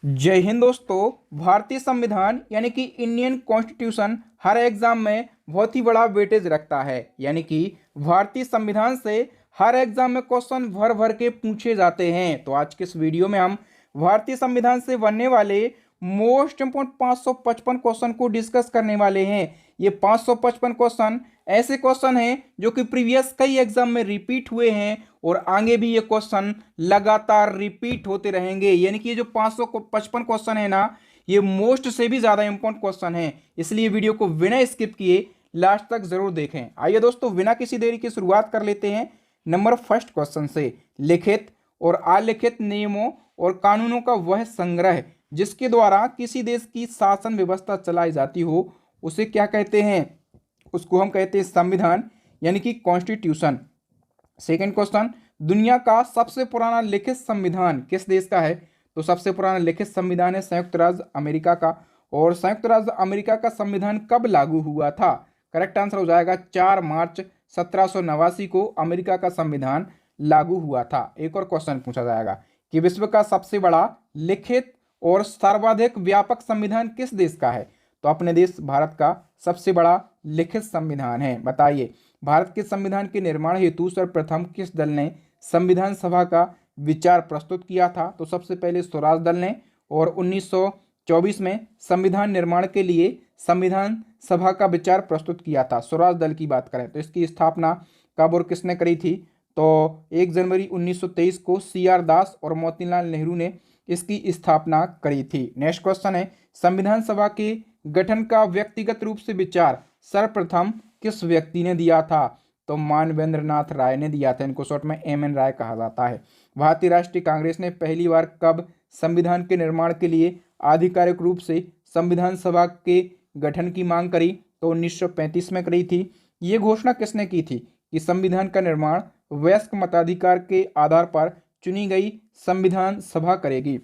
जय हिंद दोस्तों। भारतीय संविधान यानी कि इंडियन कॉन्स्टिट्यूशन हर एग्जाम में बहुत ही बड़ा वेटेज रखता है। यानी कि भारतीय संविधान से हर एग्जाम में क्वेश्चन भर भर के पूछे जाते हैं। तो आज के इस वीडियो में हम भारतीय संविधान से बनने वाले मोस्ट इंपोर्टेंट 555 क्वेश्चन को डिस्कस करने वाले हैं। ये 555 क्वेश्चन ऐसे क्वेश्चन हैं जो कि प्रीवियस कई एग्जाम में रिपीट हुए हैं और आगे भी ये क्वेश्चन लगातार रिपीट होते रहेंगे। यानी कि ये जो 555 क्वेश्चन है ना, ये मोस्ट से भी ज्यादा इंपॉर्टेंट क्वेश्चन है, इसलिए वीडियो को बिना स्किप किए लास्ट तक जरूर देखें। आइए दोस्तों, बिना किसी देरी की शुरुआत कर लेते हैं नंबर फर्स्ट क्वेश्चन से। लिखित और अलिखित नियमों और कानूनों का वह संग्रह जिसके द्वारा किसी देश की शासन व्यवस्था चलाई जाती हो उसे क्या कहते हैं? उसको हम कहते हैं संविधान, यानी कि कॉन्स्टिट्यूशन। सेकंड क्वेश्चन, दुनिया का सबसे पुराना लिखित संविधान किस देश का है? तो सबसे पुराना लिखित संविधान है संयुक्त राज्य अमेरिका का। और संयुक्त राज्य अमेरिका का संविधान कब लागू हुआ था? करेक्ट आंसर हो जाएगा 4 मार्च 1789 को अमेरिका का संविधान लागू हुआ था। एक और क्वेश्चन पूछा जाएगा कि विश्व का सबसे बड़ा लिखित और सर्वाधिक व्यापक संविधान किस देश का है? तो अपने देश भारत का सबसे बड़ा लिखित संविधान है। बताइए, भारत के संविधान के निर्माण हेतु सर्वप्रथम किस दल ने संविधान सभा का विचार प्रस्तुत किया था? तो सबसे पहले स्वराज दल ने। और 1924 में संविधान निर्माण के लिए संविधान सभा का विचार प्रस्तुत किया था। स्वराज दल की बात करें तो इसकी स्थापना कब और किसने करी थी? तो 1 जनवरी 1923 को CR दास और मोतीलाल नेहरू ने इसकी स्थापना करी थी। नेक्स्ट क्वेश्चन है, संविधान सभा के गठन का व्यक्तिगत रूप से विचार सर्वप्रथम किस व्यक्ति ने दिया था? तो मानवेंद्र नाथ राय ने दिया था। इनको शॉर्ट में MN राय कहा जाता है। भारतीय राष्ट्रीय कांग्रेस ने पहली बार कब संविधान के निर्माण के लिए आधिकारिक रूप से संविधान सभा के गठन की मांग करी? तो 1935 में करी थी। ये घोषणा किसने की थी कि संविधान का निर्माण वयस्क मताधिकार के आधार पर चुनी गई संविधान सभा करेगी?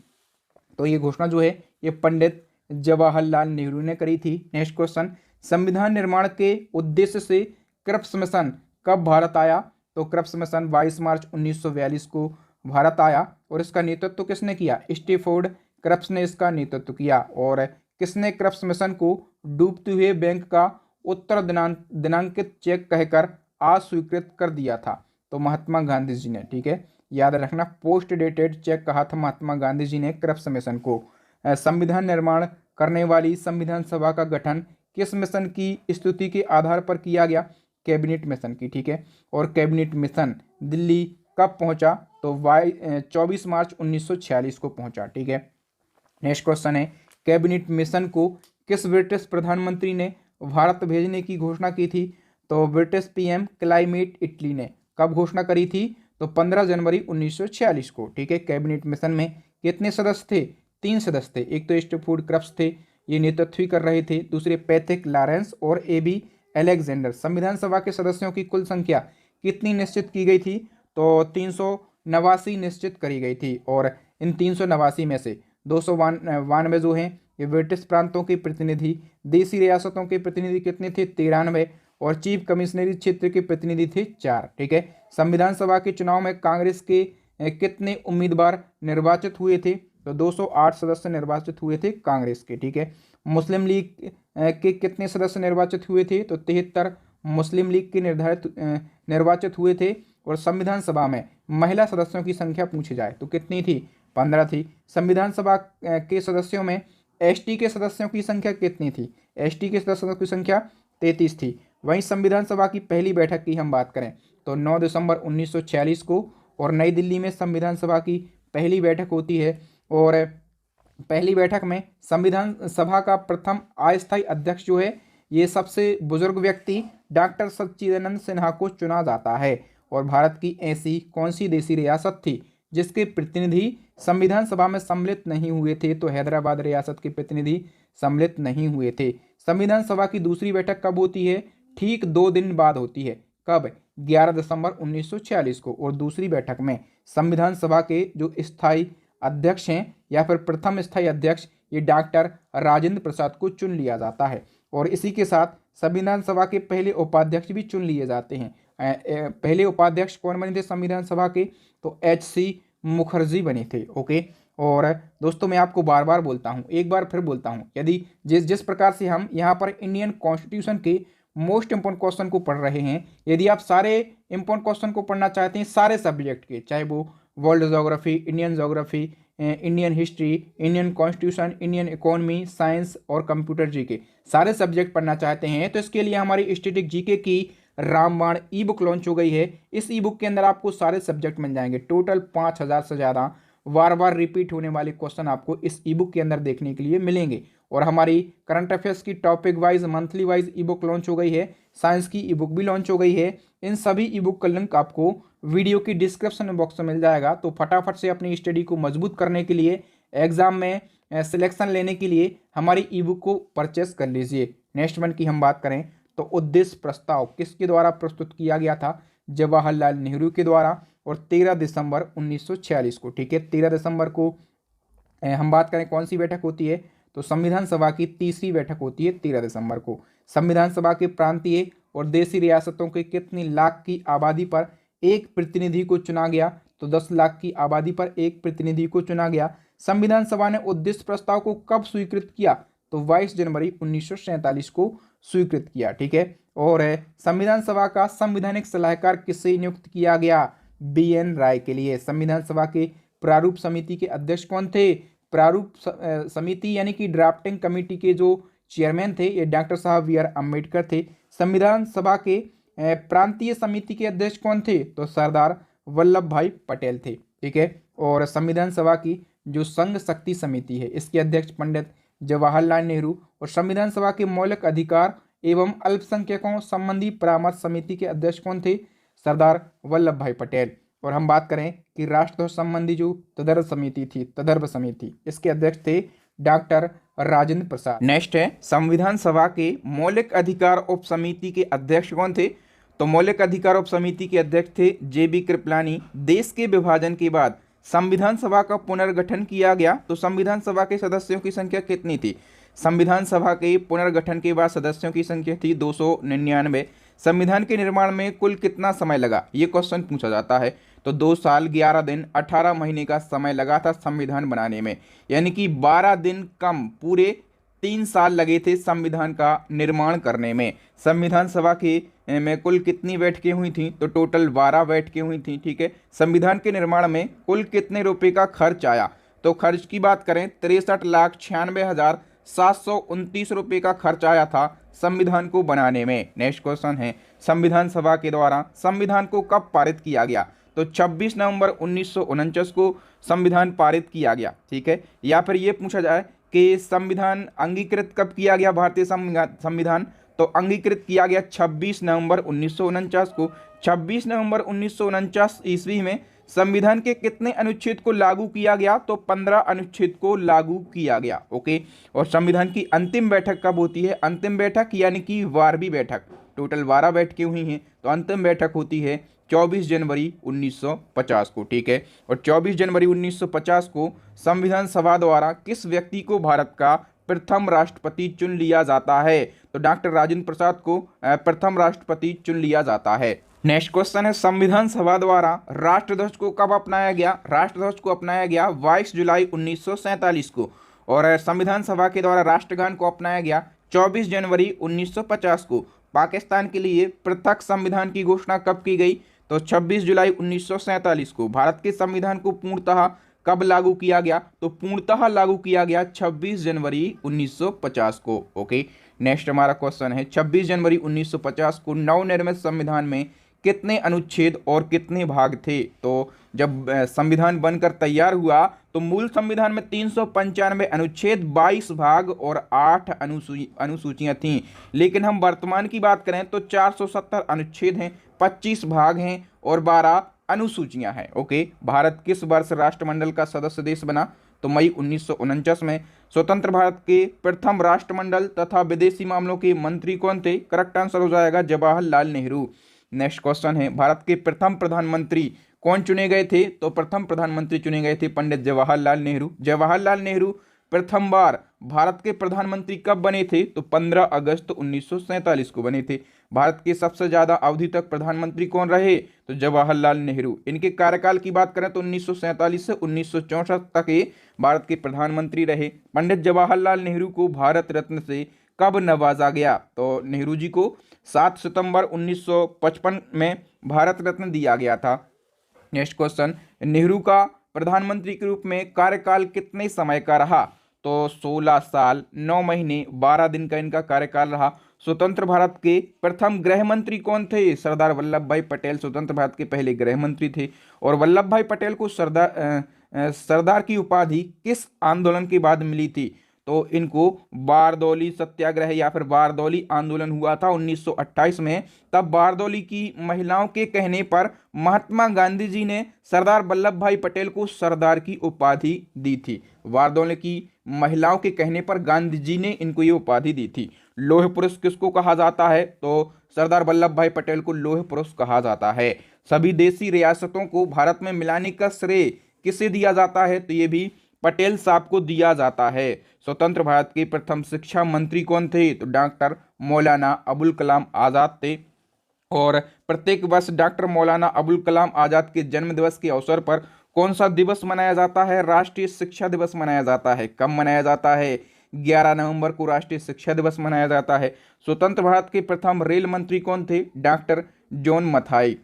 तो ये घोषणा जो है ये पंडित जवाहरलाल नेहरू ने करी थी। नेक्स्ट क्वेश्चन, संविधान निर्माण के उद्देश्य से क्रिप्स मिशन कब भारत आया? तो क्रिप्स मिशन 22 मार्च 1942 को भारत आया। और इसका नेतृत्व किसने किया? स्टैफोर्ड क्रिप्स ने इसका नेतृत्व किया। और किसने क्रिप्स मिशन को डूबते हुए बैंक का उत्तर दिनांकित चेक कहकर अस्वीकृत कर दिया था? तो महात्मा गांधी जी ने। ठीक है, याद रखना, पोस्ट डेटेड चेक कहा था महात्मा गांधी जी ने क्रिप्स मिशन को। संविधान निर्माण करने वाली संविधान सभा का गठन किस मिशन की स्तुति के आधार पर किया गया? कैबिनेट मिशन की। ठीक है, और कैबिनेट मिशन दिल्ली कब पहुंचा? तो 24 मार्च 1946 को पहुंचा। ठीक है, नेक्स्ट क्वेश्चन है, कैबिनेट मिशन को किस ब्रिटिश प्रधानमंत्री ने भारत भेजने की घोषणा की थी? तो ब्रिटिश PM क्लाइमेट इटली ने। कब घोषणा करी थी? तो 15 जनवरी 1946 को। ठीक है, कैबिनेट मिशन में कितने सदस्य थे? 3 सदस्य थे। एक तो स्टैफोर्ड क्रिप्स थे, ये नेतृत्व ही कर रहे थे। दूसरे पैथिक लॉरेंस और AB अलेक्जेंडर। संविधान सभा के सदस्यों की कुल संख्या कितनी निश्चित की गई थी? तो 389 निश्चित करी गई थी। और इन 389 में से 292 जो हैं ये ब्रिटिश प्रांतों के प्रतिनिधि, देशी रियासतों के प्रतिनिधि कितने थे? 93। और चीफ कमिश्नरी क्षेत्र के प्रतिनिधि थे 4। ठीक है, संविधान सभा के चुनाव में कांग्रेस के कितने उम्मीदवार निर्वाचित हुए थे? तो 208 सदस्य निर्वाचित हुए थे कांग्रेस के। ठीक है, मुस्लिम लीग के कितने सदस्य निर्वाचित हुए थे? तो 73 मुस्लिम लीग के निर्वाचित हुए थे। और संविधान सभा में महिला सदस्यों की संख्या पूछी जाए तो कितनी थी? 15 थी। संविधान सभा के सदस्यों में ST के सदस्यों की संख्या कितनी थी? ST के सदस्यों की संख्या 33 थी। वहीं संविधान सभा की पहली बैठक की हम बात करें तो 9 दिसंबर 1946 को और नई दिल्ली में संविधान सभा की पहली बैठक होती है। और पहली बैठक में संविधान सभा का प्रथम अस्थायी अध्यक्ष जो है ये सबसे बुजुर्ग व्यक्ति डॉक्टर सच्चिदानंद सिन्हा को चुना जाता है। और भारत की ऐसी कौन सी देशी रियासत थी जिसके प्रतिनिधि संविधान सभा में सम्मिलित नहीं हुए थे? तो हैदराबाद रियासत के प्रतिनिधि सम्मिलित नहीं हुए थे। संविधान सभा की दूसरी बैठक कब होती है? ठीक 2 दिन बाद होती है। कब? 11 दिसंबर 1946 को। और दूसरी बैठक में संविधान सभा के जो स्थायी अध्यक्ष हैं या फिर प्रथम स्थायी अध्यक्ष ये डॉक्टर राजेंद्र प्रसाद को चुन लिया जाता है। और इसी के साथ संविधान सभा के पहले उपाध्यक्ष भी चुन लिए जाते हैं। पहले उपाध्यक्ष कौन बने थे संविधान सभा के? तो HC मुखर्जी बने थे। ओके, और दोस्तों मैं आपको बार बार बोलता हूँ, एक बार फिर बोलता हूँ, यदि जिस जिस प्रकार से हम यहाँ पर इंडियन कॉन्स्टिट्यूशन के मोस्ट इंपॉर्टेंट क्वेश्चन को पढ़ रहे हैं, यदि आप सारे इंपॉर्टेंट क्वेश्चन को पढ़ना चाहते हैं सारे सब्जेक्ट के, चाहे वो world geography, Indian geography, Indian history, Indian constitution, Indian economy, science और कंप्यूटर जीके, सारे सब्जेक्ट पढ़ना चाहते हैं, तो इसके लिए हमारी स्टैटिक जीके की रामबाण ई बुक लॉन्च हो गई है। इस ई बुक के अंदर आपको सारे सब्जेक्ट मिल जाएंगे। टोटल 5,000 से ज़्यादा बार बार रिपीट होने वाले क्वेश्चन आपको इस ई बुक के अंदर देखने के लिए मिलेंगे। और हमारी करंट अफेयर्स की टॉपिक वाइज, मंथली वाइज ई बुक लॉन्च हो गई है। साइंस की ई बुक भी लॉन्च हो गई है। इन सभी ई बुक का लिंक आपको वीडियो की डिस्क्रिप्शन बॉक्स में मिल जाएगा। तो फटाफट से अपनी स्टडी को मजबूत करने के लिए, एग्जाम में सिलेक्शन लेने के लिए हमारी ई बुक को परचेस कर लीजिए। नेक्स्ट वन की हम बात करें तो उद्देश्य प्रस्ताव किसके द्वारा प्रस्तुत किया गया था? जवाहरलाल नेहरू के द्वारा, और 13 दिसंबर 1946 को। ठीक है, 13 दिसंबर को हम बात करें कौन सी बैठक होती है तो संविधान सभा की तीसरी बैठक होती है 13 दिसंबर को। संविधान सभा के प्रांतीय और देशी रियासतों के कितनी लाख की आबादी पर एक प्रतिनिधि को चुना गया? तो 10 लाख की आबादी पर एक प्रतिनिधि को चुना गया। संविधान सभा ने उद्देश्य प्रस्ताव को कब स्वीकृत किया? तो 22 जनवरी 1947 को स्वीकृत किया। ठीक है, और संविधान सभा का संवैधानिक सलाहकार किससे नियुक्त किया गया? BN राय के लिए। संविधान सभा के प्रारूप समिति के अध्यक्ष कौन थे? प्रारूप समिति यानी कि ड्राफ्टिंग कमेटी के जो चेयरमैन थे ये डॉक्टर साहब BR अम्बेडकर थे। संविधान सभा के प्रांतीय समिति के अध्यक्ष कौन थे? तो सरदार वल्लभ भाई पटेल थे। ठीक है, और संविधान सभा की जो संघ शक्ति समिति है इसके अध्यक्ष पंडित जवाहरलाल नेहरू। और संविधान सभा के मौलिक अधिकार एवं अल्पसंख्यकों संबंधी परामर्श समिति के अध्यक्ष कौन थे? सरदार वल्लभ भाई पटेल। और हम बात करें कि राष्ट्रध्वज संबंधी जो तदर्भ समिति इसके अध्यक्ष थे डॉक्टर राजेंद्र प्रसाद। नेक्स्ट है संविधान सभा के मौलिक अधिकार उप समिति के अध्यक्ष कौन थे? तो मौलिक अधिकार उप समिति के अध्यक्ष थे JB कृपलानी। देश के विभाजन के बाद संविधान सभा का पुनर्गठन किया गया तो संविधान सभा के सदस्यों की संख्या कितनी थी? संविधान सभा के पुनर्गठन के बाद सदस्यों की संख्या थी 299। संविधान के निर्माण में कुल कितना समय लगा? ये क्वेश्चन पूछा जाता है। तो 2 साल 11 दिन 18 महीने का समय लगा था संविधान बनाने में, यानी कि 12 दिन कम पूरे 3 साल लगे थे संविधान का निर्माण करने में। संविधान सभा के में कुल कितनी बैठकें हुई थी? तो टोटल 12 बैठकें हुई थी। ठीक है, संविधान के निर्माण में कुल कितने रुपए का खर्च आया? तो खर्च की बात करें 63,96,729 रुपये का खर्च आया था संविधान को बनाने में। नेक्स्ट क्वेश्चन है संविधान सभा के द्वारा संविधान को कब पारित किया गया? तो 26 नवंबर 1949 को संविधान पारित किया गया। ठीक है, या फिर ये पूछा जाए कि संविधान अंगीकृत कब किया गया? भारतीय संविधान तो अंगीकृत किया गया 26 नवंबर 1949 को। 26 नवंबर 1949 ईस्वी में संविधान के कितने अनुच्छेद को लागू किया गया? तो 15 अनुच्छेद को लागू किया गया। ओके, और संविधान की अंतिम बैठक कब होती है? अंतिम बैठक यानी कि 12वीं बैठक, टोटल 12 बैठकें हुई हैं तो अंतिम बैठक होती है 24 जनवरी 1950 को। ठीक है, और 24 जनवरी 1950 को संविधान सभा द्वारा किस व्यक्ति को भारत का प्रथम राष्ट्रपति चुन लिया जाता है? तो डॉक्टर राजेंद्र प्रसाद को प्रथम राष्ट्रपति चुन लिया जाता है। नेक्स्ट क्वेश्चन है संविधान सभा द्वारा राष्ट्रध्वज को कब अपनाया गया? राष्ट्रध्वज को अपनाया गया 22 जुलाई 1947 को। और संविधान सभा के द्वारा राष्ट्रगान को अपनाया गया 24 जनवरी 1950 को। पाकिस्तान के लिए पृथक संविधान की घोषणा कब की गई? तो 26 जुलाई 1947 को। भारत के संविधान को पूर्णतः कब लागू किया गया? तो पूर्णतः लागू किया गया 26 जनवरी 1950 को। ओके, नेक्स्ट हमारा क्वेश्चन है 26 जनवरी 1950 को नवनिर्मित संविधान में कितने अनुच्छेद और कितने भाग थे? तो जब संविधान बनकर तैयार हुआ तो मूल संविधान में 395 अनुच्छेद, 22 भाग और 8 अनुसूचियां थीं। लेकिन हम वर्तमान की बात करें तो 470 अनुच्छेद हैं, 25 भाग हैं और 12 अनुसूचियां हैं। ओके, भारत किस वर्ष राष्ट्रमंडल का सदस्य देश बना? तो मई 1949 में। स्वतंत्र भारत के प्रथम राष्ट्रमंडल तथा विदेशी मामलों के मंत्री कौन थे? करेक्ट आंसर हो जाएगा जवाहरलाल नेहरू। नेक्स्ट क्वेश्चन है भारत के प्रथम प्रधानमंत्री कौन चुने गए थे? तो प्रथम प्रधानमंत्री चुने गए थे पंडित जवाहरलाल नेहरू। जवाहरलाल नेहरू प्रथम बार भारत के प्रधानमंत्री कब बने थे? तो 15 अगस्त 1947 को बने थे। भारत के सबसे ज्यादा अवधि तक प्रधानमंत्री कौन रहे? तो जवाहरलाल नेहरू। इनके कार्यकाल की बात करें तो 1947 से 1964 तक ये भारत के प्रधानमंत्री रहे। पंडित जवाहरलाल नेहरू को भारत रत्न से कब नवाजा गया? तो नेहरू जी को 7 सितंबर 1955 में भारत रत्न दिया गया था। नेक्स्ट क्वेश्चन, नेहरू का प्रधानमंत्री के रूप में कार्यकाल कितने समय का रहा? तो 16 साल 9 महीने 12 दिन का इनका कार्यकाल रहा। स्वतंत्र भारत के प्रथम गृह मंत्री कौन थे? सरदार वल्लभ भाई पटेल स्वतंत्र भारत के पहले गृह मंत्री थे। और वल्लभ भाई पटेल को सरदार की उपाधि किस आंदोलन के बाद मिली थी? तो इनको बारदौली सत्याग्रह या फिर बारदौली आंदोलन हुआ था 1928 में। तब बारदौली की महिलाओं के कहने पर महात्मा गांधी जी ने सरदार वल्लभ भाई पटेल को सरदार की उपाधि दी थी। बारदौली की महिलाओं के कहने पर गांधी जी ने इनको ये उपाधि दी थी। लौह पुरुष किसको कहा जाता है? तो सरदार वल्लभ भाई पटेल को लौह पुरुष कहा जाता है। सभी देशी रियासतों को भारत में मिलाने का श्रेय किसे दिया जाता है? तो ये भी पटेल साहब को दिया जाता है। स्वतंत्र भारत के प्रथम शिक्षा मंत्री कौन थे? तो डॉक्टर मौलाना अबुल कलाम आजाद थे। और प्रत्येक वर्ष डॉक्टर मौलाना अबुल कलाम आजाद के जन्म दिवस के अवसर पर कौन सा दिवस मनाया जाता है? राष्ट्रीय शिक्षा दिवस मनाया जाता है। कब मनाया जाता है? 11 नवंबर को राष्ट्रीय शिक्षा दिवस मनाया जाता है। स्वतंत्र भारत के प्रथम रेल मंत्री कौन थे? Doctor John Mathai.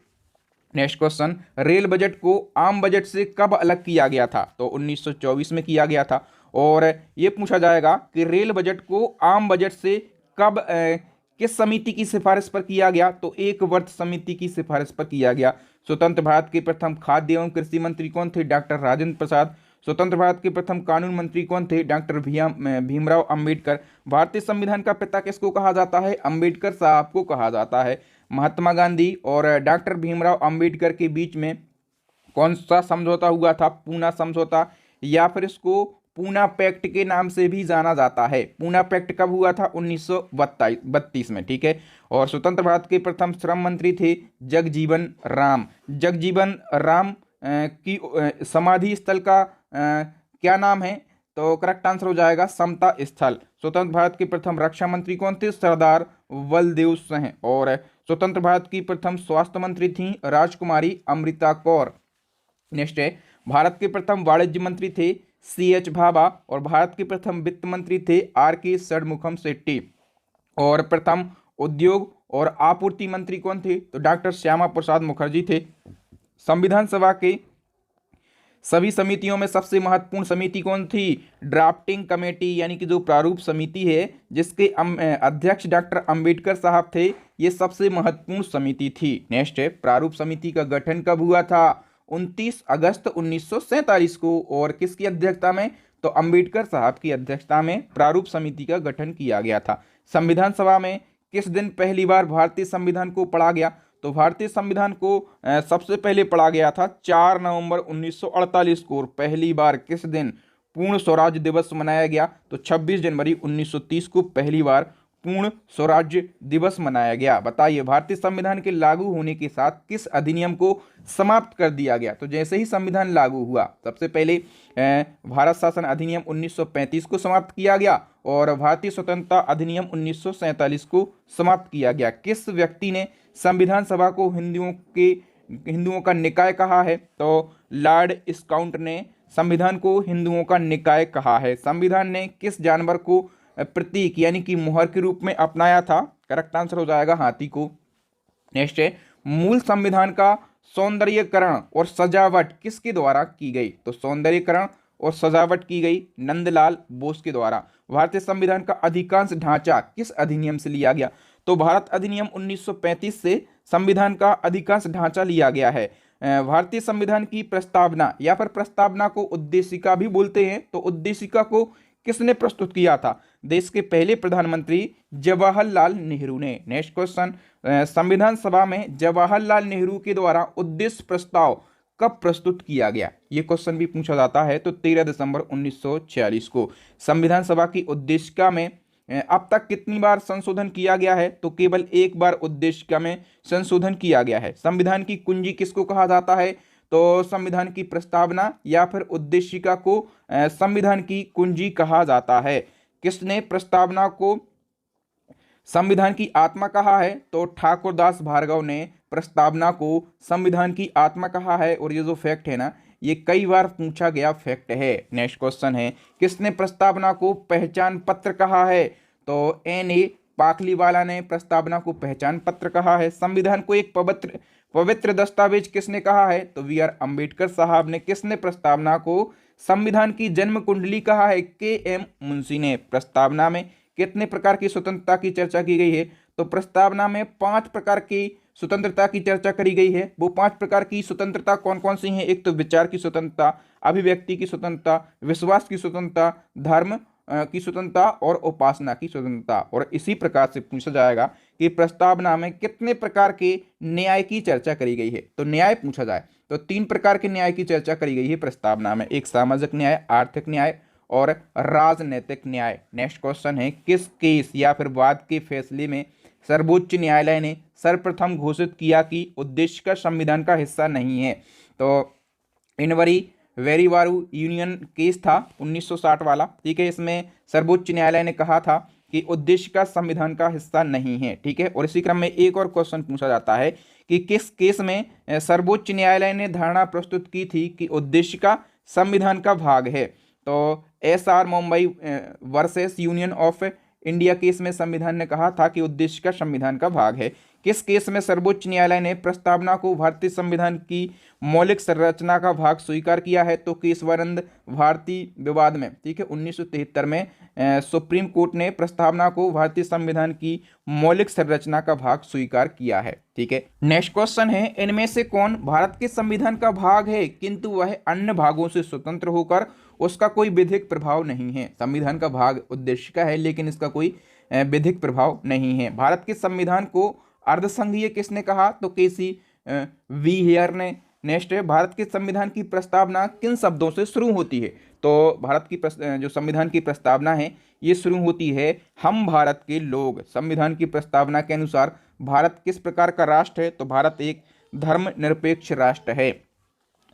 Next question, rail budget को आम बजट से कब अलग किया गया था? तो 1924 में किया गया था। और ये पूछा जाएगा कि रेल बजट को आम बजट से कब किस समिति की सिफारिश पर किया गया? तो एक वर्ष समिति की सिफारिश पर किया गया। स्वतंत्र भारत के प्रथम खाद्य एवं कृषि मंत्री कौन थे? डॉक्टर राजेंद्र प्रसाद। स्वतंत्र भारत के प्रथम कानून मंत्री कौन थे? डॉक्टर भीमराव अंबेडकर। भारतीय संविधान का पिता किसको कहा जाता है? अंबेडकर साहब को कहा जाता है। महात्मा गांधी और डॉक्टर भीमराव अंबेडकर के बीच में कौन सा समझौता हुआ था? पूना समझौता, या फिर इसको पूना पैक्ट के नाम से भी जाना जाता है। पूना पैक्ट कब हुआ था? 1932 में, ठीक है। और स्वतंत्र भारत के प्रथम श्रम मंत्री थे जगजीवन राम। जगजीवन राम की समाधि स्थल का क्या नाम है? तो करेक्ट आंसर हो जाएगा समता स्थल। स्वतंत्र भारत के प्रथम रक्षा मंत्री कौन थे? सरदार बलदेव सिंह। और स्वतंत्र भारत की प्रथम स्वास्थ्य मंत्री थी राजकुमारी अमृता कौर। नेक्स्ट है, भारत के प्रथम वाणिज्य मंत्री थे CH भाभा। और भारत के प्रथम वित्त मंत्री थे RK षणमुखम शेट्टी। और प्रथम उद्योग और आपूर्ति मंत्री कौन थे? तो डॉक्टर श्यामा प्रसाद मुखर्जी थे। संविधान सभा के सभी समितियों में सबसे महत्वपूर्ण समिति कौन थी? ड्राफ्टिंग कमेटी, यानी कि जो प्रारूप समिति है जिसके अध्यक्ष डॉक्टर अंबेडकर साहब थे, ये सबसे महत्वपूर्ण समिति थी। नेक्स्ट है, प्रारूप समिति का गठन कब हुआ था? 29 अगस्त 1947 को। और किसकी अध्यक्षता में? तो अंबेडकर साहब की अध्यक्षता में प्रारूप समिति का गठन किया गया था। संविधान सभा में किस दिन पहली बार भारतीय संविधान को पढ़ा गया? तो भारतीय संविधान को सबसे पहले पढ़ा गया था 4 नवंबर 1948 को। और पहली बार किस दिन पूर्ण स्वराज्य दिवस मनाया गया? तो 26 जनवरी 1930 को पहली बार पूर्ण स्वराज्य दिवस मनाया गया। बताइए, भारतीय संविधान के लागू होने के साथ किस अधिनियम को समाप्त कर दिया गया? तो जैसे ही संविधान लागू हुआ, सबसे पहले भारत शासन अधिनियम 1935 को समाप्त किया गया और भारतीय स्वतंत्रता अधिनियम 1947 को समाप्त किया गया। किस व्यक्ति ने संविधान सभा को हिंदुओं का निकाय कहा है? तो लॉर्ड स्काउट ने संविधान को हिंदुओं का निकाय कहा है। संविधान ने किस जानवर को प्रतीक यानी कि मुहर के रूप में अपनाया था? करेक्ट आंसर हो जाएगा हाथी को। नेक्स्ट है, मूल संविधान का सौंदर्यीकरण और सजावट किसके द्वारा की गई? तो सौंदर्यीकरण और सजावट की गई नंदलाल बोस के द्वारा। भारतीय संविधान का अधिकांश ढांचा किस अधिनियम से लिया गया? तो भारत अधिनियम 1935 से संविधान का अधिकांश ढांचा लिया गया है। भारतीय संविधान की प्रस्तावना या फिर प्रस्तावना को उद्देशिका भी बोलते हैं। तो उद्देशिका को किसने प्रस्तुत किया था? देश के पहले प्रधानमंत्री जवाहरलाल नेहरू ने। नेक्स्ट क्वेश्चन, संविधान सभा में जवाहरलाल नेहरू के द्वारा उद्देश्य प्रस्ताव कब प्रस्तुत किया गया? ये क्वेश्चन भी पूछा जाता है। तो 13 दिसंबर 1946 को। संविधान सभा की उद्देशिका में अब तक कितनी बार संशोधन किया गया है? तो केवल एक बार उद्देशिका में संशोधन किया गया है। संविधान की कुंजी किसको कहा जाता है? तो संविधान की प्रस्तावना या फिर उद्देशिका को संविधान की कुंजी कहा जाता है। किसने प्रस्तावना को संविधान की आत्मा कहा है? तो ठाकुरदास भार्गव ने प्रस्तावना को संविधान की आत्मा कहा है। और ये जो फैक्ट है ना, ये कई बार पूछा गया फैक्ट है। नेक्स्ट क्वेश्चन है, किसने प्रस्तावना को पहचान पत्र कहा है? तो N.A. पाखलीवाला ने प्रस्तावना को पहचान पत्र कहा है। संविधान को एक पवित्र दस्तावेज किसने कहा है? तो बी आर अम्बेडकर साहब ने। किसने प्रस्तावना को संविधान की जन्म कुंडली कहा है? K.M. मुंशी ने। प्रस्तावना में कितने प्रकार की स्वतंत्रता की चर्चा की गई है? तो प्रस्तावना में 5 प्रकार की स्वतंत्रता की चर्चा करी गई है। वो 5 प्रकार की स्वतंत्रता कौन कौन सी हैं? एक तो विचार की स्वतंत्रता, अभिव्यक्ति की स्वतंत्रता, विश्वास की स्वतंत्रता, धर्म की स्वतंत्रता और उपासना की स्वतंत्रता। और इसी प्रकार से पूछा जाएगा कि प्रस्तावना में कितने प्रकार के न्याय की चर्चा करी गई है। तो न्याय पूछा जाए तो 3 प्रकार के न्याय की चर्चा करी गई है प्रस्तावना में। एक सामाजिक न्याय, आर्थिक न्याय और राजनीतिक न्याय। नेक्स्ट क्वेश्चन है, किस केस या फिर वाद के फैसले में सर्वोच्च न्यायालय ने सर्वप्रथम घोषित किया कि उद्देश्य का संविधान का हिस्सा नहीं है? तो इनवरी वेरीवारू यूनियन केस था 1960 वाला। ठीक है, इसमें सर्वोच्च न्यायालय ने कहा था कि उद्देश्य का संविधान का हिस्सा नहीं है। ठीक है, और इसी क्रम में एक और क्वेश्चन पूछा जाता है कि किस केस में सर्वोच्च न्यायालय ने धारणा प्रस्तुत की थी कि उद्देश्य का संविधान का भाग है? तो SR Mumbai versus union of India case में संविधान ने कहा था कि उद्देश्य का संविधान का भाग है। किस केस में सर्वोच्च न्यायालय ने प्रस्तावना को भारतीय संविधान की मौलिक संरचना का भाग स्वीकार किया है? तो केशवानंद भारतीय विवाद में। ठीक है, 1973 में सुप्रीम कोर्ट ने प्रस्तावना को भारतीय संविधान की मौलिक संरचना का भाग स्वीकार किया है। ठीक है, नेक्स्ट क्वेश्चन है, इनमें से कौन भारत के संविधान का भाग है किंतु वह अन्य भागों से स्वतंत्र होकर उसका कोई विधिक प्रभाव नहीं है? संविधान का भाग उद्देश्य का है लेकिन इसका कोई विधिक प्रभाव नहीं है। भारत के संविधान को अर्धसंघीय किसने कहा? तो केसी वी हेयर ने। नेक्स्ट है, भारत के संविधान की प्रस्तावना किन शब्दों से शुरू होती है? तो भारत की जो संविधान की प्रस्तावना है ये शुरू होती है हम भारत के लोग। संविधान की प्रस्तावना के अनुसार भारत किस प्रकार का राष्ट्र है? तो भारत एक धर्मनिरपेक्ष राष्ट्र है।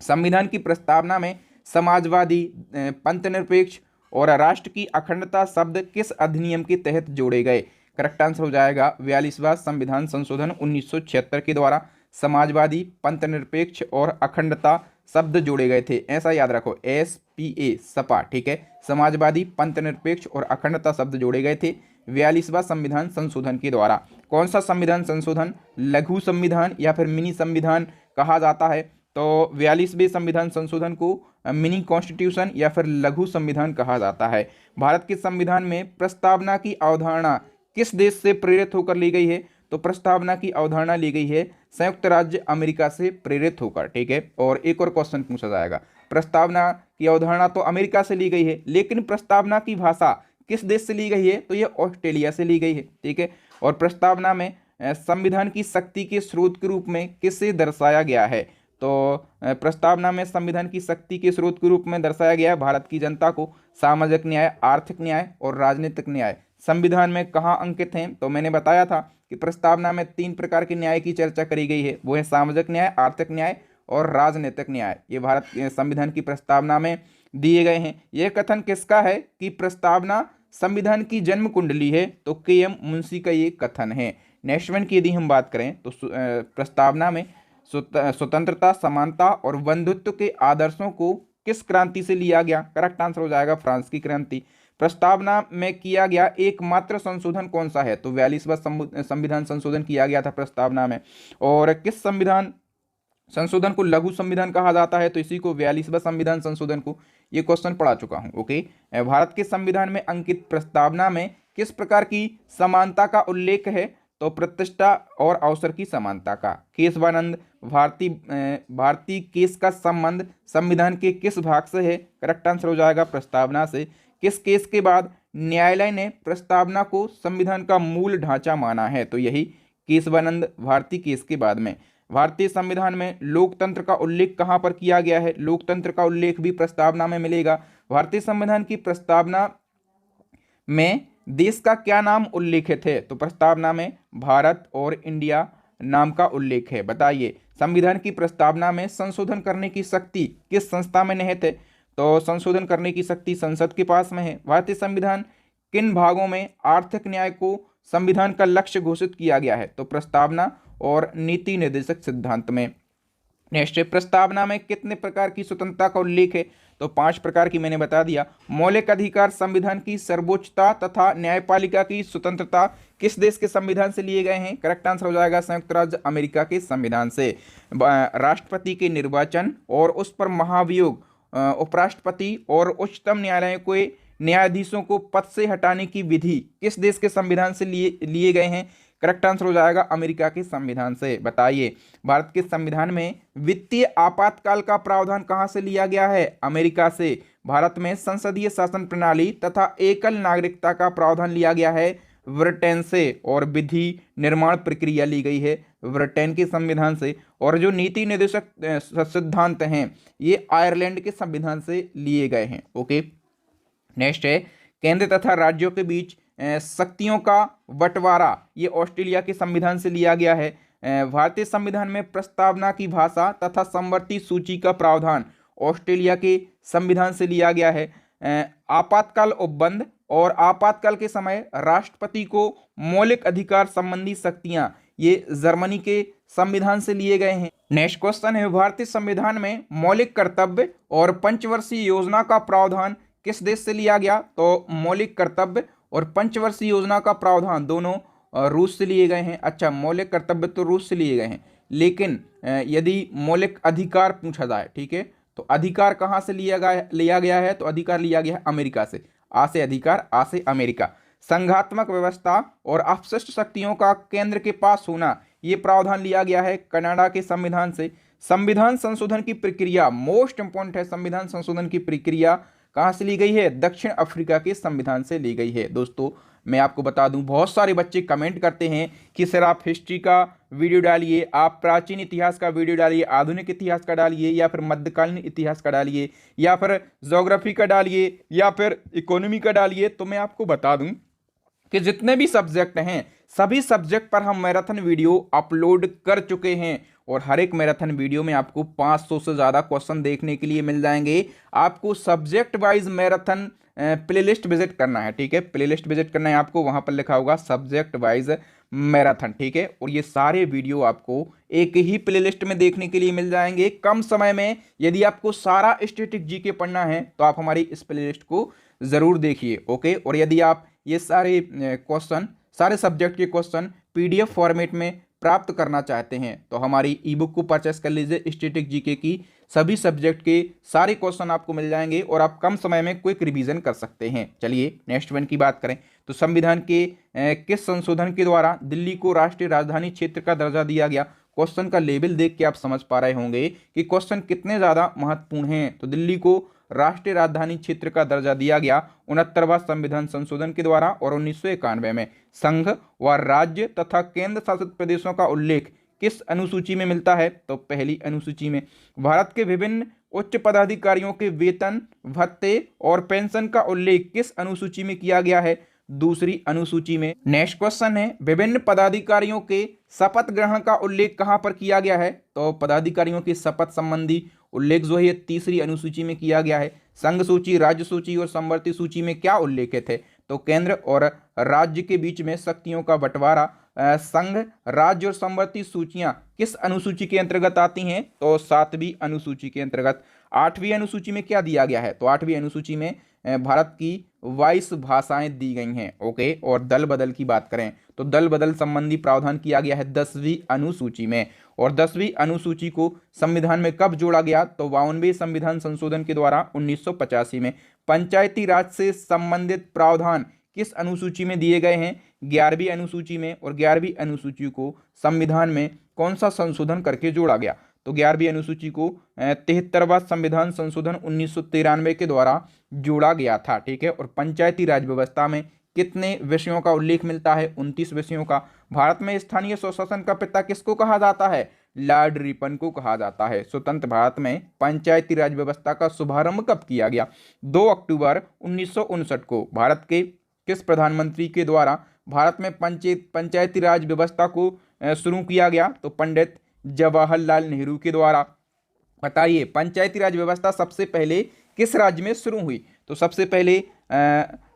संविधान की प्रस्तावना में समाजवादी, पंथनिरपेक्ष और राष्ट्र की अखंडता शब्द किस अधिनियम के तहत जोड़े गए? करेक्ट आंसर हो जाएगा 42वां संविधान संशोधन 1976 के द्वारा समाजवादी, पंथनिरपेक्ष और अखंडता शब्द जोड़े गए थे। ऐसा याद रखो, SPA सपा। ठीक है, समाजवादी, पंथनिरपेक्ष और अखंडता शब्द जोड़े गए थे 42वां संविधान संशोधन के द्वारा। कौन सा संविधान संशोधन लघु संविधान या फिर मिनी संविधान कहा जाता है? तो 42वें संविधान संशोधन को मिनी कॉन्स्टिट्यूशन या फिर लघु संविधान कहा जाता है। भारत के संविधान में प्रस्तावना की अवधारणा किस देश से प्रेरित होकर ली गई है? तो प्रस्तावना की अवधारणा ली गई है संयुक्त राज्य अमेरिका से प्रेरित होकर। ठीक है, और एक और क्वेश्चन पूछा जाएगा, प्रस्तावना की अवधारणा तो अमेरिका से ली गई है लेकिन प्रस्तावना की भाषा किस देश से ली गई है? तो ये ऑस्ट्रेलिया से ली गई है। ठीक है, और प्रस्तावना में संविधान की शक्ति के स्रोत के रूप में किसे दर्शाया गया है? तो प्रस्तावना में संविधान की शक्ति के स्रोत के रूप में दर्शाया गया है भारत की जनता को सामाजिक न्याय, आर्थिक न्याय और राजनीतिक न्याय। संविधान में कहाँ अंकित हैं? तो मैंने बताया था कि प्रस्तावना में 3 प्रकार के न्याय की चर्चा करी गई है, वो है सामाजिक न्याय, आर्थिक न्याय और राजनीतिक न्याय। ये भारत संविधान की प्रस्तावना में दिए गए हैं। यह कथन किसका है कि प्रस्तावना संविधान की जन्म कुंडली है? तो KM मुंशी का ये कथन है। नेक्स्ट वन की यदि हम बात करें तो प्रस्तावना में स्वतंत्रता, समानता और बंधुत्व के आदर्शों को किस क्रांति से लिया गया? करेक्ट आंसर हो जाएगा फ्रांस की क्रांति। प्रस्तावना में किया गया एकमात्र संशोधन कौन सा है? तो 42वां संविधान संशोधन किया गया था प्रस्तावना में। और किस संविधान संशोधन को लघु संविधान कहा जाता है? तो इसी को 42वां संविधान संशोधन को, ये क्वेश्चन पढ़ा चुका हूं। ओके, भारत के संविधान में अंकित प्रस्तावना में किस प्रकार की समानता का उल्लेख है? तो प्रतिष्ठा और अवसर की समानता का। केशवानंद भारतीय केस का संबंध संविधान के किस भाग से है? करेक्ट आंसर हो जाएगा प्रस्तावना से। किस केस के बाद न्यायालय ने प्रस्तावना को संविधान का मूल ढांचा माना है? तो यही केशवानंद भारती केस के बाद में। भारतीय संविधान में लोकतंत्र का उल्लेख कहाँ पर किया गया है? लोकतंत्र का उल्लेख भी प्रस्तावना में मिलेगा। भारतीय संविधान की प्रस्तावना में देश का क्या नाम उल्लेखित है? तो प्रस्तावना में भारत और इंडिया नाम का उल्लेख है? बताइए। संविधान की प्रस्तावना में संशोधन करने की शक्ति किस संस्था में निहित है? तो संशोधन करने की शक्ति संसद के पास में है। भारतीय संविधान किन भागों में आर्थिक न्याय को संविधान का लक्ष्य घोषित किया गया है? तो प्रस्तावना और नीति निर्देशक सिद्धांत में। नेक्स्ट, प्रस्तावना में कितने प्रकार की स्वतंत्रता का उल्लेख है? तो 5 प्रकार की मैंने बता दिया। मौलिक अधिकार, संविधान की सर्वोच्चता तथा न्यायपालिका की स्वतंत्रता किस देश के संविधान से लिए गए हैं? करेक्ट आंसर हो जाएगा संयुक्त राज्य अमेरिका के संविधान से। राष्ट्रपति के निर्वाचन और उस पर महाभियोग, उपराष्ट्रपति और उच्चतम न्यायालय के न्यायाधीशों को पद से हटाने की विधि किस देश के संविधान से लिए गए हैं? करेक्ट आंसर हो जाएगा अमेरिका के संविधान से। बताइए, भारत के संविधान में वित्तीय आपातकाल का प्रावधान कहां से लिया गया है? अमेरिका से। भारत में संसदीय शासन प्रणाली तथा एकल नागरिकता का प्रावधान लिया गया है ब्रिटेन से, और विधि निर्माण प्रक्रिया ली गई है ब्रिटेन के संविधान से, और जो नीति निर्देशक सिद्धांत हैं ये आयरलैंड के संविधान से लिए गए हैं। ओके, नेक्स्ट है, केंद्र तथा राज्यों के बीच शक्तियों का बंटवारा, ये ऑस्ट्रेलिया के संविधान से लिया गया है। भारतीय संविधान में प्रस्तावना की भाषा तथा समवर्ती सूची का प्रावधान ऑस्ट्रेलिया के संविधान से लिया गया है। आपातकाल उपबंध और आपातकाल के समय राष्ट्रपति को मौलिक अधिकार संबंधी शक्तियां, ये जर्मनी के संविधान से लिए गए हैं। नेक्स्ट क्वेश्चन है, भारतीय संविधान में मौलिक कर्तव्य और पंचवर्षीय योजना का प्रावधान किस देश से लिया गया? तो मौलिक कर्तव्य और पंचवर्षीय योजना का प्रावधान दोनों रूस से लिए गए हैं। अच्छा, मौलिक कर्तव्य तो रूस से लिए गए हैं, लेकिन यदि मौलिक अधिकार पूछा जाए, ठीक है, तो अधिकार कहाँ से लिया गया है? तो अधिकार लिया गया है अमेरिका से। आ से अधिकार, आ से अमेरिका। संघात्मक व्यवस्था और अपशिष्ट शक्तियों का केंद्र के पास होना, ये प्रावधान लिया गया है कनाडा के संविधान से। संविधान संशोधन की प्रक्रिया, मोस्ट इंपॉर्टेंट है, संविधान संशोधन की प्रक्रिया कहाँ से ली गई है? दक्षिण अफ्रीका के संविधान से ली गई है। दोस्तों मैं आपको बता दूं, बहुत सारे बच्चे कमेंट करते हैं कि सर आप हिस्ट्री का वीडियो डालिए, आप प्राचीन इतिहास का वीडियो डालिए, आधुनिक इतिहास का डालिए, या फिर मध्यकालीन इतिहास का डालिए, या फिर ज्योग्राफी का डालिए, या फिर इकोनॉमी का डालिए। तो मैं आपको बता दूं कि जितने भी सब्जेक्ट हैं सभी सब्जेक्ट पर हम मैराथन वीडियो अपलोड कर चुके हैं, और हर एक मैराथन वीडियो में आपको 500 से ज़्यादा क्वेश्चन देखने के लिए मिल जाएंगे। आपको subject wise marathon playlist visit करना है, ठीक है, प्लेलिस्ट विजिट करना है आपको, वहाँ पर लिखा होगा सब्जेक्ट वाइज मैराथन, ठीक है, और ये सारे वीडियो आपको एक ही प्लेलिस्ट में देखने के लिए मिल जाएंगे कम समय में। यदि आपको सारा स्टैटिक जीके पढ़ना है तो आप हमारी इस प्लेलिस्ट को ज़रूर देखिए। ओके, और यदि आप ये सारे क्वेश्चन, सारे सब्जेक्ट के क्वेश्चन पीडीएफ फॉर्मेट में प्राप्त करना चाहते हैं तो हमारी ई बुक को परचेस कर लीजिए। स्टैटिक जीके की सभी सब्जेक्ट के सारे क्वेश्चन आपको मिल जाएंगे और आप कम समय में क्विक रिवीजन कर सकते हैं। चलिए नेक्स्ट वन की बात करें तो संविधान के किस संशोधन के द्वारा दिल्ली को राष्ट्रीय राजधानी क्षेत्र का दर्जा दिया गया? क्वेश्चन का लेवल देख के आप समझ पा रहे होंगे कि क्वेश्चन कितने ज़्यादा महत्वपूर्ण हैं। तो दिल्ली को राष्ट्रीय राजधानी क्षेत्र का दर्जा दिया गया 69वां संविधान संशोधन के द्वारा, और 1991 में संघ व राज्य तथा केंद्र शासित प्रदेशों का उल्लेख किस अनुसूची में मिलता है? तो पहली अनुसूची में। भारत के विभिन्न उच्च पदाधिकारियों के वेतन, भत्ते और पेंशन का उल्लेख किस अनुसूची में किया गया है? दूसरी अनुसूची में। नेक्स्ट क्वेश्चन है, विभिन्न पदाधिकारियों के शपथ ग्रहण का उल्लेख कहां पर किया गया है? तो पदाधिकारियों की शपथ संबंधी उल्लेख जो है तीसरी अनुसूची में किया गया है। संघ सूची, राज्य सूची और समवर्ती सूची में क्या उल्लेखित है? तो केंद्र और राज्य के बीच में शक्तियों का बंटवारा। संघ, राज्य और समवर्ती सूचियां किस अनुसूची के अंतर्गत आती हैं? तो 7वीं अनुसूची के अंतर्गत। 8वीं अनुसूची में क्या दिया गया है? तो 8वीं अनुसूची में भारत की 22 भाषाएं दी गई हैं। ओके, और दल बदल की बात करें तो दल बदल संबंधी प्रावधान किया गया है 10वीं अनुसूची में। और 10वीं अनुसूची को संविधान में कब जोड़ा गया? तो 52वें संविधान संशोधन के द्वारा 1985 में। पंचायती राज से संबंधित प्रावधान किस अनुसूची में दिए गए हैं? 11वीं अनुसूची में। और 11वीं अनुसूची को संविधान में कौन सा संशोधन करके जोड़ा गया? तो 11वीं अनुसूची को 73वां संविधान संशोधन 1993 के द्वारा जोड़ा गया था। ठीक है, और पंचायती राज व्यवस्था में कितने विषयों का उल्लेख मिलता है? 29 विषयों का। भारत में स्थानीय स्वशासन का पिता किसको कहा जाता है? लॉर्ड रिपन को कहा जाता है। स्वतंत्र भारत में पंचायती राज व्यवस्था का शुभारंभ कब किया गया? 2 अक्टूबर 1959 को। भारत के किस प्रधानमंत्री के द्वारा भारत में पंचायती राज व्यवस्था को शुरू किया गया? तो पंडित जवाहरलाल नेहरू के द्वारा। बताइए पंचायती राज व्यवस्था सबसे पहले किस राज्य में शुरू हुई? तो सबसे पहले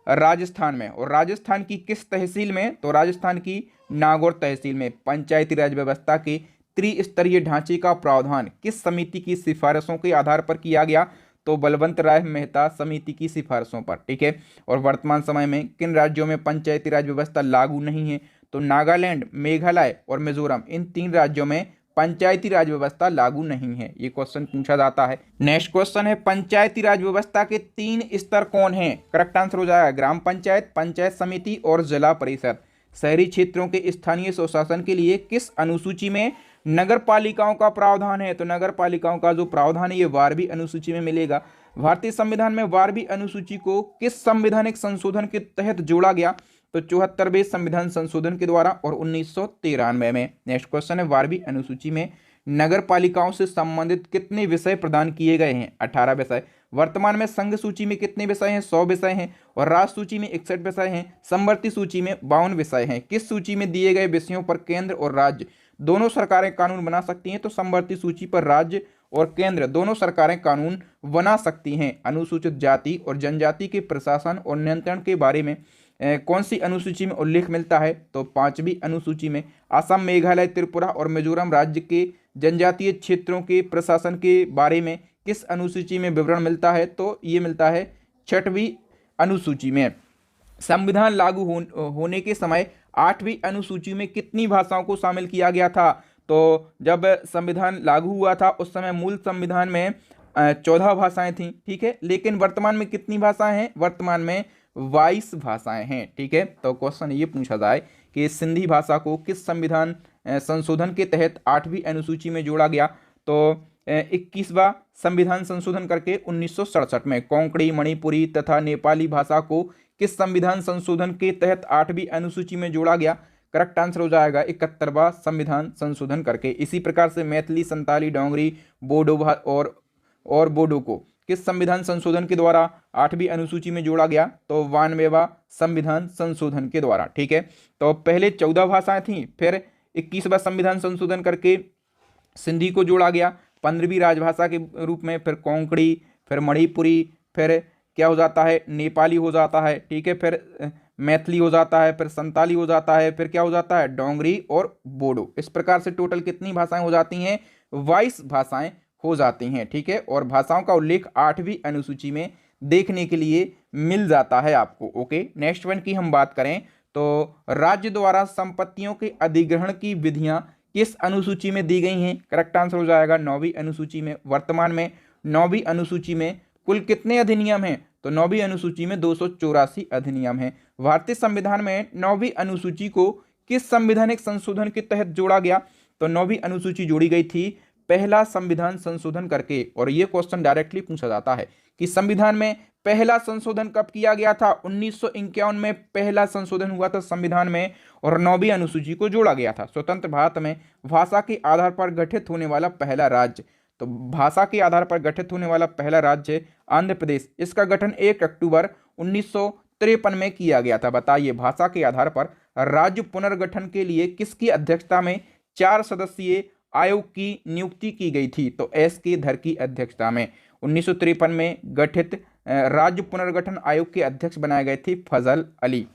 राजस्थान में। और राजस्थान की किस तहसील में? तो राजस्थान की नागौर तहसील में। पंचायती राज व्यवस्था के त्रिस्तरीय ढांचे का प्रावधान किस समिति की सिफारिशों के आधार पर किया गया? तो बलवंत राय मेहता समिति की सिफारिशों पर। ठीक है। और वर्तमान समय में किन राज्यों में पंचायती राज व्यवस्था लागू नहीं है? तो नागालैंड, मेघालय और मिजोरम, इन 3 राज्यों में पंचायती राज व्यवस्था लागू नहीं है। ये क्वेश्चन पूछा जाता है। नेक्स्ट क्वेश्चन है पंचायती राज व्यवस्था के 3 स्तर कौन हैं? करेक्ट आंसर हो जाएगा ग्राम पंचायत, पंचायत समिति और जिला परिषद। शहरी क्षेत्रों के स्थानीय स्वशासन के लिए किस अनुसूची में नगर पालिकाओं का प्रावधान है? तो नगर पालिकाओं का जो प्रावधान है ये 12वीं अनुसूची में मिलेगा। भारतीय संविधान में 12वीं अनुसूची को किस संवैधानिक संशोधन के तहत जोड़ा गया? तो 74वें संविधान संशोधन के द्वारा और 1993 में। नेक्स्ट क्वेश्चन है 12वीं अनुसूची में नगर पालिकाओं से संबंधित कितने विषय प्रदान किए गए हैं? 18 विषय। वर्तमान में संघ सूची में कितने विषय हैं? 100 विषय हैं। और राज्य सूची में 61 विषय हैं। समवर्ती सूची में 52 विषय हैं। किस सूची में दिए गए विषयों पर केंद्र और राज्य दोनों सरकारें कानून बना सकती हैं? तो समवर्ती सूची पर राज्य और केंद्र दोनों सरकारें कानून बना सकती हैं। अनुसूचित जाति और जनजाति के प्रशासन और नियंत्रण के बारे में कौन सी अनुसूची में उल्लेख मिलता है? तो 5वीं अनुसूची में। असम, मेघालय, त्रिपुरा और मिजोरम राज्य के जनजातीय क्षेत्रों के प्रशासन के बारे में किस अनुसूची में विवरण मिलता है? तो ये मिलता है 6वीं अनुसूची में। संविधान लागू होने के समय 8वीं अनुसूची में कितनी भाषाओं को शामिल किया गया था? तो जब संविधान लागू हुआ था उस समय मूल संविधान में 14 भाषाएं थीं। ठीक है। लेकिन वर्तमान में कितनी भाषाएं हैं? वर्तमान में 22 भाषाएं हैं। ठीक है। तो क्वेश्चन ये पूछा जाए कि सिंधी भाषा को किस संविधान संशोधन के तहत 8वीं अनुसूची में जोड़ा गया? तो 21वां संविधान संशोधन करके 1967 में। कोंकणी, मणिपुरी तथा नेपाली भाषा को किस संविधान संशोधन के तहत 8वीं अनुसूची में जोड़ा गया? करेक्ट आंसर हो जाएगा 71वां संविधान संशोधन करके। इसी प्रकार से मैथिली, संताली, डोंगरी, बोडो और बोडो को किस संविधान संशोधन के द्वारा 8वीं अनुसूची में जोड़ा गया? तो 92वां संविधान संशोधन के द्वारा। ठीक है। तो पहले 14 भाषाएं थीं, फिर 21वां संविधान संशोधन करके सिंधी को जोड़ा गया 15वीं राजभाषा के रूप में, फिर कोंकणी, फिर मणिपुरी, फिर क्या हो जाता है? नेपाली हो जाता है। ठीक है। फिर मैथिली हो जाता है, फिर संताली हो जाता है, फिर क्या हो जाता है? डोंगरी और बोडो। इस प्रकार से टोटल कितनी भाषाएं हो जाती हैं? 22 भाषाएं हो जाती हैं। ठीक है। और भाषाओं का उल्लेख 8वीं अनुसूची में देखने के लिए मिल जाता है आपको। ओके। नेक्स्ट वन की हम बात करें तो राज्य द्वारा संपत्तियों के अधिग्रहण की विधियां किस अनुसूची में दी गई हैं? करेक्ट आंसर हो जाएगा 9वीं अनुसूची में। वर्तमान में 9वीं अनुसूची में कुल कितने अधिनियम हैं? तो 9वीं अनुसूची में 284 अधिनियम हैं। भारतीय संविधान में 9वीं अनुसूची को किस संवैधानिक संशोधन के तहत जोड़ा गया? तो 9वीं अनुसूची जोड़ी गई थी पहला संविधान संशोधन करके। और यह क्वेश्चन डायरेक्टली पूछा जाता है कि संविधान में पहला संशोधन कब किया गया था? 1951 में पहला संशोधन हुआ था संविधान में और 9वीं अनुसूची को जोड़ा गया था। स्वतंत्र भारत में भाषा के आधार पर गठित होने वाला पहला राज्य, तो भाषा के आधार पर गठित होने वाला पहला राज्य आंध्र प्रदेश। इसका गठन 1 अक्टूबर 1953 में किया गया था। बताइए भाषा के आधार पर राज्य पुनर्गठन के लिए किसकी अध्यक्षता में 4 सदस्यीय आयोग की नियुक्ति की गई थी? तो एस के धर की अध्यक्षता में 1953 में गठित राज्य पुनर्गठन आयोग के अध्यक्ष बनाए गए थे फजल अली।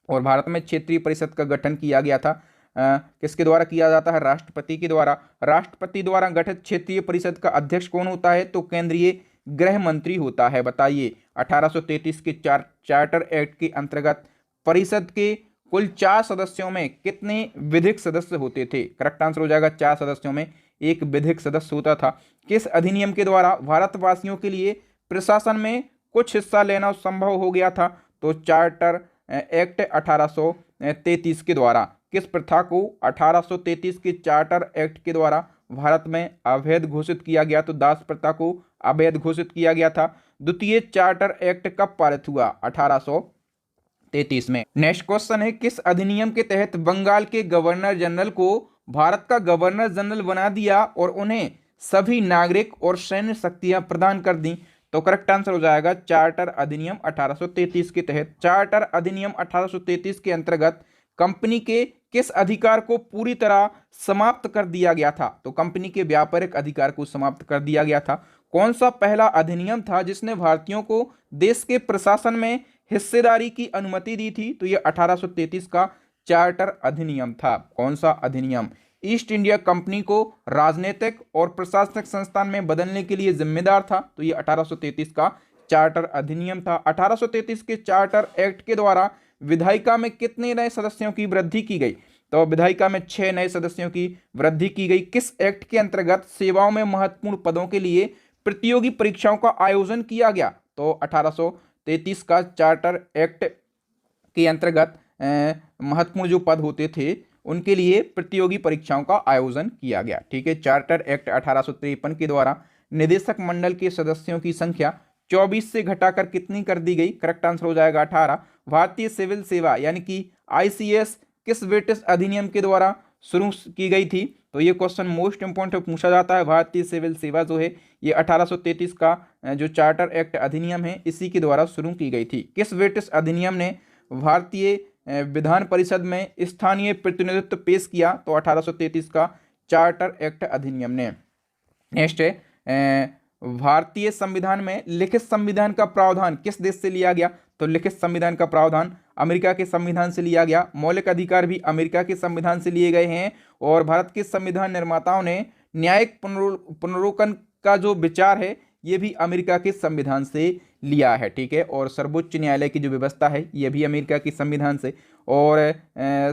और भारत में क्षेत्रीय परिषद का गठन किया गया था किसके द्वारा किया जाता है? राष्ट्रपति के द्वारा। राष्ट्रपति द्वारा गठित क्षेत्रीय परिषद का अध्यक्ष कौन होता है? तो केंद्रीय गृह मंत्री होता है। बताइए 1833 के चार्टर एक्ट के अंतर्गत परिषद के कुल 4 सदस्यों में कितने विधिक सदस्य होते थे? करेक्ट आंसर हो जाएगा 4 सदस्यों में 1 विधिक सदस्य होता था। किस अधिनियम के द्वारा भारतवासियों के लिए प्रशासन में कुछ हिस्सा लेना संभव हो गया था? तो चार्टर एक्ट 1833 के द्वारा। किस प्रथा को 1833 के चार्टर एक्ट के द्वारा भारत में अवैध घोषित किया गया? तो दास प्रथा को अवैध घोषित किया गया था। द्वितीय चार्टर एक्ट कब पारित हुआ? 1833 में। नेक्स्ट क्वेश्चन है किस अधिनियम के तहत बंगाल के गवर्नर जनरल को भारत का गवर्नर जनरल बना दिया और उन्हें सभी नागरिक और सैन्य शक्तियां प्रदान कर दी? तो करेक्ट आंसर हो जाएगा चार्टर अधिनियम 1833 के तहत। चार्टर अधिनियम 1833 के अंतर्गत कंपनी के किस अधिकार को पूरी तरह समाप्त कर दिया गया था? तो कंपनी के व्यापारिक अधिकार को समाप्त कर दिया गया था। कौन सा पहला अधिनियम था जिसने भारतीयों को देश के प्रशासन में हिस्सेदारी की अनुमति दी थी? तो ये 1833 का चार्टर अधिनियम था। कौन सा अधिनियम? ईस्ट इंडिया कंपनी को राजनीतिक और प्रशासनिक संस्थान में बदलने के लिए जिम्मेदार था। तो ये 1833 का चार्टर अधिनियम था। 1833 के चार्टर एक्ट के द्वारा विधायिका में कितने नए सदस्यों की वृद्धि की गई? तो विधायिका में 6 नए सदस्यों की वृद्धि की गई। किस एक्ट के अंतर्गत सेवाओं में महत्वपूर्ण पदों के लिए प्रतियोगी परीक्षाओं का आयोजन किया गया? तो 1833 का चार्टर एक्ट के अंतर्गत महत्वपूर्ण जो पद होते थे उनके लिए प्रतियोगी परीक्षाओं का आयोजन किया गया। ठीक है। चार्टर एक्ट 1853 के द्वारा निदेशक मंडल के सदस्यों की संख्या 24 से घटाकर कितनी कर दी गई? करेक्ट आंसर हो जाएगा 18। भारतीय सिविल सेवा यानी कि आईसीएस किस ब्रिटिश अधिनियम के द्वारा शुरू की गई थी? तो ये क्वेश्चन मोस्ट इंपोर्टेंट पूछा जाता है। भारतीय सिविल सेवा जो है ये 1833 का जो चार्टर एक्ट अधिनियम है इसी के द्वारा शुरू की गई थी। किस ब्रिटिश अधिनियम ने भारतीय विधान परिषद में स्थानीय प्रतिनिधित्व पेश किया? तो 1833 का चार्टर एक्ट अधिनियम ने। नेक्स्ट है भारतीय संविधान में लिखित संविधान का प्रावधान किस देश से लिया गया? तो लिखित संविधान का प्रावधान अमेरिका के संविधान से लिया गया। मौलिक अधिकार भी अमेरिका के संविधान से लिए गए हैं और भारत के संविधान निर्माताओं ने न्यायिक पुनर्विलोकन का जो विचार है ये भी अमेरिका के संविधान से लिया है। ठीक है। और सर्वोच्च न्यायालय की जो व्यवस्था है ये भी अमेरिका के संविधान से, और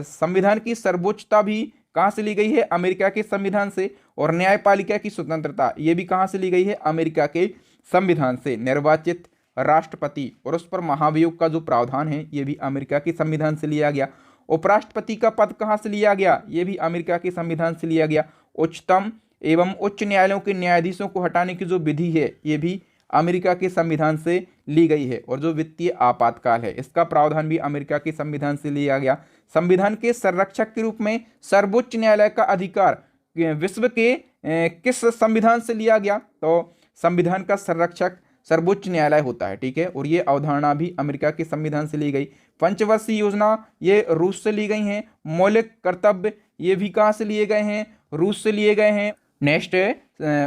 संविधान की सर्वोच्चता भी कहाँ से ली गई है? अमेरिका के संविधान से। और न्यायपालिका की स्वतंत्रता ये भी कहाँ से ली गई है? अमेरिका के संविधान से। निर्वाचित राष्ट्रपति और उस पर महाभियोग का जो प्रावधान है ये भी अमेरिका के संविधान से लिया गया। उपराष्ट्रपति का पद कहाँ से लिया गया? ये भी अमेरिका के संविधान से लिया गया। उच्चतम एवं उच्च न्यायालयों के न्यायाधीशों को हटाने की जो विधि है ये भी अमेरिका के संविधान से ली गई है। और जो वित्तीय आपातकाल है इसका प्रावधान भी अमेरिका के संविधान से लिया गया। संविधान के संरक्षक के रूप में सर्वोच्च न्यायालय का अधिकार विश्व के किस संविधान से लिया गया? तो संविधान का संरक्षक सर्वोच्च न्यायालय होता है। ठीक है। और ये अवधारणा भी अमेरिका के संविधान से ली गई। पंचवर्षीय योजना ये रूस से ली गई हैं। मौलिक कर्तव्य ये भी कहाँ से लिए गए हैं? रूस से लिए गए हैं। नेक्स्ट है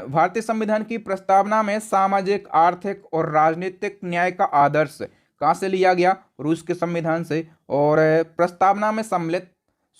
भारतीय संविधान की प्रस्तावना में सामाजिक, आर्थिक और राजनीतिक न्याय का आदर्श कहाँ से लिया गया? रूस के संविधान से। और प्रस्तावना में सम्मिलित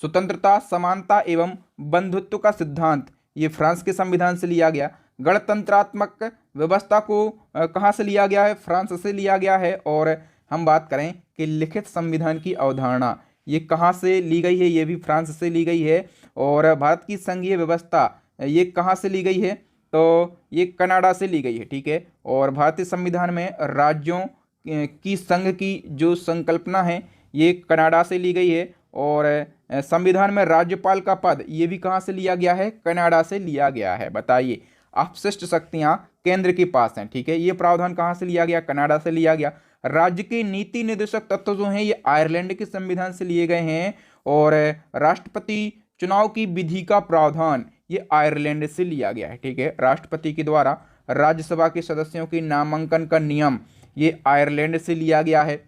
स्वतंत्रता, समानता एवं बंधुत्व का सिद्धांत ये फ्रांस के संविधान से लिया गया। गणतंत्रात्मक व्यवस्था को कहाँ से लिया गया है? फ्रांस से लिया गया है। और हम बात करें कि लिखित संविधान की अवधारणा ये कहाँ से ली गई है? ये भी फ्रांस से ली गई है। और भारत की संघीय व्यवस्था ये कहाँ से ली गई है? तो ये कनाडा से ली गई है। ठीक है। और भारतीय संविधान में राज्यों की संघ की जो संकल्पना है ये कनाडा से ली गई है। और संविधान में राज्यपाल का पद ये भी कहाँ से लिया गया है? कनाडा से लिया गया है। बताइए, अपशिष्ट शक्तियाँ केंद्र के पास हैं। ठीक है। ये प्रावधान कहाँ से लिया गया? कनाडा से लिया गया। राज्य के नीति निर्देशक तत्व जो हैं ये आयरलैंड के संविधान से लिए गए हैं। और राष्ट्रपति चुनाव की विधि का प्रावधान ये आयरलैंड से लिया गया है। ठीक है। राष्ट्रपति के द्वारा राज्यसभा के सदस्यों के नामांकन का नियम ये आयरलैंड से लिया गया है।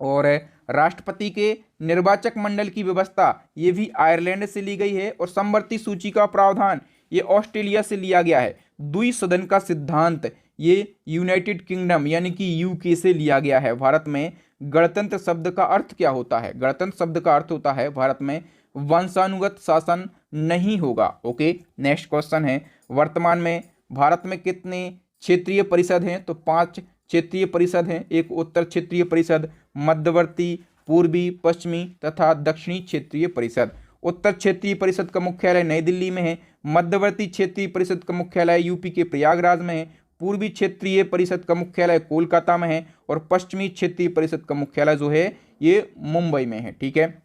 और राष्ट्रपति के निर्वाचक मंडल की व्यवस्था ये भी आयरलैंड से ली गई है। और समवर्ती सूची का प्रावधान ये ऑस्ट्रेलिया से लिया गया है। द्विसदन का सिद्धांत ये यूनाइटेड किंगडम यानी कि यूके से लिया गया है। भारत में गणतंत्र शब्द का अर्थ क्या होता है? गणतंत्र शब्द का अर्थ होता है भारत में वंशानुगत शासन नहीं होगा। ओके। नेक्स्ट क्वेश्चन है वर्तमान में भारत में कितने क्षेत्रीय परिषद हैं? तो 5 क्षेत्रीय परिषद हैं। एक उत्तर क्षेत्रीय परिषद, मध्यवर्ती, पूर्वी, पश्चिमी तथा दक्षिणी क्षेत्रीय परिषद। उत्तर क्षेत्रीय परिषद का मुख्यालय नई दिल्ली में है। मध्यवर्ती क्षेत्रीय परिषद का मुख्यालय यूपी के प्रयागराज में है। पूर्वी क्षेत्रीय परिषद का मुख्यालय कोलकाता में है। और पश्चिमी क्षेत्रीय परिषद का मुख्यालय जो है ये मुंबई में है। ठीक है।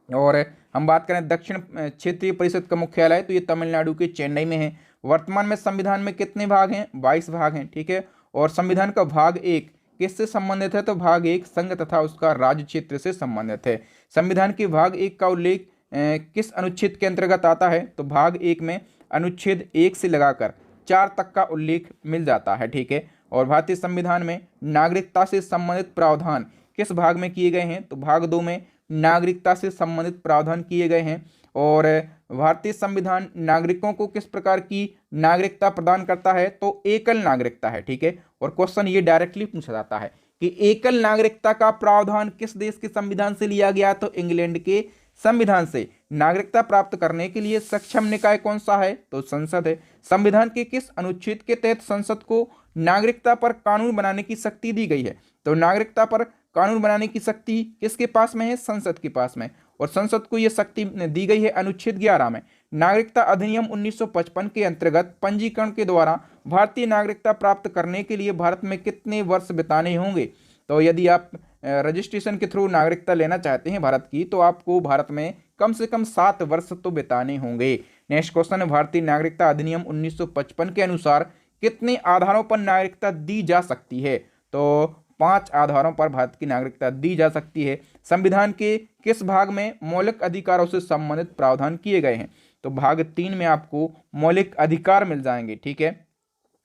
और हम बात करें दक्षिण क्षेत्रीय परिषद का मुख्यालय तो ये तमिलनाडु के चेन्नई में है। वर्तमान में संविधान में कितने भाग हैं? 22 भाग हैं। ठीक है। और संविधान का भाग 1 किससे संबंधित है? तो भाग 1 संघ तथा उसका राज्य क्षेत्र से संबंधित है। संविधान के भाग 1 का उल्लेख किस अनुच्छेद के अंतर्गत आता है? तो भाग 1 में अनुच्छेद 1 से लगाकर 4 तक का उल्लेख मिल जाता है। ठीक है। और भारतीय संविधान में नागरिकता से संबंधित प्रावधान किस भाग में किए गए हैं? तो भाग 2 में नागरिकता से संबंधित प्रावधान किए गए हैं। और भारतीय संविधान नागरिकों को किस प्रकार की नागरिकता प्रदान करता है, तो एकल नागरिकता है। ठीक है, और क्वेश्चन ये डायरेक्टली पूछा जाता है कि एकल नागरिकता का प्रावधान किस देश के संविधान से लिया गया, तो इंग्लैंड के संविधान से। नागरिकता प्राप्त करने के लिए सक्षम निकाय कौन सा है, तो संसद है। संविधान के किस अनुच्छेद के तहत संसद को नागरिकता पर कानून बनाने की शक्ति दी गई है, तो नागरिकता पर कानून बनाने की शक्ति किसके पास में है, संसद के पास में। और संसद को यह शक्ति दी गई है अनुच्छेद 11 में। नागरिकता अधिनियम 1955 के अंतर्गत पंजीकरण के द्वारा भारतीय नागरिकता प्राप्त करने के लिए भारत में कितने वर्ष बिताने होंगे, तो यदि आप रजिस्ट्रेशन के थ्रू नागरिकता लेना चाहते हैं भारत की, तो आपको भारत में कम से कम 7 वर्ष तो बिताने होंगे। नेक्स्ट क्वेश्चन है, भारतीय नागरिकता अधिनियम 1955 के अनुसार कितने आधारों पर नागरिकता दी जा सकती है, तो 5 आधारों पर भारत की नागरिकता दी जा सकती है। संविधान के किस भाग में मौलिक अधिकारों से संबंधित प्रावधान किए गए हैं, तो भाग 3 में आपको मौलिक अधिकार मिल जाएंगे। ठीक है,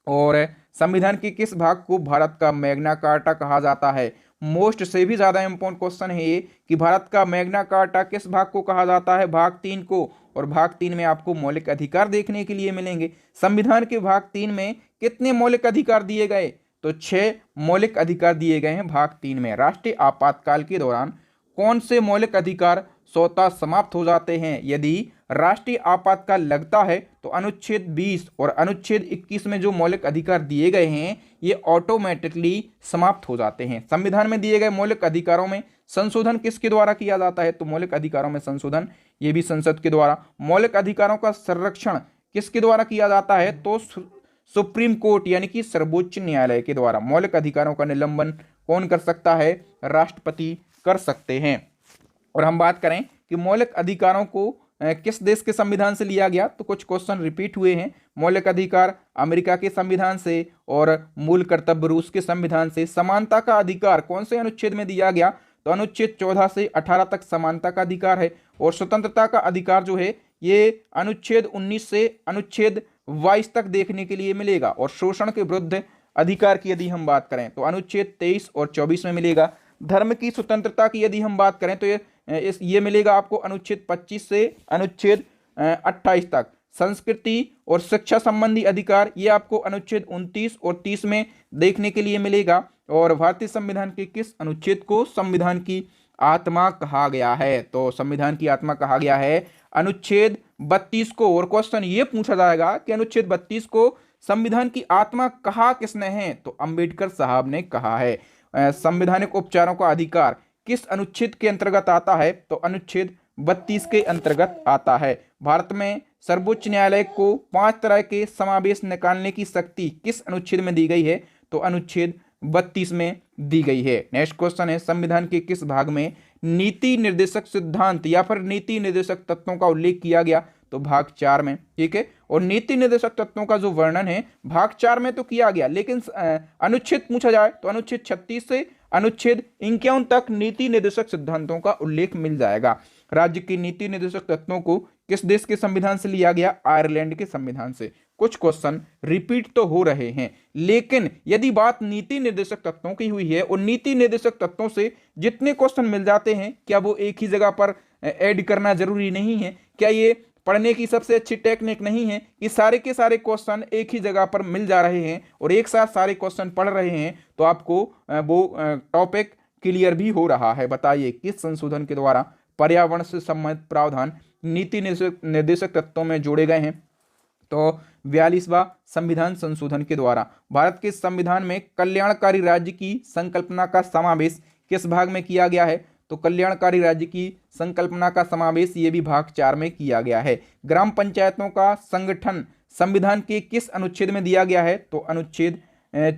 और संविधान के किस भाग को भारत का मैग्ना कार्टा कहा जाता है, मोस्ट से भी ज्यादा इंपॉर्टेंट क्वेश्चन है ये कि भारत का मैग्ना कार्टा किस भाग को कहा जाता है, भाग 3 को। और भाग 3 में आपको मौलिक अधिकार देखने के लिए मिलेंगे। संविधान के भाग 3 में कितने मौलिक अधिकार दिए गए, तो 6 मौलिक अधिकार दिए गए हैं भाग 3 में। राष्ट्रीय आपातकाल के दौरान कौन से मौलिक अधिकार स्वतः समाप्त हो जाते हैं, यदि राष्ट्रीय आपातकाल लगता है तो अनुच्छेद 20 और अनुच्छेद 21 में जो मौलिक अधिकार दिए गए हैं ये ऑटोमेटिकली समाप्त हो जाते हैं। संविधान में दिए गए मौलिक अधिकारों में संशोधन किसके द्वारा किया जाता है, तो मौलिक अधिकारों में संशोधन ये भी संसद के द्वारा। मौलिक अधिकारों का संरक्षण किसके द्वारा किया जाता है, तो सुप्रीम कोर्ट यानी कि सर्वोच्च न्यायालय के द्वारा। मौलिक अधिकारों का निलंबन कौन कर सकता है, राष्ट्रपति कर सकते हैं। और हम बात करें कि मौलिक अधिकारों को किस देश के संविधान से लिया गया, तो कुछ क्वेश्चन रिपीट हुए हैं। मौलिक अधिकार अमेरिका के संविधान से और मूल कर्तव्य रूस के संविधान से। समानता का अधिकार कौन से अनुच्छेद में दिया गया, तो अनुच्छेद 14 से 18 तक समानता का अधिकार है। और स्वतंत्रता का अधिकार जो है ये अनुच्छेद 19 से अनुच्छेद 22 तक देखने के लिए मिलेगा। और शोषण के विरुद्ध अधिकार की यदि हम बात करें तो अनुच्छेद 23 और 24 में मिलेगा। धर्म की स्वतंत्रता की यदि हम बात करें तो ये मिलेगा आपको अनुच्छेद 25 से अनुच्छेद 28 तक। संस्कृति और शिक्षा संबंधी अधिकार ये आपको अनुच्छेद 29 और 30 में देखने के लिए मिलेगा। और भारतीय संविधान के किस अनुच्छेद को संविधान की आत्मा कहा गया है, तो संविधान की आत्मा कहा गया है अनुच्छेद 32 को। और क्वेश्चन ये पूछा जाएगा कि अनुच्छेद 32 को संविधान की आत्मा कहा किसने है, तो अंबेडकर साहब ने कहा है। संवैधानिक उपचारों का अधिकार किस अनुच्छेद के अंतर्गत आता है, तो अनुच्छेद 32 के अंतर्गत आता है। भारत में सर्वोच्च न्यायालय को 5 तरह के समावेश निकालने की शक्ति किस अनुच्छेद में दी गई है, तो अनुच्छेद 32 में दी गई है। नेक्स्ट क्वेश्चन है, संविधान के किस भाग में नीति निर्देशक सिद्धांत या फिर नीति निर्देशक तत्वों का उल्लेख किया गया, तो भाग 4 में। ठीक है, और नीति निर्देशक तत्वों का जो वर्णन है भाग 4 में तो किया गया, लेकिन अनुच्छेद पूछा जाए तो अनुच्छेद 36 से अनुच्छेद 51 तक नीति निर्देशक सिद्धांतों का उल्लेख मिल जाएगा। राज्य की नीति निर्देशक तत्वों को किस देश के संविधान से लिया गया, आयरलैंड के संविधान से। कुछ क्वेश्चन रिपीट तो हो रहे हैं, लेकिन यदि बात नीति निर्देशक तत्वों की हुई है और नीति निर्देशक तत्वों से जितने क्वेश्चन मिल जाते हैं क्या वो एक ही जगह पर ऐड करना जरूरी नहीं है? क्या ये पढ़ने की सबसे अच्छी टेक्निक नहीं है कि सारे के सारे क्वेश्चन एक ही जगह पर मिल जा रहे हैं और एक साथ सारे क्वेश्चन पढ़ रहे हैं, तो आपको वो टॉपिक क्लियर भी हो रहा है। बताइए किस संशोधन के द्वारा पर्यावरण से संबंधित प्रावधान नीति निर्देशक तत्वों में जोड़े गए हैं, तो 42वां संविधान संशोधन के द्वारा। भारत के संविधान में कल्याणकारी राज्य की संकल्पना का समावेश किस भाग में किया गया है, तो कल्याणकारी राज्य की संकल्पना का समावेश ये भी भाग 4 में किया गया है। ग्राम पंचायतों का संगठन संविधान के किस अनुच्छेद में दिया गया है, तो अनुच्छेद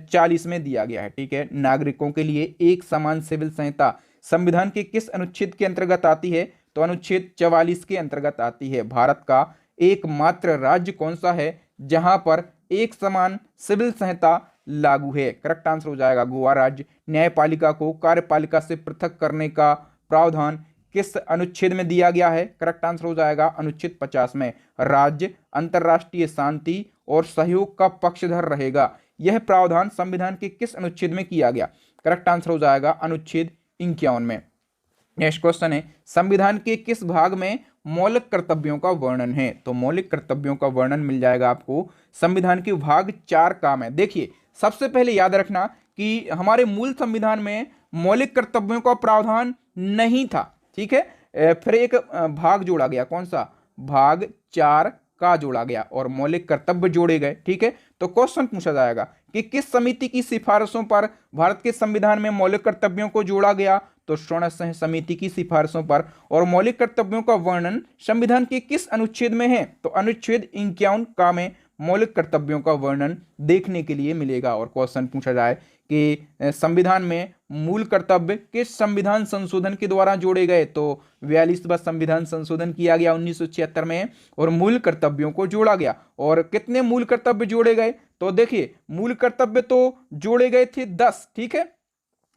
40 में दिया गया है। ठीक है, नागरिकों के लिए एक समान सिविल संहिता संविधान के किस अनुच्छेद के अंतर्गत आती है, तो अनुच्छेद 44 के अंतर्गत आती है। भारत का एकमात्र राज्य कौन सा है जहां पर एक समान सिविल संहिता लागू है? करेक्ट आंसर हो जाएगा गोवा राज्य। न्यायपालिका को कार्यपालिका से पृथक करने का प्रावधान किस अनुच्छेद में दिया गया है? करेक्ट आंसर हो जाएगा अनुच्छेद 50 में। राज्य अंतरराष्ट्रीय शांति और सहयोग का पक्षधर रहेगा, यह प्रावधान संविधान के किस अनुच्छेद में किया गया? करेक्ट आंसर हो जाएगा अनुच्छेद 51 में। नेक्स्ट क्वेश्चन है, संविधान के किस भाग में मौलिक कर्तव्यों का वर्णन है? तो मौलिक कर्तव्यों का वर्णन मिल जाएगा आपको संविधान के भाग 4 का में। देखिए, सबसे पहले याद रखना कि हमारे मूल संविधान में मौलिक कर्तव्यों का प्रावधान नहीं था, ठीक है। फिर एक भाग जोड़ा गया, कौन सा? भाग 4 का जोड़ा गया और मौलिक कर्तव्य जोड़े गए, ठीक है। तो क्वेश्चन पूछा जाएगा कि किस समिति की सिफारिशों पर भारत के संविधान में मौलिक कर्तव्यों को जोड़ा गया? तो स्वर्ण संघ समिति की सिफारिशों पर। और मौलिक कर्तव्यों का वर्णन संविधान के किस अनुच्छेद में है? तो अनुच्छेद 51 का में मौलिक कर्तव्यों का वर्णन देखने के लिए मिलेगा। और क्वेश्चन पूछा जाए कि संविधान में मूल कर्तव्य किस संविधान संशोधन के द्वारा जोड़े गए? तो 42वां संविधान संशोधन किया गया 1976 में और मूल कर्तव्यों को जोड़ा गया। और कितने मूल कर्तव्य जोड़े गए? तो देखिए, मूल कर्तव्य तो जोड़े गए थे 10, ठीक है,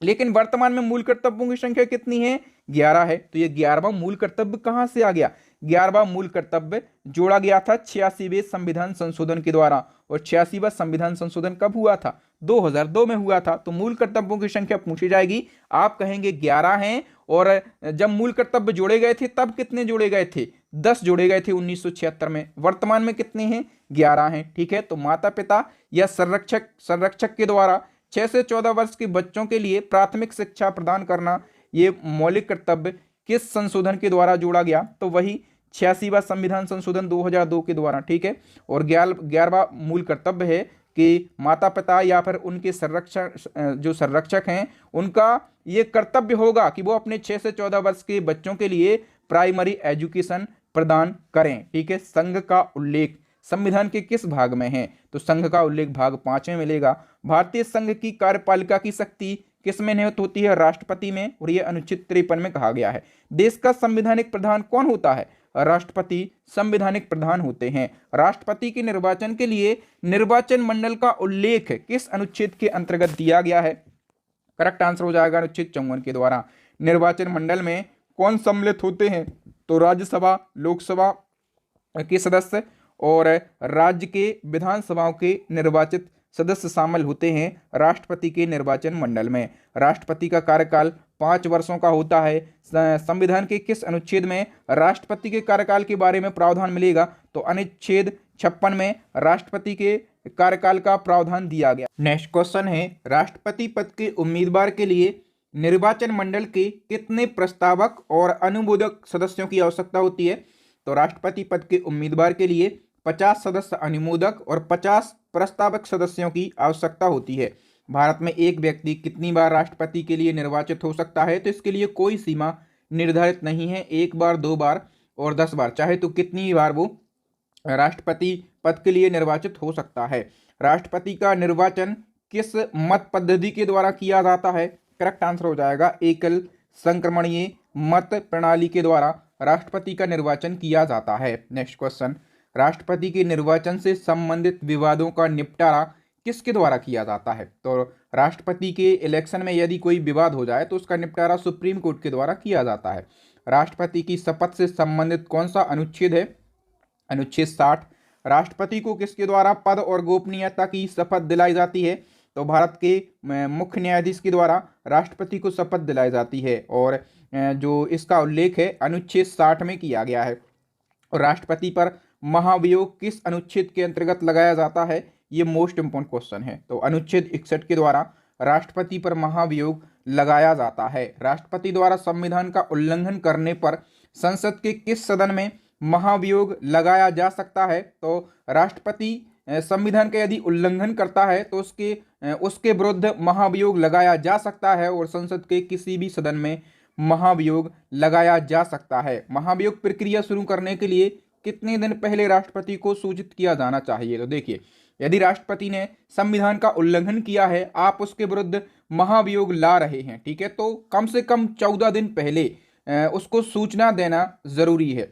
लेकिन वर्तमान में मूल कर्तव्यों की संख्या कितनी है? 11 है। तो ये 11वां मूल कर्तव्य कहां से आ गया? 11वां मूल कर्तव्य जोड़ा गया था 86वें संविधान संशोधन के द्वारा। और 86वां संविधान संशोधन कब हुआ था? 2002 में हुआ था। तो मूल कर्तव्यों की संख्या पूछी जाएगी, आप कहेंगे 11 हैं। और जब मूल कर्तव्य जोड़े गए थे तब कितने जोड़े गए थे? 10 जोड़े गए थे 1976 में। वर्तमान में कितने हैं? 11 हैं, ठीक है। तो माता पिता या संरक्षक के द्वारा 6 से 14 वर्ष के बच्चों के लिए प्राथमिक शिक्षा प्रदान करना, ये मौलिक कर्तव्य किस संशोधन के द्वारा जोड़ा गया? तो वही 86वां संविधान संशोधन 2002 के द्वारा, ठीक है। और 11वां मूल कर्तव्य है कि माता पिता या फिर उनके संरक्षक हैं, उनका ये कर्तव्य होगा कि वो अपने 6 से 14 वर्ष के बच्चों के लिए प्राइमरी एजुकेशन प्रदान करें, ठीक है। संघ का उल्लेख संविधान के किस भाग में है? तो संघ का उल्लेख भाग 5 में मिलेगा। भारतीय संघ की कार्यपालिका की शक्ति किस में निहित होती है? राष्ट्रपति में। और यह अनुच्छेद 53 में कहा गया है। देश का संवैधानिक प्रधान कौन होता है? राष्ट्रपति संवैधानिक प्रधान होते हैं। राष्ट्रपति के निर्वाचन के लिए निर्वाचन मंडल का उल्लेख किस अनुच्छेद के अंतर्गत दिया गया है? करेक्ट आंसर हो जाएगा अनुच्छेद 54 के द्वारा। निर्वाचन मंडल में कौन सम्मिलित होते हैं? तो राज्यसभा, लोकसभा के सदस्य और राज्य के विधानसभाओं के निर्वाचित सदस्य शामिल होते हैं राष्ट्रपति के निर्वाचन मंडल में। राष्ट्रपति का कार्यकाल 5 वर्षों का होता है। संविधान के किस अनुच्छेद में राष्ट्रपति के कार्यकाल के बारे में प्रावधान मिलेगा? तो अनुच्छेद 56 में राष्ट्रपति के कार्यकाल का प्रावधान दिया गया। नेक्स्ट क्वेश्चन है, राष्ट्रपति पद के उम्मीदवार के लिए निर्वाचन मंडल के कितने प्रस्तावक और अनुमोदक सदस्यों की आवश्यकता होती है? तो राष्ट्रपति पद के उम्मीदवार के लिए 50 सदस्य अनुमोदक और 50 प्रस्तावक सदस्यों की आवश्यकता होती है। भारत में एक व्यक्ति कितनी बार राष्ट्रपति के लिए निर्वाचित हो सकता है? तो इसके लिए कोई सीमा निर्धारित नहीं है, 1 बार, 2 बार और 10 बार, चाहे तो कितनी बार वो राष्ट्रपति पद के लिए निर्वाचित हो सकता है। राष्ट्रपति का निर्वाचन किस मत पद्धति के द्वारा किया जाता है? करेक्ट आंसर हो जाएगा एकल संक्रमणीय मत प्रणाली के द्वारा राष्ट्रपति का निर्वाचन किया जाता है। नेक्स्ट क्वेश्चन, राष्ट्रपति के निर्वाचन से संबंधित विवादों का निपटारा किसके द्वारा किया जाता है? तो राष्ट्रपति के इलेक्शन में यदि कोई विवाद हो जाए तो उसका निपटारा सुप्रीम कोर्ट के द्वारा किया जाता है। राष्ट्रपति की शपथ से संबंधित कौन सा अनुच्छेद है? अनुच्छेद 60। राष्ट्रपति को किसके द्वारा पद और गोपनीयता की शपथ दिलाई जाती है? तो भारत के मुख्य न्यायाधीश के द्वारा राष्ट्रपति को शपथ दिलाई जाती है। और जो इसका उल्लेख है अनुच्छेद 60 में किया गया है। और राष्ट्रपति पर महाभियोग किस अनुच्छेद के अंतर्गत लगाया जाता है? ये मोस्ट इंपोर्टेंट क्वेश्चन है। तो अनुच्छेद 61 के द्वारा राष्ट्रपति पर महाभियोग लगाया जाता है। राष्ट्रपति द्वारा संविधान का उल्लंघन करने पर संसद के किस सदन में महाभियोग लगाया जा सकता है? तो राष्ट्रपति संविधान का यदि उल्लंघन करता है तो उसके विरुद्ध महाभियोग लगाया जा सकता है और संसद के किसी भी सदन में महाभियोग लगाया जा सकता है। महाभियोग प्रक्रिया शुरू करने के लिए कितने दिन पहले राष्ट्रपति को सूचित किया जाना चाहिए? तो देखिए, यदि राष्ट्रपति ने संविधान का उल्लंघन किया है, आप उसके विरुद्ध महाभियोग ला रहे हैं, ठीक है, तो कम से कम 14 दिन पहले उसको सूचना देना जरूरी है।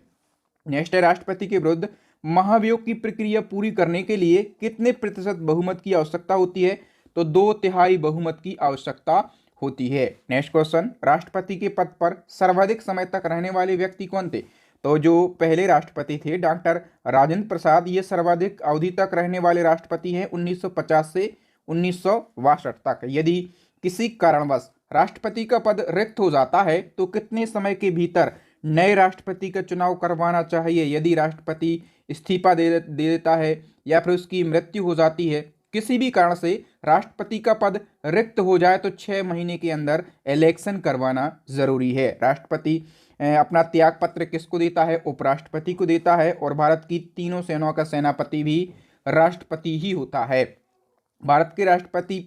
नेक्स्ट है, राष्ट्रपति के विरुद्ध महाभियोग की प्रक्रिया पूरी करने के लिए कितने प्रतिशत बहुमत की आवश्यकता होती है? तो 2/3 बहुमत की आवश्यकता होती है। नेक्स्ट क्वेश्चन, राष्ट्रपति के पद पर सर्वाधिक समय तक रहने वाले व्यक्ति कौन थे? तो जो पहले राष्ट्रपति थे डॉक्टर राजेंद्र प्रसाद, ये सर्वाधिक अवधि तक रहने वाले राष्ट्रपति हैं 1950 से 1962 तक। यदि किसी कारणवश राष्ट्रपति का पद रिक्त हो जाता है तो कितने समय के भीतर नए राष्ट्रपति का चुनाव करवाना चाहिए? यदि राष्ट्रपति इस्तीफा दे देता है या फिर उसकी मृत्यु हो जाती है, किसी भी कारण से राष्ट्रपति का पद रिक्त हो जाए तो 6 महीने के अंदर इलेक्शन करवाना जरूरी है। राष्ट्रपति अपना त्याग पत्र किसको देता है? उपराष्ट्रपति को देता है। और भारत की तीनों सेनाओं का सेनापति भी राष्ट्रपति ही होता है। भारत के राष्ट्रपति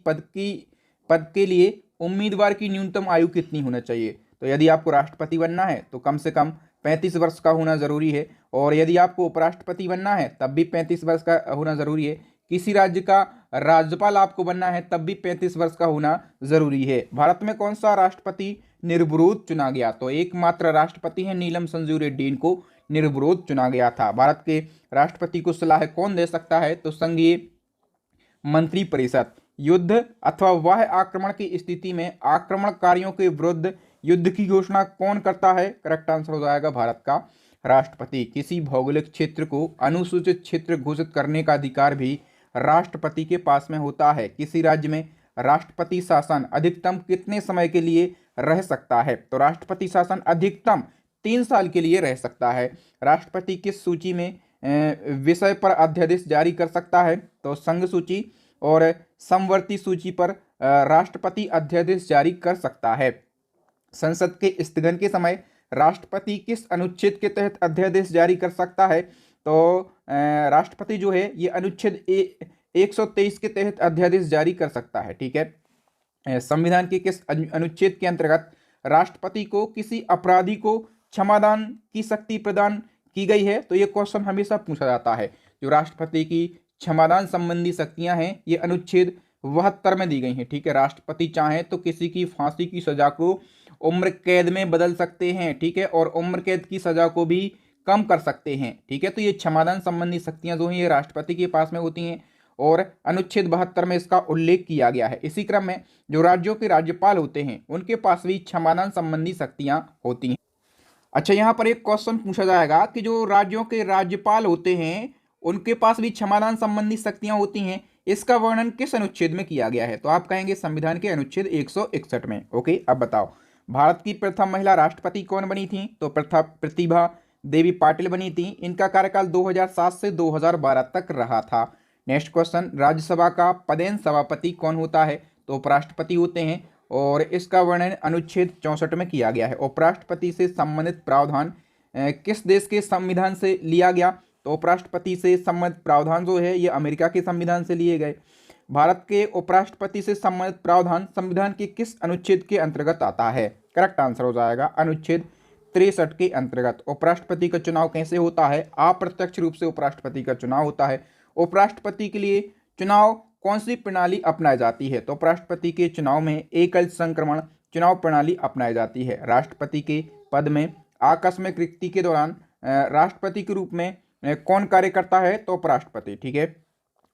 पद के लिए उम्मीदवार की न्यूनतम आयु कितनी होना चाहिए? तो यदि आपको राष्ट्रपति बनना है तो कम से कम 35 वर्ष का होना जरूरी है। और यदि आपको उपराष्ट्रपति बनना है तब भी 35 वर्ष का होना जरूरी है। किसी राज्य का राज्यपाल आपको बनना है तब भी 35 वर्ष का होना जरूरी है। भारत में कौन सा राष्ट्रपति निर्विरोध चुना गया? तो एकमात्र राष्ट्रपति है नीलम संजू रेड्डी, इनको निर्विरोध चुना गया था। भारत के राष्ट्रपति को सलाह कौन दे सकता है? तो संघीय मंत्रिपरिषद। युद्ध अथवा बाह्य आक्रमण की स्थिति में आक्रमणकारियों के विरुद्ध युद्ध की घोषणा कौन करता है? करेक्ट आंसर हो जाएगा भारत का राष्ट्रपति। किसी भौगोलिक क्षेत्र को अनुसूचित क्षेत्र घोषित करने का अधिकार भी राष्ट्रपति के पास में होता है। किसी राज्य में राष्ट्रपति शासन अधिकतम कितने समय के लिए रह सकता है? तो राष्ट्रपति शासन अधिकतम 3 साल के लिए रह सकता है। राष्ट्रपति किस सूची में विषय पर अध्यादेश जारी कर सकता है? तो संघ सूची और समवर्ती सूची पर राष्ट्रपति अध्यादेश जारी कर सकता है। संसद के स्थगन के समय राष्ट्रपति किस अनुच्छेद के तहत अध्यादेश जारी कर सकता है? तो राष्ट्रपति जो है ये अनुच्छेद 123 के तहत अध्यादेश जारी कर सकता है। ठीक है। संविधान के किस अनुच्छेद के अंतर्गत राष्ट्रपति को किसी अपराधी को क्षमादान की शक्ति प्रदान की गई है? तो ये क्वेश्चन हमेशा पूछा जाता है। जो राष्ट्रपति की क्षमादान संबंधी शक्तियां हैं ये अनुच्छेद 72 में दी गई हैं। ठीक है। राष्ट्रपति चाहे तो किसी की फांसी की सजा को उम्र कैद में बदल सकते हैं। ठीक है। और उम्र कैद की सजा को भी कम कर सकते हैं। ठीक है। तो ये क्षमादान संबंधी शक्तियां जो हैं ये राष्ट्रपति के पास में होती हैं और अनुच्छेद 72 में इसका उल्लेख किया गया है। इसी क्रम में जो राज्यों के राज्यपाल होते हैं उनके पास भी क्षमादान संबंधी शक्तियां होती हैं। अच्छा, यहाँ पर एक क्वेश्चन पूछा जाएगा कि जो राज्यों के राज्यपाल होते हैं उनके पास भी क्षमादान संबंधी शक्तियां होती हैं, इसका वर्णन किस अनुच्छेद में किया गया है? तो आप कहेंगे संविधान के अनुच्छेद 161 में। ओके, अब बताओ भारत की प्रथम महिला राष्ट्रपति कौन बनी थी? तो प्रतिभा देवी पाटिल बनी थी। इनका कार्यकाल 2007 से 2012 तक रहा था। नेक्स्ट क्वेश्चन, राज्यसभा का पदेन सभापति कौन होता है? तो उपराष्ट्रपति होते हैं और इसका वर्णन अनुच्छेद 64 में किया गया है। उपराष्ट्रपति से संबंधित प्रावधान किस देश के संविधान से लिया गया? तो उपराष्ट्रपति से संबंधित प्रावधान जो है ये अमेरिका के संविधान से लिए गए। भारत के उपराष्ट्रपति से संबंधित प्रावधान संविधान के किस अनुच्छेद के अंतर्गत आता है? करेक्ट आंसर हो जाएगा अनुच्छेद 63 के अंतर्गत। उपराष्ट्रपति का चुनाव कैसे होता है? अप्रत्यक्ष रूप से उपराष्ट्रपति का चुनाव होता है। उपराष्ट्रपति के लिए चुनाव कौन सी प्रणाली अपनाई जाती है? तो उपराष्ट्रपति के चुनाव में एकल संक्रमण चुनाव प्रणाली अपनाई जाती है। राष्ट्रपति के पद में आकस्मिक रिक्ति के दौरान राष्ट्रपति के रूप में कौन कार्य करता है? तो उपराष्ट्रपति। ठीक है।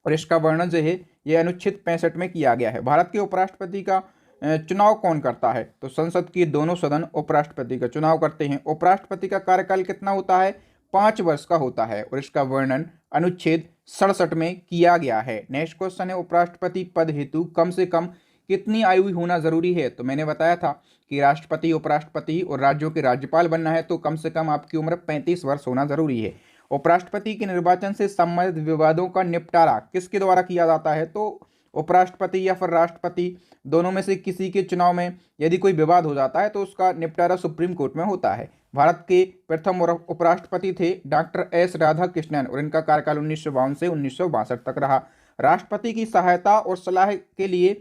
और इसका वर्णन जो है यह अनुच्छेद 65 में किया गया है। भारत के उपराष्ट्रपति का चुनाव कौन करता है? तो संसद के दोनों सदन उपराष्ट्रपति का चुनाव करते हैं। उपराष्ट्रपति का कार्यकाल कितना होता है? 5 वर्ष का होता है और इसका वर्णन अनुच्छेद 67 में किया गया है। नेक्स्ट क्वेश्चन है, उपराष्ट्रपति पद हेतु कम से कम कितनी आयु होना जरूरी है? तो मैंने बताया था कि राष्ट्रपति, उपराष्ट्रपति और राज्यों के राज्यपाल बनना है तो कम से कम आपकी उम्र 35 वर्ष होना जरूरी है। उपराष्ट्रपति के निर्वाचन से संबंधित विवादों का निपटारा किसके द्वारा किया जाता है? तो उपराष्ट्रपति या फिर राष्ट्रपति, दोनों में से किसी के चुनाव में यदि कोई विवाद हो जाता है तो उसका निपटारा सुप्रीम कोर्ट में होता है। भारत के प्रथम उपराष्ट्रपति थे डॉक्टर एस राधाकृष्णन और इनका कार्यकाल 1952 से 1962 तक रहा। राष्ट्रपति की सहायता और सलाह के लिए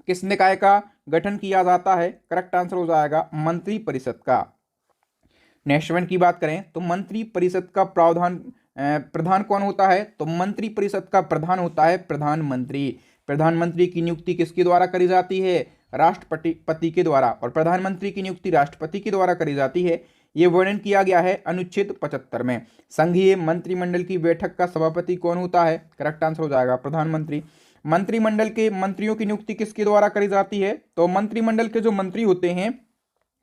किस निकाय का गठन किया जाता है? करेक्ट आंसर हो जाएगा मंत्रिपरिषद का। नेक्स्ट वन की बात करें तो मंत्रिपरिषद का प्रधान कौन होता है? तो मंत्रिपरिषद का प्रधान होता है प्रधानमंत्री। प्रधानमंत्री की नियुक्ति किसके द्वारा करी जाती है? राष्ट्रपति के द्वारा। और प्रधानमंत्री की नियुक्ति राष्ट्रपति के द्वारा करी जाती है। ये वर्णन किया गया है अनुच्छेद 75 में। संघीय मंत्रिमंडल की बैठक का सभापति कौन होता है? करेक्ट आंसर हो जाएगा प्रधानमंत्री। मंत्रिमंडल के मंत्रियों की नियुक्ति किसके द्वारा करी जाती है? तो मंत्रिमंडल के जो मंत्री होते हैं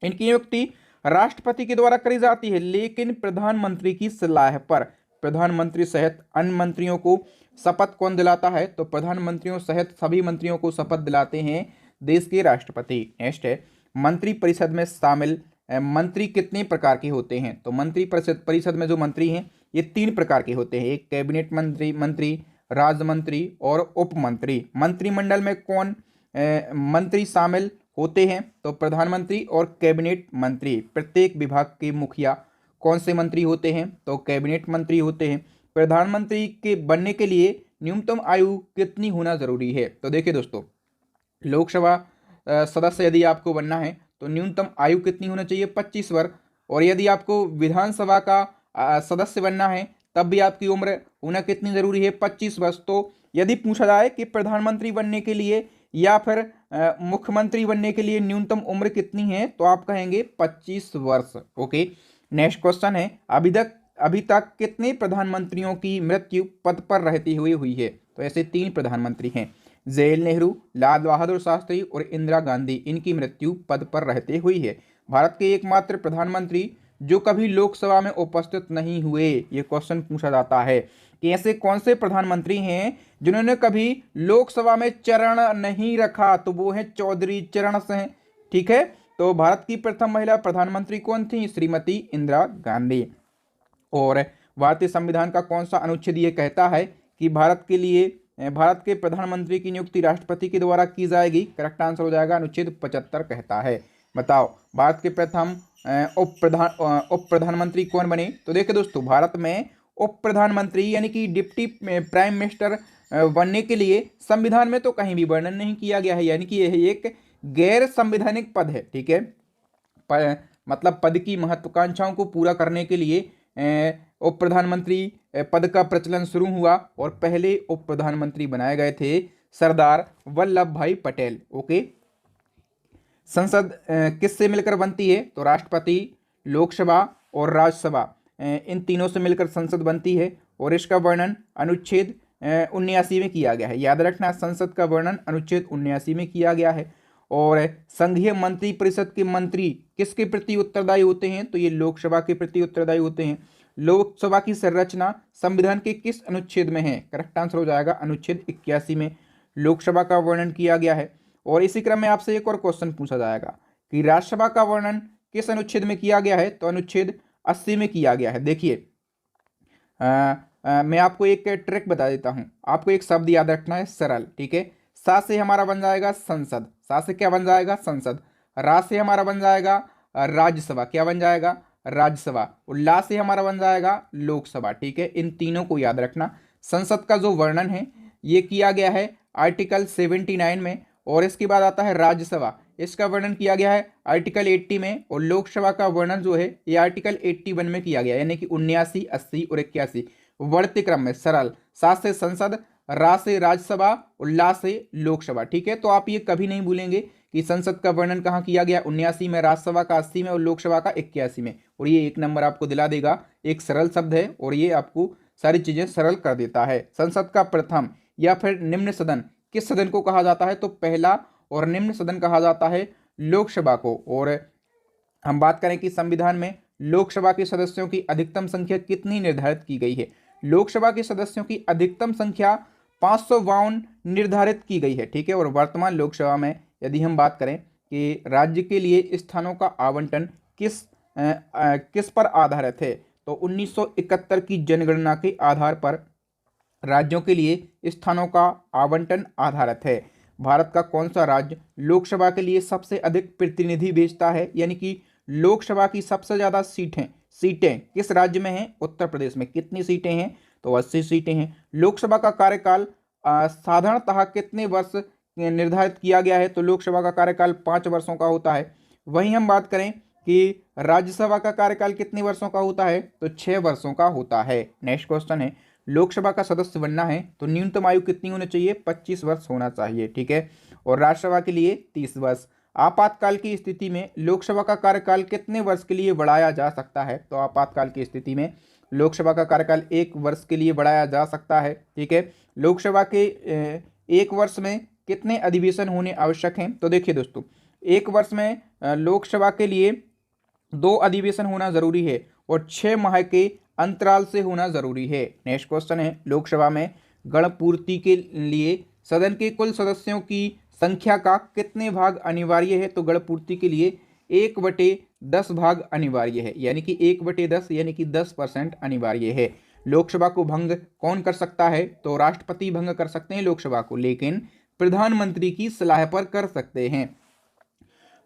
इनकी नियुक्ति राष्ट्रपति के द्वारा करी जाती है, लेकिन प्रधानमंत्री की सलाह पर। प्रधानमंत्री सहित अन्य मंत्रियों को शपथ कौन दिलाता है? तो प्रधानमंत्रियों सहित सभी मंत्रियों को शपथ दिलाते हैं देश के राष्ट्रपति। नेक्स्ट है, मंत्री परिषद में शामिल मंत्री कितने प्रकार के होते हैं? तो मंत्री परिषद में जो मंत्री हैं ये 3 प्रकार के होते हैं। एक कैबिनेट मंत्री, राज्य मंत्री और उप मंत्री। मंत्रिमंडल में कौन मंत्री शामिल होते हैं? तो प्रधानमंत्री और कैबिनेट मंत्री। प्रत्येक विभाग के मुखिया कौन से मंत्री होते हैं? तो कैबिनेट मंत्री होते हैं। प्रधानमंत्री के बनने के लिए न्यूनतम आयु कितनी होना जरूरी है? तो देखिए दोस्तों, लोकसभा सदस्य यदि आपको बनना है तो न्यूनतम आयु कितनी होना चाहिए? 25 वर्ष। और यदि आपको विधानसभा का सदस्य बनना है तब भी आपकी उम्र होना कितनी जरूरी है? 25 वर्ष। तो यदि पूछा जाए कि प्रधानमंत्री बनने के लिए या फिर मुख्यमंत्री बनने के लिए न्यूनतम उम्र कितनी है, तो आप कहेंगे 25 वर्ष। ओके, नेक्स्ट क्वेश्चन है, अभी तक कितने प्रधानमंत्रियों की मृत्यु पद पर रहती हुई हुई है? तो ऐसे 3 प्रधानमंत्री हैं, जवाहरलाल नेहरू, लाल बहादुर शास्त्री और इंदिरा गांधी। इनकी मृत्यु पद पर रहते हुई है। भारत के एकमात्र प्रधानमंत्री जो कभी लोकसभा में उपस्थित नहीं हुए, ये क्वेश्चन पूछा जाता है कि ऐसे कौन से प्रधानमंत्री हैं जिन्होंने कभी लोकसभा में चरण नहीं रखा? तो वो है चौधरी चरण सिंह। ठीक है, तो भारत की प्रथम महिला प्रधानमंत्री कौन थी? श्रीमती इंदिरा गांधी। और भारतीय संविधान का कौन सा अनुच्छेद ये कहता है कि भारत के प्रधानमंत्री की नियुक्ति राष्ट्रपति के द्वारा की जाएगी? करेक्ट आंसर हो जाएगा अनुच्छेद 75 कहता है। बताओ, भारत के प्रथम उप प्रधानमंत्री कौन बने? तो देखिए दोस्तों, भारत में उप प्रधानमंत्री यानी कि डिप्टी प्राइम मिनिस्टर बनने के लिए संविधान में तो कहीं भी वर्णन नहीं किया गया है, यानी कि यह एक गैर संवैधानिक पद है। ठीक है, मतलब पद की महत्वाकांक्षाओं को पूरा करने के लिए उप प्रधानमंत्री पद का प्रचलन शुरू हुआ और पहले उप प्रधानमंत्री बनाए गए थे सरदार वल्लभ भाई पटेल। ओके, संसद किससे मिलकर बनती है? तो राष्ट्रपति, लोकसभा और राज्यसभा, इन तीनों से मिलकर संसद बनती है। और इसका वर्णन अनुच्छेद 79 में किया गया है। याद रखना, संसद का वर्णन अनुच्छेद 79 में किया गया है। और संघीय मंत्री परिषद के मंत्री किसके प्रति उत्तरदायी होते हैं? तो ये लोकसभा के प्रति उत्तरदायी होते हैं। लोकसभा की संरचना संविधान के किस अनुच्छेद में है? करेक्ट आंसर हो जाएगा अनुच्छेद 81 में लोकसभा का वर्णन किया गया है। और इसी क्रम में आपसे एक और क्वेश्चन पूछा जाएगा कि राज्यसभा का वर्णन किस अनुच्छेद में किया गया है? तो अनुच्छेद 80 में किया गया है। देखिए, मैं आपको एक ट्रिक बता देता हूं। आपको एक शब्द याद रखना है, सरल। ठीक है, सा से हमारा बन जाएगा संसद। सा से क्या बन जाएगा? संसद। रा से हमारा बन जाएगा राज्यसभा। क्या बन जाएगा? राज्यसभा। और ला से हमारा बन जाएगा लोकसभा। ठीक है, इन तीनों को याद रखना। संसद का जो वर्णन है ये किया गया है आर्टिकल 79 में। और इसके बाद आता है राज्यसभा, इसका वर्णन किया गया है आर्टिकल 80 में। और लोकसभा का वर्णन जो है ये आर्टिकल 81 में किया गया, यानी कि 79, 80 और 81 बढ़ते क्रम में। सरल, सा से संसद, रा से राज्यसभा और ला से लोकसभा। ठीक है, तो आप ये कभी नहीं भूलेंगे कि संसद का वर्णन कहाँ किया गया? 79 में, राज्यसभा का 80 में और लोकसभा का 81 में। और ये 1 नंबर आपको दिला देगा। एक सरल शब्द है और ये आपको सारी चीजें सरल कर देता है। संसद का प्रथम या फिर निम्न सदन किस सदन को कहा जाता है? तो पहला और निम्न सदन कहा जाता है लोकसभा को। और हम बात करें कि संविधान में लोकसभा के सदस्यों की अधिकतम संख्या कितनी निर्धारित की गई है? लोकसभा के सदस्यों की अधिकतम संख्या 552 निर्धारित की गई है। ठीक है, और वर्तमान लोकसभा में यदि हम बात करें कि राज्य के लिए स्थानों का आवंटन किस पर आधारित है, तो 1971 की जनगणना के आधार पर राज्यों के लिए स्थानों का आवंटन आधारित है। भारत का कौन सा राज्य लोकसभा के लिए सबसे अधिक प्रतिनिधि भेजता है? यानी कि लोकसभा की सबसे ज्यादा सीटें किस राज्य में हैं? उत्तर प्रदेश में। कितनी सीटें हैं? तो 80 सीटें हैं। लोकसभा का कार्यकाल साधारणतः कितने वर्ष निर्धारित किया गया है? तो लोकसभा का कार्यकाल 5 वर्षों का होता है। वहीं हम बात करें कि राज्यसभा का कार्यकाल कितने वर्षों का होता है? तो 6 वर्षों का होता है। नेक्स्ट क्वेश्चन है, लोकसभा का सदस्य बनना है तो न्यूनतम आयु कितनी होनी चाहिए? 25 वर्ष होना चाहिए। ठीक है, और राज्यसभा के लिए 30 वर्ष। आपातकाल की स्थिति में लोकसभा का कार्यकाल कितने वर्ष के लिए बढ़ाया जा सकता है? तो आपातकाल की स्थिति में लोकसभा का कार्यकाल 1 वर्ष के लिए बढ़ाया जा सकता है। ठीक है, लोकसभा के 1 वर्ष में कितने अधिवेशन होने आवश्यक हैं? तो देखिए दोस्तों, 1 वर्ष में लोकसभा के लिए 2 अधिवेशन होना जरूरी है और 6 माह के अंतराल से होना जरूरी है। नेक्स्ट क्वेश्चन है, लोकसभा में गणपूर्ति के लिए सदन के कुल सदस्यों की संख्या का कितने भाग अनिवार्य है? तो गणपूर्ति के लिए 1/10 भाग अनिवार्य है, यानी कि 1/10 यानी कि 10% अनिवार्य है। लोकसभा को भंग कौन कर सकता है? तो राष्ट्रपति भंग कर सकते हैं लोकसभा को, लेकिन प्रधानमंत्री की सलाह पर कर सकते हैं।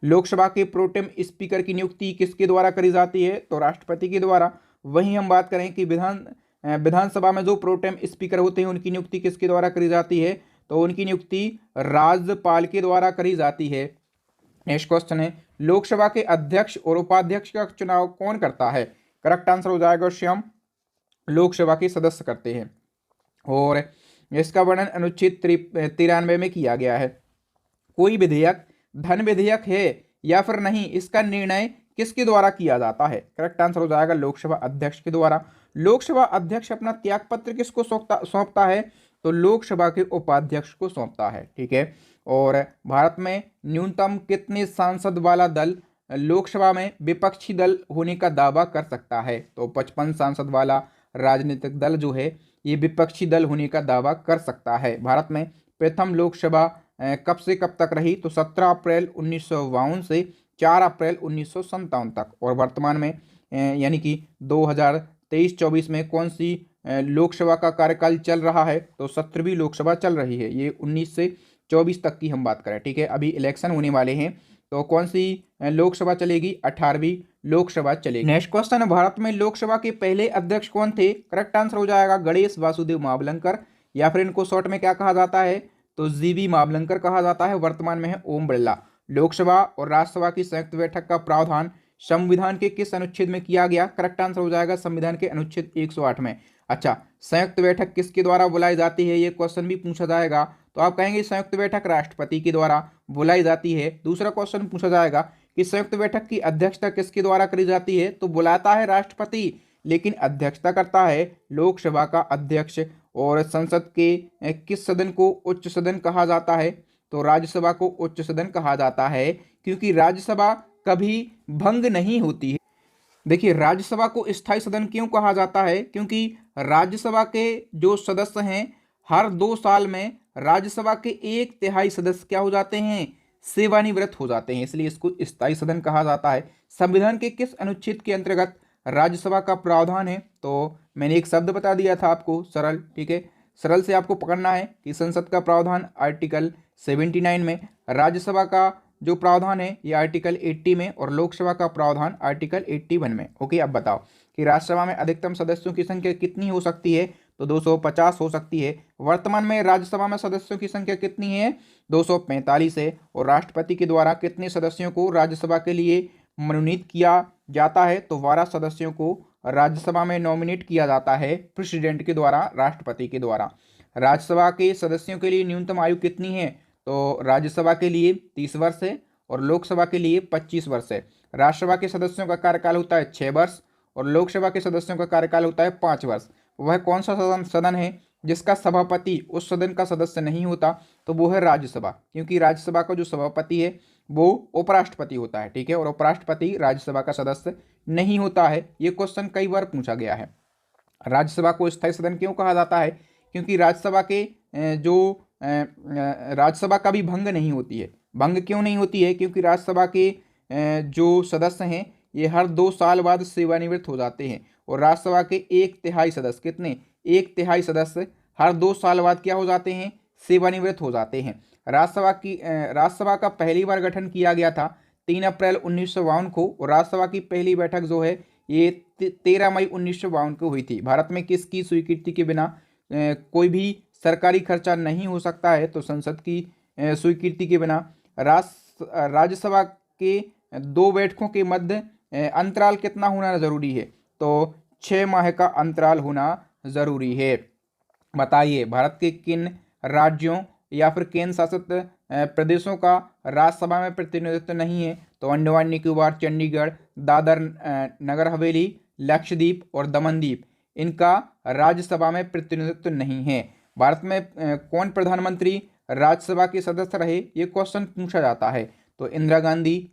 लोकसभा के प्रोटेम स्पीकर की नियुक्ति किसके द्वारा करी जाती है? तो राष्ट्रपति के द्वारा। वहीं हम बात करें कि विधानसभा में जो प्रोटेम स्पीकर होते हैं उनकी नियुक्ति किसके द्वारा करी जाती है? तो उनकी नियुक्ति राज्यपाल के द्वारा करी जाती है। नेक्स्ट क्वेश्चन है, लोकसभा के अध्यक्ष और उपाध्यक्ष का चुनाव कौन करता है? करेक्ट आंसर हो जाएगा स्वयं लोकसभा के सदस्य करते हैं। और इसका वर्णन अनुच्छेद 93 में किया गया है। कोई विधेयक धन विधेयक है या फिर नहीं, इसका निर्णय किसके द्वारा किया जाता है? करेक्ट आंसर हो जाएगा लोकसभा अध्यक्ष के द्वारा। लोकसभा अध्यक्ष अपना त्यागपत्र किसको सौंपता है? तो लोकसभा के उपाध्यक्ष को सौंपता है। ठीक है। और भारत में न्यूनतम कितने सांसद वाला दल लोकसभा में विपक्षी दल होने का दावा कर सकता है? तो 55 सांसद वाला राजनीतिक दल जो है ये विपक्षी दल होने का दावा कर सकता है। भारत में प्रथम लोकसभा कब से कब तक रही? तो 17 अप्रैल 1952 से 4 अप्रैल 1957 तक। और वर्तमान में यानी कि 2023-24 में कौन सी लोकसभा का कार्यकाल चल रहा है? तो 17वीं लोकसभा चल रही है। ये 19 से 24 तक की हम बात करें। ठीक है। अभी इलेक्शन होने वाले हैं, तो कौन सी लोकसभा चलेगी? 18वीं लोकसभा चलेगी। नेक्स्ट क्वेश्चन है, भारत में लोकसभा के पहले अध्यक्ष कौन थे? करेक्ट आंसर हो जाएगा गणेश वासुदेव मावलंकर, या फिर इनको शॉर्ट में क्या कहा जाता है? तो जीवी मावलंकर कहा जाता है। वर्तमान में है ओम बिरला। लोकसभा और राज्यसभा की संयुक्त बैठक का प्रावधान संविधान के किस अनुच्छेद में किया गया? करेक्ट आंसर हो जाएगा संविधान के अनुच्छेद 108 में। अच्छा, संयुक्त बैठक किसके द्वारा बुलाई जाती है? ये क्वेश्चन भी पूछा जाएगा, तो आप कहेंगे संयुक्त बैठक राष्ट्रपति के द्वारा बुलाई जाती है। दूसरा क्वेश्चन पूछा जाएगा कि संयुक्त बैठक की अध्यक्षता किसके द्वारा करी जाती है? तो बुलाता है राष्ट्रपति, लेकिन अध्यक्षता करता है लोकसभा का अध्यक्ष। और संसद के किस सदन को उच्च सदन कहा जाता है? तो राज्यसभा को उच्च सदन कहा जाता है, क्योंकि राज्यसभा कभी भंग नहीं होती है। देखिए, राज्यसभा को स्थायी सदन क्यों कहा जाता है? क्योंकि राज्यसभा के जो सदस्य हैं हर 2 साल में राज्यसभा के 1/3 सदस्य क्या हो जाते हैं? सेवानिवृत्त हो जाते हैं, इसलिए इसको स्थायी सदन कहा जाता है। संविधान के किस अनुच्छेद के अंतर्गत राज्यसभा का प्रावधान है? तो मैंने एक शब्द बता दिया था आपको, सरल। ठीक है, सरल से आपको पकड़ना है कि संसद का प्रावधान आर्टिकल 79 में, राज्यसभा का जो प्रावधान है ये आर्टिकल 80 में, और लोकसभा का प्रावधान आर्टिकल 81 में। ओके, अब बताओ कि राज्यसभा में अधिकतम सदस्यों की संख्या कितनी हो सकती है? तो 250 हो सकती है। वर्तमान में राज्यसभा में सदस्यों की संख्या कितनी है? 245 है। और राष्ट्रपति के द्वारा कितने सदस्यों को राज्यसभा के लिए मनोनीत किया जाता है? तो 12 सदस्यों को राज्यसभा में नॉमिनेट किया जाता है प्रेसिडेंट के द्वारा, राष्ट्रपति के द्वारा। राज्यसभा के सदस्यों के लिए न्यूनतम आयु कितनी है? तो राज्यसभा के लिए 30 वर्ष है और लोकसभा के लिए 25 वर्ष है। राज्यसभा के सदस्यों का कार्यकाल होता है 6 वर्ष और लोकसभा के सदस्यों का कार्यकाल होता है 5 वर्ष। वह कौन सा सदन है जिसका सभापति उस सदन का सदस्य नहीं होता? तो वो है राज्यसभा, क्योंकि राज्यसभा का जो सभापति है वो उपराष्ट्रपति होता है। ठीक है, और उपराष्ट्रपति राज्यसभा का सदस्य नहीं होता है। ये क्वेश्चन कई बार पूछा गया है। राज्यसभा को स्थायी सदन क्यों कहा जाता है? क्योंकि राज्यसभा के राज्यसभा का भी भंग नहीं होती है। भंग क्यों नहीं होती है? क्योंकि राज्यसभा के जो सदस्य हैं ये हर 2 साल बाद सेवानिवृत्त हो जाते हैं, और राज्यसभा के 1/3 सदस्य, कितने? 1/3 सदस्य हर 2 साल बाद क्या हो जाते हैं? सेवानिवृत्त हो जाते हैं। राज्यसभा का पहली बार गठन किया गया था 3 अप्रैल 1952 को, और राज्यसभा की पहली बैठक जो है ये 13 मई 1952 को हुई थी। भारत में किसकी स्वीकृति के बिना कोई भी सरकारी खर्चा नहीं हो सकता है? तो संसद की स्वीकृति के बिना। राज्यसभा के 2 बैठकों के मध्य अंतराल कितना होना जरूरी है? तो 6 माह का अंतराल होना जरूरी है। बताइए, भारत के किन राज्यों या फिर केंद्र शासित प्रदेशों का राज्यसभा में प्रतिनिधित्व नहीं है? तो अंडमान निकोबार, चंडीगढ़, दादर नगर हवेली, लक्षद्वीप और दमनदीप, इनका राज्यसभा में प्रतिनिधित्व नहीं है। भारत में कौन प्रधानमंत्री राज्यसभा के सदस्य रहे? ये क्वेश्चन पूछा जाता है। तो इंदिरा गांधी,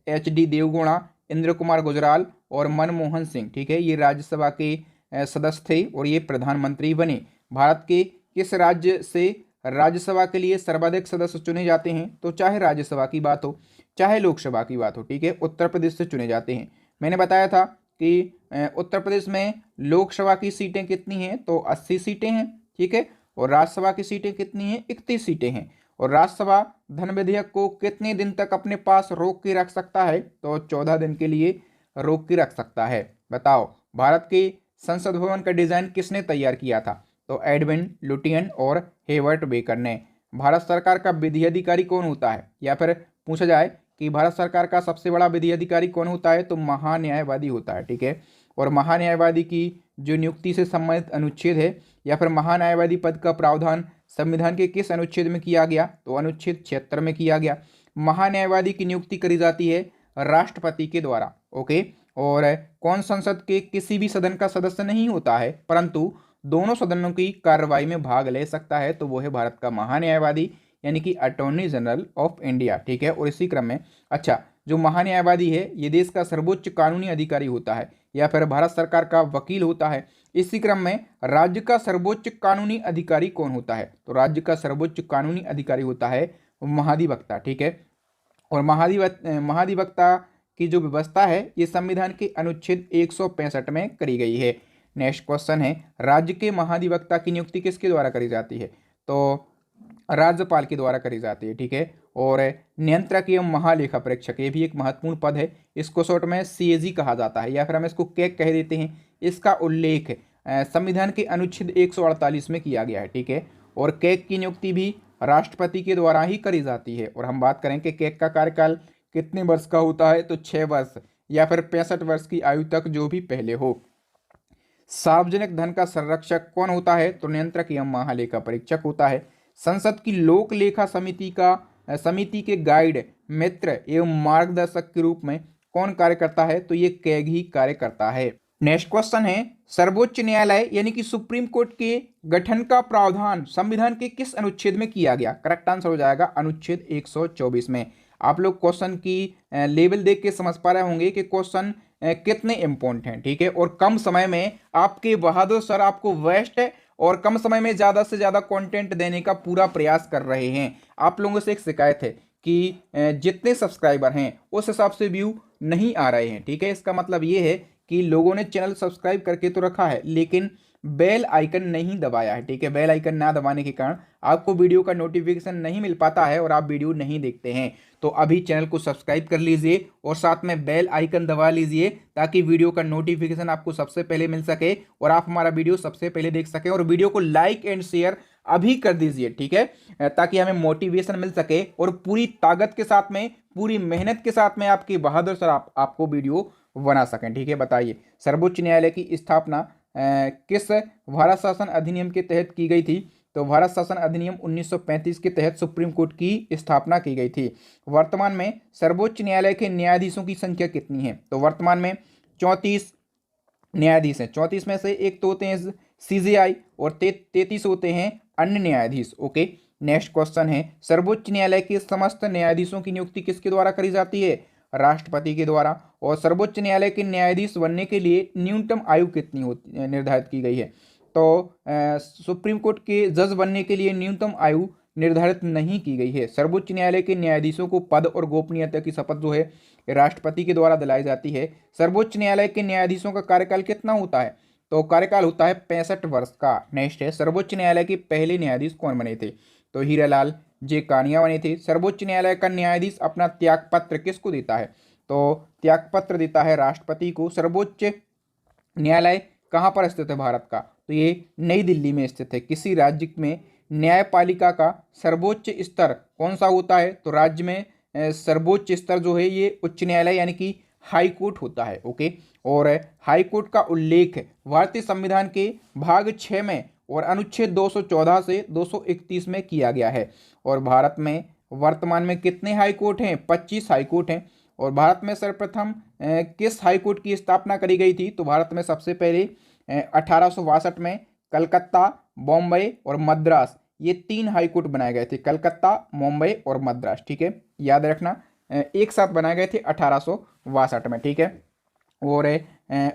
HD देवगौड़ा, इंद्र कुमार गुजराल और मनमोहन सिंह। ठीक है, ये राज्यसभा के सदस्य थे और ये प्रधानमंत्री बने। भारत के किस राज्य से राज्यसभा के लिए सर्वाधिक सदस्य चुने जाते हैं, तो चाहे राज्यसभा की बात हो चाहे लोकसभा की बात हो, ठीक है, उत्तर प्रदेश से चुने जाते हैं। मैंने बताया था कि उत्तर प्रदेश में लोकसभा की सीटें कितनी हैं, तो 80 सीटें हैं, ठीक है, और राज्यसभा की सीटें कितनी हैं, 31 सीटें हैं। और राज्यसभा धन विधेयक को कितने दिन तक अपने पास रोक के रख सकता है, तो 14 दिन के लिए रोक के रख सकता है। बताओ, भारत के संसद भवन का डिजाइन किसने तैयार किया था, तो एडविन लुटियन और हेवर्ट बेकर ने। भारत सरकार का विधि अधिकारी कौन होता है, या फिर पूछा जाए कि भारत सरकार का सबसे बड़ा विधि अधिकारी कौन होता है, तो महान्यायवादी होता है, ठीक है। और महान्यायवादी की जो नियुक्ति से संबंधित अनुच्छेद है या फिर महान्यायवादी पद का प्रावधान संविधान के किस अनुच्छेद में किया गया, तो अनुच्छेद 76 में किया गया। महान्यायवादी की नियुक्ति करी जाती है राष्ट्रपति के द्वारा, ओके। और कौन संसद के किसी भी सदन का सदस्य नहीं होता है, परंतु दोनों सदनों की कार्रवाई में भाग ले सकता है, तो वो है भारत का महान्यायवादी यानी कि अटॉर्नी जनरल ऑफ इंडिया, ठीक है। और इसी क्रम में अच्छा, जो महान्यायवादी है ये देश का सर्वोच्च कानूनी अधिकारी होता है या फिर भारत सरकार का वकील होता है। इसी क्रम में राज्य का सर्वोच्च कानूनी अधिकारी कौन होता है, तो राज्य का सर्वोच्च कानूनी अधिकारी होता है महाधिवक्ता, ठीक है। और महाधिवक्ता की जो व्यवस्था है ये संविधान के अनुच्छेद 165 में करी गई है। नेक्स्ट क्वेश्चन है, राज्य के महाधिवक्ता की नियुक्ति किसके द्वारा करी जाती है, तो राज्यपाल के द्वारा करी जाती है, ठीक है। और नियंत्रक एवं महालेखा परीक्षक ये भी एक महत्वपूर्ण पद है, इसको शॉर्ट में सीएजी कहा जाता है या फिर हम इसको कैग कह देते हैं। इसका उल्लेख संविधान के अनुच्छेद 148 में किया गया है, ठीक है। और कैग की नियुक्ति भी राष्ट्रपति के द्वारा ही करी जाती है। और हम बात करें कि कैग का कार्यकाल कितने वर्ष का होता है, तो 6 वर्ष या फिर 65 वर्ष की आयु तक, जो भी पहले हो। सार्वजनिक धन का संरक्षक कौन होता है, तो नियंत्रक एवं महालेखा परीक्षक होता है। संसद की लोक लेखा समिति के गाइड, मित्र एवं मार्गदर्शक के रूप में कौन कार्य करता है, तो ये कैग ही कार्य करता है। नेक्स्ट क्वेश्चन है, सर्वोच्च न्यायालय यानी कि सुप्रीम कोर्ट के गठन का प्रावधान संविधान के किस अनुच्छेद में किया गया। करेक्ट आंसर हो जाएगा अनुच्छेद 124 में। आप लोग क्वेश्चन की लेवल देख के समझ पा रहे होंगे कि क्वेश्चन कितने इंपॉर्टेंट हैं, ठीक है। और कम समय में आपके बहादुर सर आपको बेस्ट और कम समय में ज़्यादा से ज़्यादा कंटेंट देने का पूरा प्रयास कर रहे हैं। आप लोगों से एक शिकायत है कि जितने सब्सक्राइबर हैं उस हिसाब से व्यू नहीं आ रहे हैं, ठीक है। इसका मतलब ये है कि लोगों ने चैनल सब्सक्राइब करके तो रखा है लेकिन बेल आइकन नहीं दबाया है, ठीक है। बेल आइकन ना दबाने के कारण आपको वीडियो का नोटिफिकेशन नहीं मिल पाता है और आप वीडियो नहीं देखते हैं। तो अभी चैनल को सब्सक्राइब कर लीजिए और साथ में बेल आइकन दबा लीजिए ताकि वीडियो का नोटिफिकेशन आपको सबसे पहले मिल सके और आप हमारा वीडियो सबसे पहले देख सकें। और वीडियो को लाइक एंड शेयर अभी कर दीजिए, ठीक है, ताकि हमें मोटिवेशन मिल सके और पूरी ताकत के साथ में, पूरी मेहनत के साथ में आपके बहादुर सर आपको वीडियो बना सकें, ठीक है। बताइए, सर्वोच्च न्यायालय की स्थापना किस भारत शासन अधिनियम के तहत की गई थी, तो भारत शासन अधिनियम 1935 के तहत सुप्रीम कोर्ट की स्थापना की गई थी। वर्तमान में सर्वोच्च न्यायालय के न्यायाधीशों की संख्या कितनी है, तो वर्तमान में 34 न्यायाधीश हैं। 34 में से एक तो होते हैं सीजेआई और 33 होते हैं अन्य न्यायाधीश, ओके। नेक्स्ट क्वेश्चन है, सर्वोच्च न्यायालय के समस्त न्यायाधीशों की नियुक्ति किसके द्वारा करी जाती है, राष्ट्रपति के द्वारा। और सर्वोच्च न्यायालय के न्यायाधीश बनने के लिए न्यूनतम आयु कितनी होती निर्धारित की गई है, तो सुप्रीम कोर्ट के जज बनने के लिए न्यूनतम आयु निर्धारित नहीं की गई है। सर्वोच्च न्यायालय के न्यायाधीशों को पद और गोपनीयता की शपथ जो है राष्ट्रपति के द्वारा दिलाई जाती है। सर्वोच्च न्यायालय के न्यायाधीशों का कार्यकाल कितना होता है, तो कार्यकाल होता है 65 वर्ष का। नेक्स्ट है, सर्वोच्च न्यायालय के पहले न्यायाधीश कौन बने थे, तो हीरालाल जे कानिया बने थे। सर्वोच्च न्यायालय का न्यायाधीश अपना त्यागपत्र किसको देता है, तो त्यागपत्र देता है राष्ट्रपति को। सर्वोच्च न्यायालय कहाँ पर स्थित है भारत का, तो ये नई दिल्ली में स्थित है। किसी राज्य में न्यायपालिका का सर्वोच्च स्तर कौन सा होता है, तो राज्य में सर्वोच्च स्तर जो है ये उच्च न्यायालय यानी कि हाई कोर्ट होता है, ओके। और हाई कोर्ट का उल्लेख भारतीय संविधान के भाग 6 में और अनुच्छेद 214 से 231 में किया गया है। और भारत में वर्तमान में कितने हाई कोर्ट हैं, 25 हाई कोर्ट हैं। और भारत में सर्वप्रथम किस हाई कोर्ट की स्थापना करी गई थी, तो भारत में सबसे पहले 1862 में कलकत्ता, बॉम्बे और मद्रास, ये 3 हाई कोर्ट बनाए गए थे, कलकत्ता, मुंबई और मद्रास, ठीक है। याद रखना एक साथ बनाए गए थे 1862 में, ठीक है। और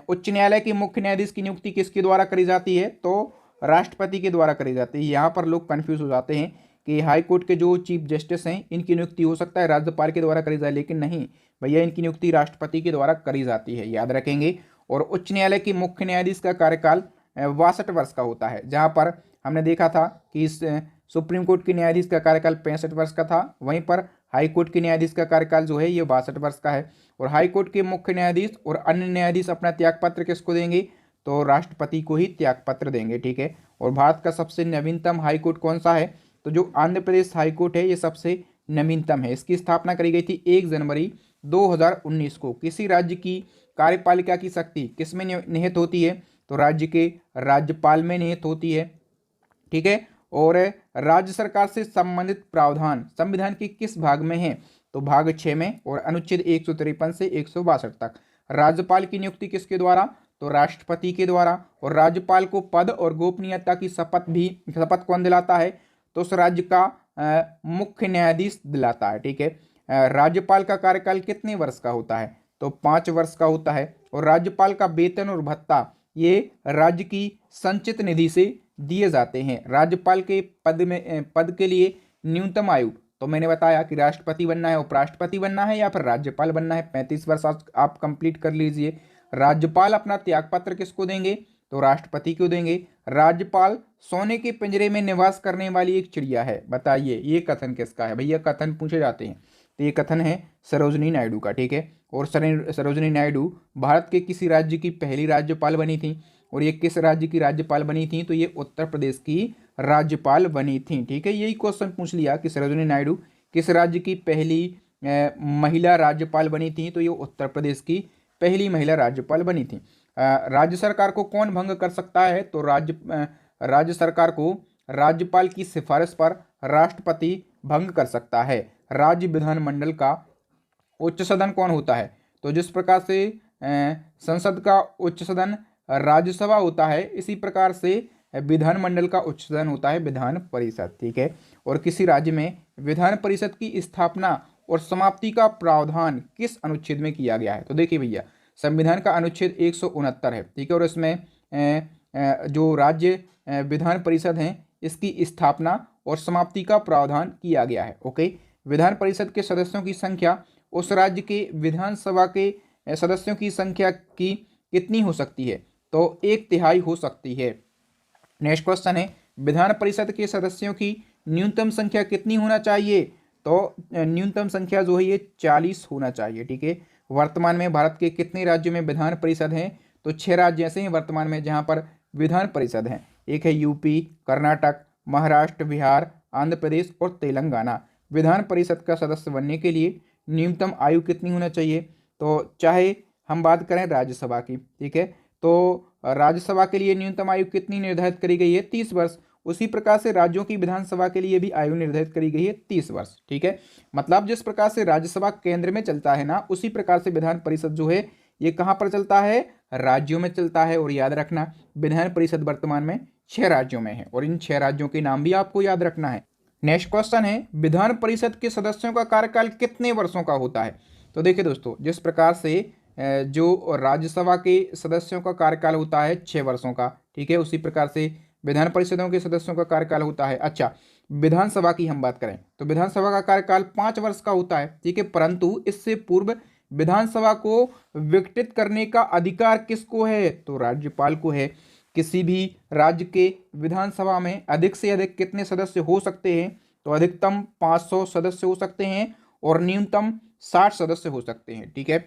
उच्च न्यायालय के मुख्य न्यायाधीश की नियुक्ति किसके द्वारा करी जाती है, तो राष्ट्रपति के द्वारा करी जाती है। यहाँ पर लोग कन्फ्यूज हो जाते हैं कि हाई कोर्ट के जो चीफ जस्टिस हैं इनकी नियुक्ति हो सकता है राज्यपाल के द्वारा करी जाए, लेकिन नहीं भैया, इनकी नियुक्ति राष्ट्रपति के द्वारा करी जाती है, याद रखेंगे। और उच्च न्यायालय के मुख्य न्यायाधीश का कार्यकाल 62 वर्ष का होता है, जहाँ पर हमने देखा था कि इस सुप्रीम कोर्ट के न्यायाधीश का कार्यकाल 65 वर्ष का था, वहीं पर हाई कोर्ट के न्यायाधीश का कार्यकाल जो है ये 62 वर्ष का है। और हाई कोर्ट के मुख्य न्यायाधीश और अन्य न्यायाधीश अपना त्यागपत्र किसको देंगे, तो राष्ट्रपति को ही त्यागपत्र देंगे, ठीक है। और भारत का सबसे नवीनतम हाई कोर्ट कौन सा है, तो जो आंध्र प्रदेश हाई कोर्ट है ये सबसे नवीनतम है। इसकी स्थापना करी गई थी 1 जनवरी 2019 को। किसी राज्य की कार्यपालिका की शक्ति किसमें निहित होती है, तो राज्य के राज्यपाल में निहित होती है, ठीक है। और राज्य सरकार से संबंधित प्रावधान संविधान के किस भाग में है, तो भाग 6 में और अनुच्छेद 153 से 162 तक। राज्यपाल की नियुक्ति किसके द्वारा, तो राष्ट्रपति के द्वारा। और राज्यपाल को पद और गोपनीयता की शपथ कौन दिलाता है, तो उस राज्य का मुख्य न्यायाधीश दिलाता है, ठीक है। राज्यपाल का कार्यकाल कितने वर्ष का होता है, तो 5 वर्ष का होता है। और राज्यपाल का वेतन और भत्ता ये राज्य की संचित निधि से दिए जाते हैं। राज्यपाल के पद के लिए न्यूनतम आयु, तो मैंने बताया कि राष्ट्रपति बनना है, उपराष्ट्रपति बनना है या फिर राज्यपाल बनना है। 35 वर्ष आप कंप्लीट कर लीजिए। राज्यपाल अपना त्यागपत्र किसको देंगे, तो राष्ट्रपति को देंगे। राज्यपाल सोने के पिंजरे में निवास करने वाली एक चिड़िया है, बताइए ये कथन किसका है, भैया कथन पूछे जाते हैं, तो ये कथन है सरोजिनी नायडू का, ठीक है। और सरोजिनी नायडू भारत के किसी राज्य की पहली राज्यपाल बनी थी, और ये किस राज्य की राज्यपाल बनी थी, तो ये उत्तर प्रदेश की राज्यपाल बनी थी, ठीक है। यही क्वेश्चन पूछ लिया कि सरोजिनी नायडू किस राज्य की पहली महिला राज्यपाल बनी थी, तो ये उत्तर प्रदेश की पहली महिला राज्यपाल बनी थी। राज्य सरकार को कौन भंग कर सकता है, तो राज्य सरकार को राज्यपाल की सिफारिश पर राष्ट्रपति भंग कर सकता है। राज्य विधानमंडल का उच्च सदन कौन होता है, तो जिस प्रकार से संसद का उच्च सदन राज्यसभा होता है, इसी प्रकार से विधानमंडल का उच्च सदन होता है विधान परिषद, ठीक है। और किसी राज्य में विधान परिषद की स्थापना और समाप्ति का प्रावधान किस अनुच्छेद में किया गया है, तो देखिए भैया संविधान का अनुच्छेद 169 है, ठीक है। और इसमें जो राज्य विधान परिषद हैं इसकी स्थापना और समाप्ति का प्रावधान किया गया है, ओके। विधान परिषद के सदस्यों की संख्या उस राज्य के विधानसभा के सदस्यों की संख्या की कितनी हो सकती है, तो 1/3 हो सकती है। नेक्स्ट क्वेश्चन है विधान परिषद के सदस्यों की न्यूनतम संख्या कितनी होना चाहिए, तो न्यूनतम संख्या जो है ये 40 होना चाहिए, ठीक है। वर्तमान में भारत के कितने राज्यों में विधान परिषद हैं, तो 6 राज्य ऐसे हैं वर्तमान में जहां पर विधान परिषद हैं। एक है यूपी, कर्नाटक, महाराष्ट्र, बिहार, आंध्र प्रदेश और तेलंगाना। विधान परिषद का सदस्य बनने के लिए न्यूनतम आयु कितनी होना चाहिए, तो चाहे हम बात करें राज्यसभा की, ठीक है, तो राज्यसभा के लिए न्यूनतम आयु कितनी निर्धारित करी गई है, 30 वर्ष। उसी प्रकार से राज्यों की विधानसभा के लिए भी आयु निर्धारित करी गई है 30 वर्ष, ठीक है। मतलब जिस प्रकार से राज्यसभा केंद्र में चलता है ना, उसी प्रकार से विधान परिषद जो है ये कहाँ पर चलता है, राज्यों में चलता है। और याद रखना विधान परिषद वर्तमान में 6 राज्यों में है, और इन 6 राज्यों के नाम भी आपको याद रखना है। नेक्स्ट क्वेश्चन है विधान परिषद के सदस्यों का कार्यकाल कितने वर्षों का होता है, तो देखिए दोस्तों जिस प्रकार से जो राज्यसभा के सदस्यों का कार्यकाल होता है 6 वर्षों का, ठीक है, उसी प्रकार से विधान परिषदों के सदस्यों का कार्यकाल होता है। अच्छा, विधानसभा की हम बात करें तो विधानसभा का कार्यकाल 5 वर्ष का होता है, ठीक है। परंतु इससे पूर्व विधानसभा को विघटित करने का अधिकार किसको है, तो राज्यपाल को है। किसी भी राज्य के विधानसभा में अधिक से अधिक कितने सदस्य हो सकते हैं, तो अधिकतम 500 सदस्य हो सकते हैं और न्यूनतम 60 सदस्य हो सकते हैं, ठीक है।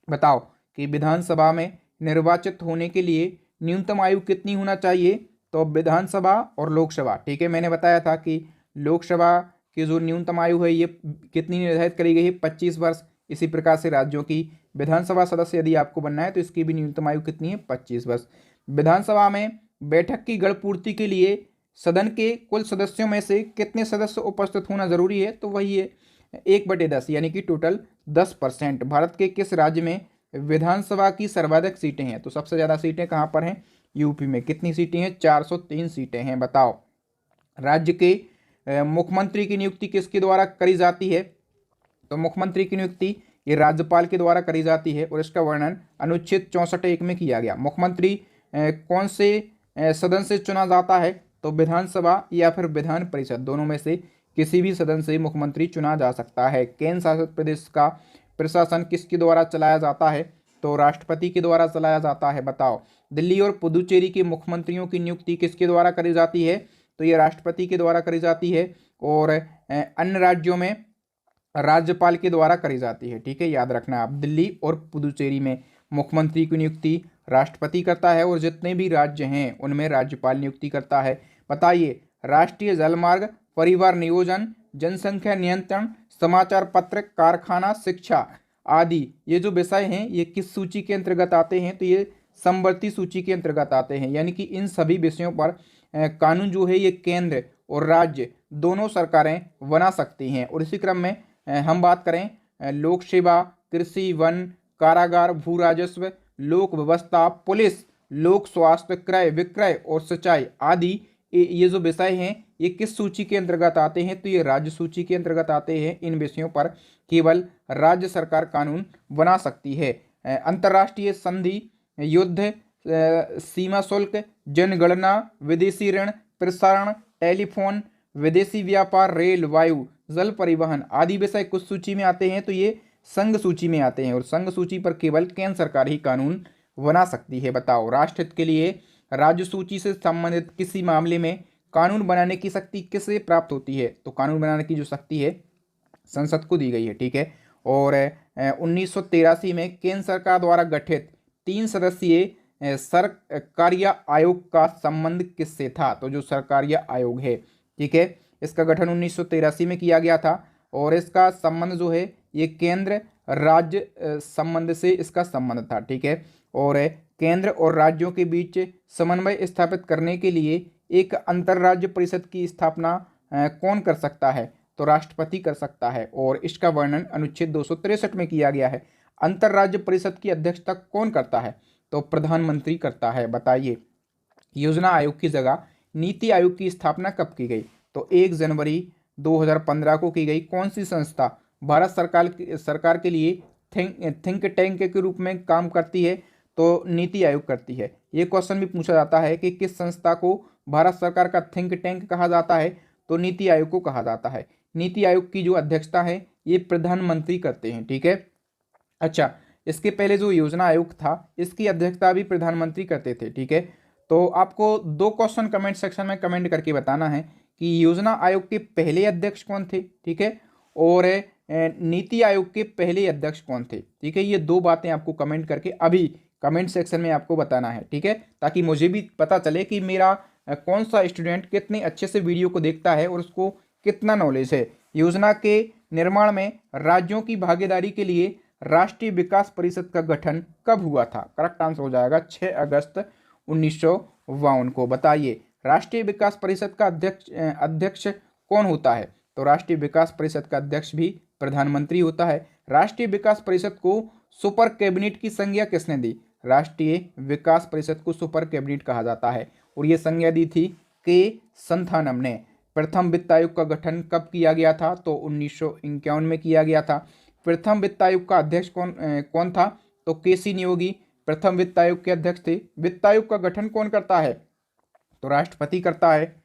बताओ कि विधानसभा में निर्वाचित होने के लिए न्यूनतम आयु कितनी होना चाहिए, तो विधानसभा और लोकसभा, ठीक है। मैंने बताया था कि लोकसभा की जो न्यूनतम आयु है ये कितनी निर्धारित करी गई है, 25 वर्ष। इसी प्रकार से राज्यों की विधानसभा सदस्य यदि आपको बनना है तो इसकी भी न्यूनतम आयु कितनी है, 25 वर्ष। विधानसभा में बैठक की गणपूर्ति के लिए सदन के कुल सदस्यों में से कितने सदस्य उपस्थित होना जरूरी है, तो वही है 1/10 यानी कि टोटल 10%। भारत के किस राज्य में विधानसभा की सर्वाधिक सीटें हैं, तो सबसे ज़्यादा सीटें कहाँ पर हैं, यूपी में। कितनी सीटें हैं, 403 सीटें हैं। बताओ राज्य के मुख्यमंत्री की नियुक्ति किसके द्वारा करी जाती है, तो मुख्यमंत्री की नियुक्ति ये राज्यपाल के द्वारा करी जाती है और इसका वर्णन अनुच्छेद 64(1) में किया गया। मुख्यमंत्री कौन से सदन से चुना जाता है? तो विधानसभा या फिर विधान परिषद, दोनों में से किसी भी सदन से मुख्यमंत्री चुना जा सकता है। केंद्र शासित प्रदेश का प्रशासन किसके द्वारा चलाया जाता है? तो राष्ट्रपति के द्वारा चलाया जाता है। बताओ, दिल्ली और पुदुचेरी के मुख्यमंत्रियों की नियुक्ति किसके द्वारा करी जाती है? तो ये राष्ट्रपति के द्वारा करी जाती है। और अन्य राज्यों में राज्यपाल के द्वारा करी जाती है। ठीक है, याद रखना आप, दिल्ली और पुदुचेरी में मुख्यमंत्री की नियुक्ति राष्ट्रपति करता है और जितने भी राज्य हैं उनमें राज्यपाल नियुक्ति करता है। बताइए, राष्ट्रीय जलमार्ग, परिवार नियोजन, जनसंख्या नियंत्रण, समाचार पत्र, कारखाना, शिक्षा आदि ये जो विषय हैं ये किस सूची के अंतर्गत आते हैं? तो ये समवर्ती सूची के अंतर्गत आते हैं। यानी कि इन सभी विषयों पर कानून जो है ये केंद्र और राज्य दोनों सरकारें बना सकती हैं। और इसी क्रम में हम बात करें लोक सेवा, कृषि, वन, कारागार, भू राजस्व, लोक व्यवस्था, पुलिस, लोक स्वास्थ्य, क्रय विक्रय और सिंचाई आदि ये जो विषय हैं ये किस सूची के अंतर्गत आते हैं? तो ये राज्य सूची के अंतर्गत आते हैं। इन विषयों पर केवल राज्य सरकार कानून बना सकती है। अंतर्राष्ट्रीय संधि, युद्ध, सीमा शुल्क, जनगणना, विदेशी ऋण प्रसारण, टेलीफोन, विदेशी व्यापार, रेल, वायु, जल परिवहन आदि विषय कुछ सूची में आते हैं? तो ये संघ सूची में आते हैं और संघ सूची पर केवल केंद्र सरकार ही कानून बना सकती है। बताओ, राष्ट्रहित के लिए राज्य सूची से संबंधित किसी मामले में कानून बनाने की शक्ति किसे प्राप्त होती है? तो कानून बनाने की जो शक्ति है संसद को दी गई है। ठीक है, और 1983 में केंद्र सरकार द्वारा गठित 3 सदस्यीय सरकारिया आयोग का संबंध किससे था? तो जो सरकारिया आयोग है, ठीक है, इसका गठन 1983 में किया गया था और इसका संबंध जो है ये केंद्र राज्य संबंध से इसका संबंध था। ठीक है, और केंद्र और राज्यों के बीच समन्वय स्थापित करने के लिए एक अंतर्राज्य परिषद की स्थापना कौन कर सकता है? तो राष्ट्रपति कर सकता है और इसका वर्णन अनुच्छेद 263 में किया गया है। अंतर्राज्य परिषद की अध्यक्षता कौन करता है? तो प्रधानमंत्री करता है। बताइए, योजना आयोग की जगह नीति आयोग की स्थापना कब की गई? तो 1 जनवरी 2015 को की गई। कौन सी संस्था भारत सरकार के लिए थिंक टैंक के रूप में काम करती है? तो नीति आयोग करती है। ये क्वेश्चन भी पूछा जाता है कि किस संस्था को भारत सरकार का थिंक टैंक कहा जाता है? तो नीति आयोग को कहा जाता है। नीति आयोग की जो अध्यक्षता है ये प्रधानमंत्री करते हैं। ठीक है, अच्छा, इसके पहले जो योजना आयोग था इसकी अध्यक्षता भी प्रधानमंत्री करते थे। ठीक है, तो आपको 2 क्वेश्चन कमेंट सेक्शन में कमेंट करके बताना है कि योजना आयोग के पहले अध्यक्ष कौन थे? ठीक है, और नीति आयोग के पहले अध्यक्ष कौन थे? ठीक है, ये 2 बातें आपको कमेंट करके अभी कमेंट सेक्शन में आपको बताना है। ठीक है, ताकि मुझे भी पता चले कि मेरा कौन सा स्टूडेंट कितने अच्छे से वीडियो को देखता है और उसको कितना नॉलेज है। योजना के निर्माण में राज्यों की भागीदारी के लिए राष्ट्रीय विकास परिषद का गठन कब हुआ था? करेक्ट आंसर हो जाएगा 6 अगस्त 1952 को। बताइए, राष्ट्रीय विकास परिषद का अध्यक्ष कौन होता है? तो राष्ट्रीय विकास परिषद का अध्यक्ष भी प्रधानमंत्री होता है। राष्ट्रीय विकास परिषद को सुपर कैबिनेट की संज्ञा किसने दी? राष्ट्रीय विकास परिषद को सुपर कैबिनेट कहा जाता है और ये संज्ञा दी थी के संथानम ने। प्रथम वित्त आयोग का गठन कब किया गया था? तो 1951 में किया गया था। प्रथम वित्त आयोग का अध्यक्ष कौन था? तो केसी नियोगी प्रथम वित्त आयोग के अध्यक्ष थे। वित्त आयोग का गठन कौन करता है? तो राष्ट्रपति करता है।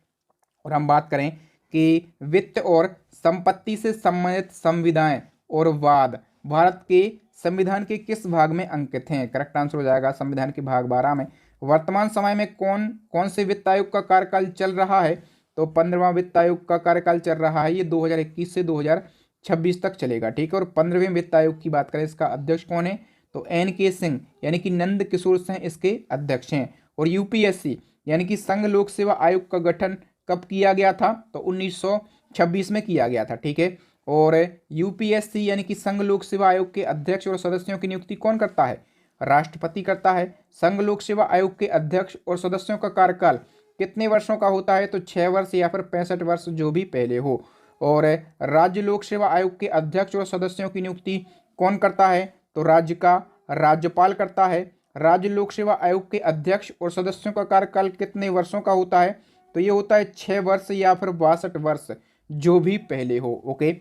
और हम बात करें कि वित्त और संपत्ति से संबंधित संविधाएं और वाद भारत के संविधान के किस भाग में अंकित हैं? करेक्ट आंसर हो जाएगा संविधान के भाग 12 में। वर्तमान समय में कौन से वित्त आयोग का कार्यकाल चल रहा है? तो 15वां वित्त आयोग का कार्यकाल चल रहा है। ये 2021 से 2026 तक चलेगा। ठीक है, और 15वें वित्त आयोग की बात करें, इसका अध्यक्ष कौन है? तो NK सिंह यानी कि नंद किशोर सिंह इसके अध्यक्ष हैं। और UPSC यानी कि संघ लोक सेवा आयोग का गठन कब किया गया था? तो 1926 में किया गया था। ठीक है, और UPSC यानी कि संघ लोक सेवा आयोग के अध्यक्ष और सदस्यों की नियुक्ति कौन करता है? राष्ट्रपति करता है। संघ लोक सेवा आयोग के अध्यक्ष और सदस्यों का कार्यकाल कितने वर्षों का होता है? तो 6 वर्ष या फिर 65 वर्ष, जो भी पहले हो। और राज्य लोक सेवा आयोग के अध्यक्ष और सदस्यों की नियुक्ति कौन करता है? तो राज्य का राज्यपाल करता है। राज्य लोक सेवा आयोग के अध्यक्ष और सदस्यों का कार्यकाल कितने वर्षों का होता है? तो ये होता है 6 वर्ष या फिर 62 वर्ष, जो भी पहले हो। ओके,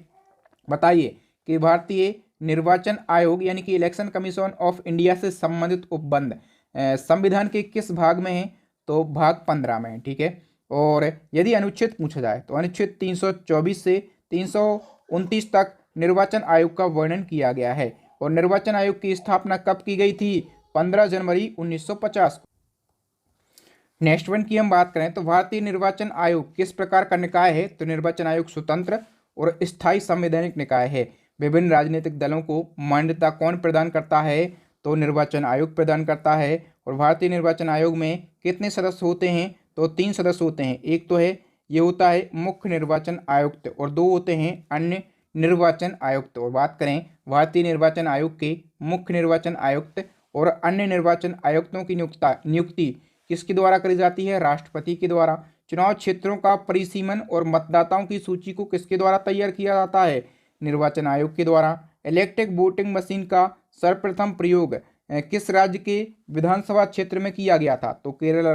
बताइए कि भारतीय निर्वाचन आयोग यानी कि इलेक्शन कमीशन ऑफ इंडिया से संबंधित उपबंध संविधान के किस भाग में है? तो भाग 15 में है, ठीक है। और यदि अनुच्छेद पूछा जाए तो अनुच्छेद 324 से 329 तक निर्वाचन आयोग का वर्णन किया गया है। और निर्वाचन आयोग की स्थापना कब की गई थी? 15 जनवरी 1950 को। नेक्स्ट वन की हम बात करें तो भारतीय निर्वाचन आयोग किस प्रकार का निकाय है? तो निर्वाचन आयोग स्वतंत्र और स्थायी संवैधानिक निकाय है। विभिन्न राजनीतिक दलों को मान्यता कौन प्रदान करता है? तो निर्वाचन आयोग प्रदान करता है। और भारतीय निर्वाचन आयोग में कितने सदस्य होते हैं? तो 3 सदस्य होते हैं। एक तो है ये होता है मुख्य निर्वाचन आयुक्त और 2 होते हैं अन्य निर्वाचन आयुक्त। और बात करें भारतीय निर्वाचन आयोग के मुख्य निर्वाचन आयुक्त और अन्य निर्वाचन आयुक्तों की नियुक्ति किसके द्वारा करी जाती है? राष्ट्रपति के द्वारा। चुनाव क्षेत्रों का परिसीमन और मतदाताओं की सूची को किसके द्वारा तैयार किया जाता है? निर्वाचन आयोग के द्वारा। इलेक्ट्रिक वोटिंग मशीन का सर्वप्रथम प्रयोग किस राज्य के विधानसभा क्षेत्र में किया गया था? तो केरल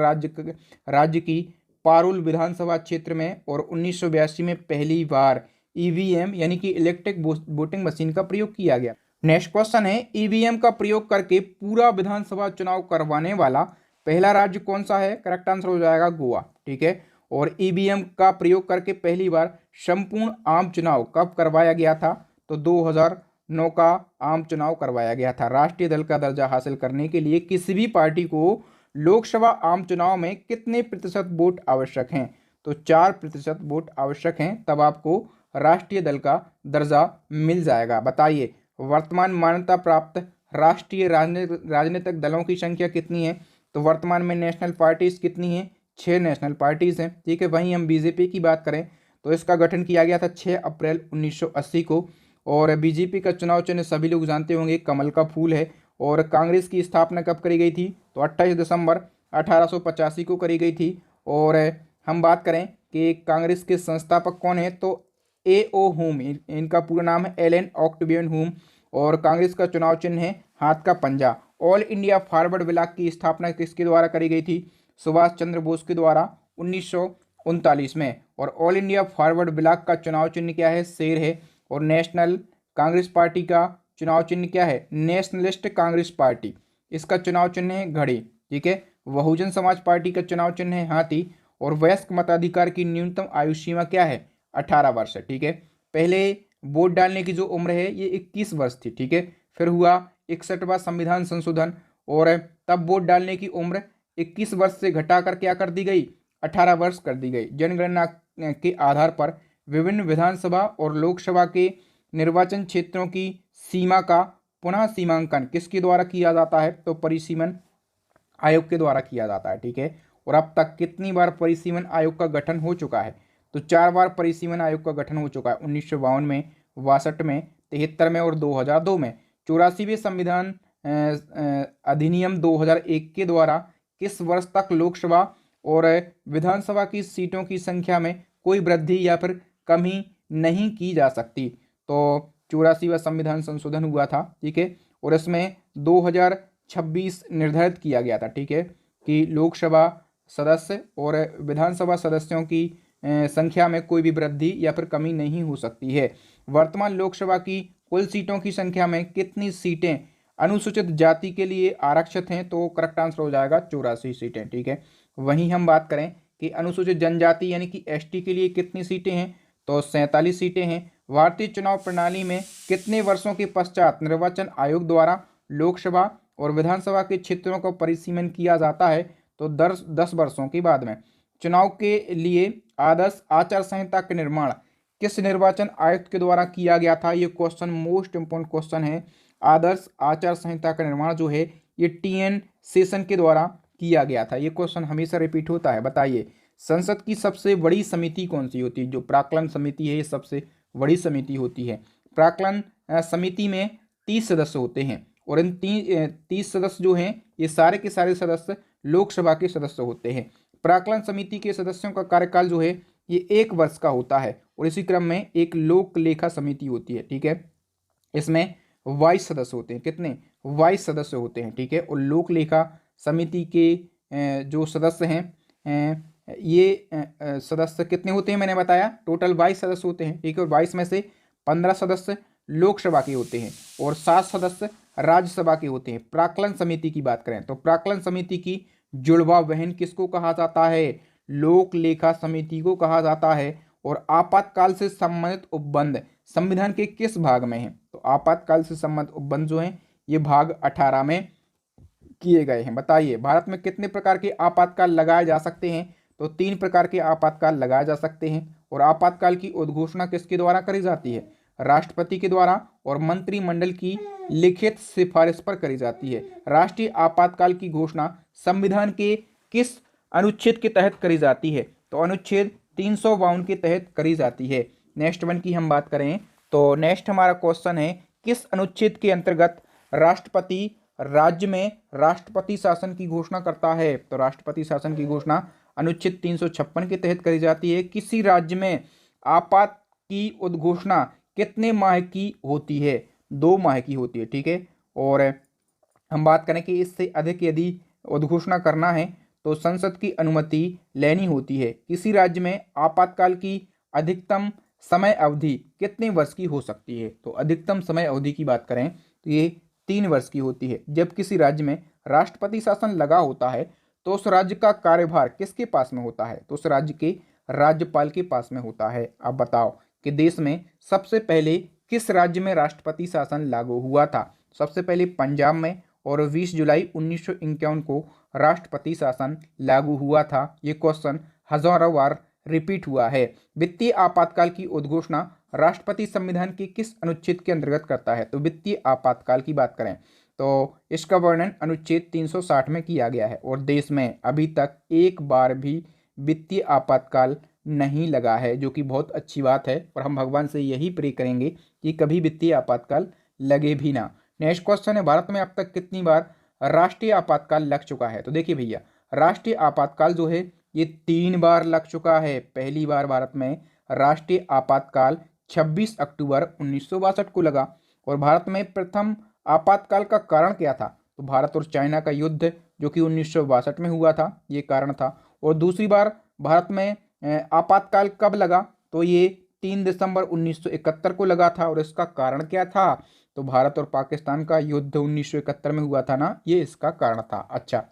राज्य की पारुल विधानसभा क्षेत्र में। और 1982 में पहली बार ईवीएम यानी कि इलेक्ट्रिक वोटिंग मशीन का प्रयोग किया गया। नेक्स्ट क्वेश्चन है ईवीएम का प्रयोग करके पूरा विधानसभा चुनाव करवाने वाला पहला राज्य कौन सा है? करेक्ट आंसर हो जाएगा गोवा, ठीक है। और ईवीएम का प्रयोग करके पहली बार संपूर्ण आम चुनाव कब करवाया गया था? तो 2009 का आम चुनाव करवाया गया था। राष्ट्रीय दल का दर्जा हासिल करने के लिए किसी भी पार्टी को लोकसभा आम चुनाव में कितने प्रतिशत वोट आवश्यक हैं? तो 4% वोट आवश्यक हैं, तब आपको राष्ट्रीय दल का दर्जा मिल जाएगा। बताइए वर्तमान मान्यता प्राप्त राष्ट्रीय राजनीतिक दलों की संख्या कितनी है? तो वर्तमान में नेशनल पार्टीज कितनी हैं? 6 नेशनल पार्टीज हैं, ठीक है। वहीं हम बीजेपी की बात करें तो इसका गठन किया गया था 6 अप्रैल 1980 को। और बीजेपी का चुनाव चिन्ह सभी लोग जानते होंगे कमल का फूल है। और कांग्रेस की स्थापना कब करी गई थी? तो 28 दिसंबर 1885 को करी गई थी। और हम बात करें कि कांग्रेस के संस्थापक कौन है? तो A.O. होम, इनका पूरा नाम है एलन ऑक्टेवियन होम। और कांग्रेस का चुनाव चिन्ह है हाथ का पंजा। ऑल इंडिया फॉरवर्ड ब्लॉक की स्थापना किसके द्वारा करी गई थी? सुभाष चंद्र बोस के द्वारा 1939 में। और ऑल इंडिया फॉरवर्ड ब्लॉक का चुनाव चिन्ह क्या है? शेर है। और नेशनल कांग्रेस पार्टी का चुनाव चिन्ह क्या है? नेशनलिस्ट कांग्रेस पार्टी, इसका चुनाव चिन्ह है घड़ी, ठीक है। बहुजन समाज पार्टी का चुनाव चिन्ह है हाथी। और वयस्क मताधिकार की न्यूनतम आयु सीमा क्या है? 18 वर्ष है, ठीक है। पहले वोट डालने की जो उम्र है ये 21 वर्ष थी, ठीक है। फिर हुआ 61वां संविधान संशोधन और तब वोट डालने की उम्र 21 वर्ष से घटाकर क्या कर दी गई? 18 वर्ष कर दी गई। जनगणना के आधार पर विभिन्न विधानसभा और लोकसभा के निर्वाचन क्षेत्रों की सीमा का पुनः सीमांकन किसके द्वारा किया जाता है? तो परिसीमन आयोग के द्वारा किया जाता है, ठीक है। और अब तक कितनी बार परिसीमन आयोग का गठन हो चुका है? तो 4 बार परिसीमन आयोग का गठन हो चुका है, 1952 में, 62 में, 73 में और 2002 में। 84वें संविधान अधिनियम 2001 के द्वारा किस वर्ष तक लोकसभा और विधानसभा की सीटों की संख्या में कोई वृद्धि या फिर कमी नहीं की जा सकती? तो 84वां संविधान संशोधन हुआ था, ठीक है। और इसमें 2026 निर्धारित किया गया था, ठीक है, कि लोकसभा सदस्य और विधानसभा सदस्यों की संख्या में कोई भी वृद्धि या फिर कमी नहीं हो सकती है। वर्तमान लोकसभा की कुल सीटों की संख्या में कितनी सीटें अनुसूचित जाति के लिए आरक्षित हैं? तो करेक्ट आंसर हो जाएगा 84 सीटें, ठीक है। वहीं हम बात करें कि अनुसूचित जनजाति यानी कि एसटी के लिए कितनी सीटें हैं? तो 47 सीटें हैं। भारतीय चुनाव प्रणाली में कितने वर्षों के पश्चात निर्वाचन आयोग द्वारा लोकसभा और विधानसभा के क्षेत्रों का परिसीमन किया जाता है? तो 10 वर्षों के बाद में। चुनाव के लिए आदर्श आचार संहिता का निर्माण किस निर्वाचन आयुक्त के द्वारा किया गया था? ये क्वेश्चन मोस्ट इंपोर्टेंट क्वेश्चन है। आदर्श आचार संहिता का निर्माण जो है ये TN सेशन के द्वारा किया गया था। ये क्वेश्चन हमेशा रिपीट होता है। बताइए संसद की सबसे बड़ी समिति कौन सी होती है? जो प्राक्कलन समिति है ये सबसे बड़ी समिति होती है। प्राक्कलन समिति में 30 सदस्य होते हैं और इन 30 सदस्य जो हैं ये सारे के सारे सदस्य लोकसभा के सदस्य होते हैं। प्राक्कलन समिति के सदस्यों का कार्यकाल जो है ये 1 वर्ष का होता है। और इसी क्रम में एक लोक लेखा समिति होती है, ठीक है। इसमें 22 सदस्य होते हैं। कितने? 22 सदस्य होते हैं, ठीक है। और लोक लेखा समिति के जो सदस्य हैं ये सदस्य कितने होते हैं? मैंने बताया टोटल 22 सदस्य होते हैं, ठीक है। और 22 में से 15 सदस्य लोकसभा के होते हैं और 7 सदस्य राज्यसभा के होते हैं। प्राक्कलन समिति की बात करें तो प्राक्कलन समिति की जुड़वा बहन किसको कहा जाता है? लोक लेखा समिति को कहा जाता है। और आपातकाल से संबंधित उपबंध संविधान के किस भाग में है? तो आपातकाल से संबंधित उपबंध जो है ये भाग 18 में किए गए हैं। बताइए भारत में कितने प्रकार के आपातकाल लगाए जा सकते हैं? तो 3 प्रकार के आपातकाल लगाए जा सकते हैं। और आपातकाल की उद्घोषणा किसके द्वारा करी जाती है? राष्ट्रपति के द्वारा और मंत्रिमंडल की लिखित सिफारिश पर करी जाती है। राष्ट्रीय आपातकाल की घोषणा संविधान के किस अनुच्छेद के तहत करी जाती है? तो अनुच्छेद 352 के तहत करी जाती है। नेक्स्ट वन की हम बात करें तो नेक्स्ट हमारा क्वेश्चन है, किस अनुच्छेद के अंतर्गत राष्ट्रपति राज्य में राष्ट्रपति शासन की घोषणा करता है? तो राष्ट्रपति शासन की घोषणा अनुच्छेद 356 के तहत करी जाती है। किसी राज्य में आपात की उद्घोषणा कितने माह की होती है? 2 माह की होती है। ठीक है। और हम बात करें कि इससे अधिक यदि उद्घोषणा करना है तो संसद की अनुमति लेनी होती है। किसी राज्य में आपातकाल की अधिकतम समय अवधि कितने वर्ष की हो सकती है? तो अधिकतम समय अवधि की बात करें तो ये 3 वर्ष की होती है। जब किसी राज्य में राष्ट्रपति शासन लगा होता है तो उस राज्य का कार्यभार किसके पास में होता है? तो उस राज्य के राज्यपाल के पास में होता है। अब बताओ कि देश में सबसे पहले किस राज्य में राष्ट्रपति शासन लागू हुआ था? सबसे पहले पंजाब में, और 20 जुलाई 1951 को राष्ट्रपति शासन लागू हुआ था। ये क्वेश्चन हजारों बार रिपीट हुआ है। वित्तीय आपातकाल की उद्घोषणा राष्ट्रपति संविधान के किस अनुच्छेद के अंतर्गत करता है? तो वित्तीय आपातकाल की बात करें तो इसका वर्णन अनुच्छेद 360 में किया गया है। और देश में अभी तक एक बार भी वित्तीय आपातकाल नहीं लगा है, जो कि बहुत अच्छी बात है। और हम भगवान से यही प्रे करेंगे कि कभी वित्तीय आपातकाल लगे भी ना। नेक्स्ट क्वेश्चन है, भारत में अब तक कितनी बार राष्ट्रीय आपातकाल लग चुका है? तो देखिए भैया, राष्ट्रीय आपातकाल जो है ये 3 बार लग चुका है। पहली बार भारत में राष्ट्रीय आपातकाल 26 अक्टूबर 1962 को लगा। और भारत में प्रथम आपातकाल का कारण क्या था? तो भारत और चाइना का युद्ध जो कि 1962 में हुआ था, ये कारण था। और दूसरी बार भारत में आपातकाल कब लगा? तो ये 3 दिसंबर 1971 को लगा था। और इसका कारण क्या था? तो भारत और पाकिस्तान का युद्ध 1971 में हुआ था ना, ये इसका कारण था। अच्छा,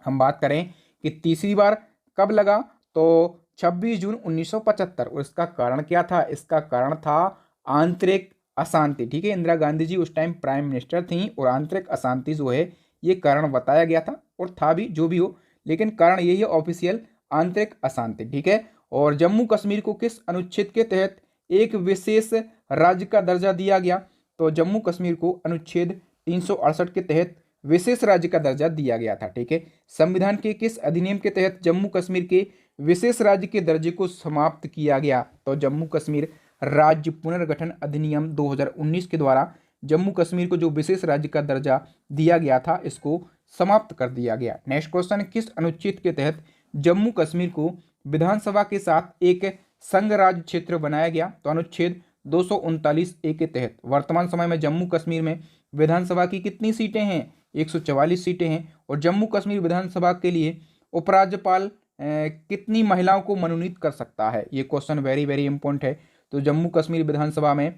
हम बात करें कि तीसरी बार कब लगा? तो 26 जून 1975। और इसका कारण क्या था? इसका कारण था आंतरिक अशांति। ठीक है, इंदिरा गांधी जी उस टाइम प्राइम मिनिस्टर थी और आंतरिक अशांति जो है ये कारण बताया गया था, और था भी, जो भी हो, लेकिन कारण यही है ऑफिशियल, आंतरिक अशांति। ठीक है। और जम्मू कश्मीर को किस अनुच्छेद के तहत एक विशेष राज्य का दर्जा दिया गया? तो जम्मू कश्मीर को अनुच्छेद 368 के तहत विशेष राज्य का दर्जा दिया गया था। ठीक है। संविधान के किस अधिनियम के तहत जम्मू कश्मीर के विशेष राज्य के दर्जे को समाप्त किया गया? तो जम्मू कश्मीर राज्य पुनर्गठन अधिनियम 2019 के द्वारा जम्मू कश्मीर को जो विशेष राज्य का दर्जा दिया गया था, इसको समाप्त कर दिया गया। नेक्स्ट क्वेश्चन, किस अनुच्छेद के तहत जम्मू कश्मीर को विधानसभा के साथ एक संघ राज्य क्षेत्र बनाया गया? तो अनुच्छेद 239A के तहत। वर्तमान समय में जम्मू कश्मीर में विधानसभा की कितनी सीटें हैं? 144 सीटें हैं। और जम्मू कश्मीर विधानसभा के लिए उपराज्यपाल कितनी महिलाओं को मनोनीत कर सकता है? ये क्वेश्चन वेरी वेरी इंपॉर्टेंट है। तो जम्मू कश्मीर विधानसभा में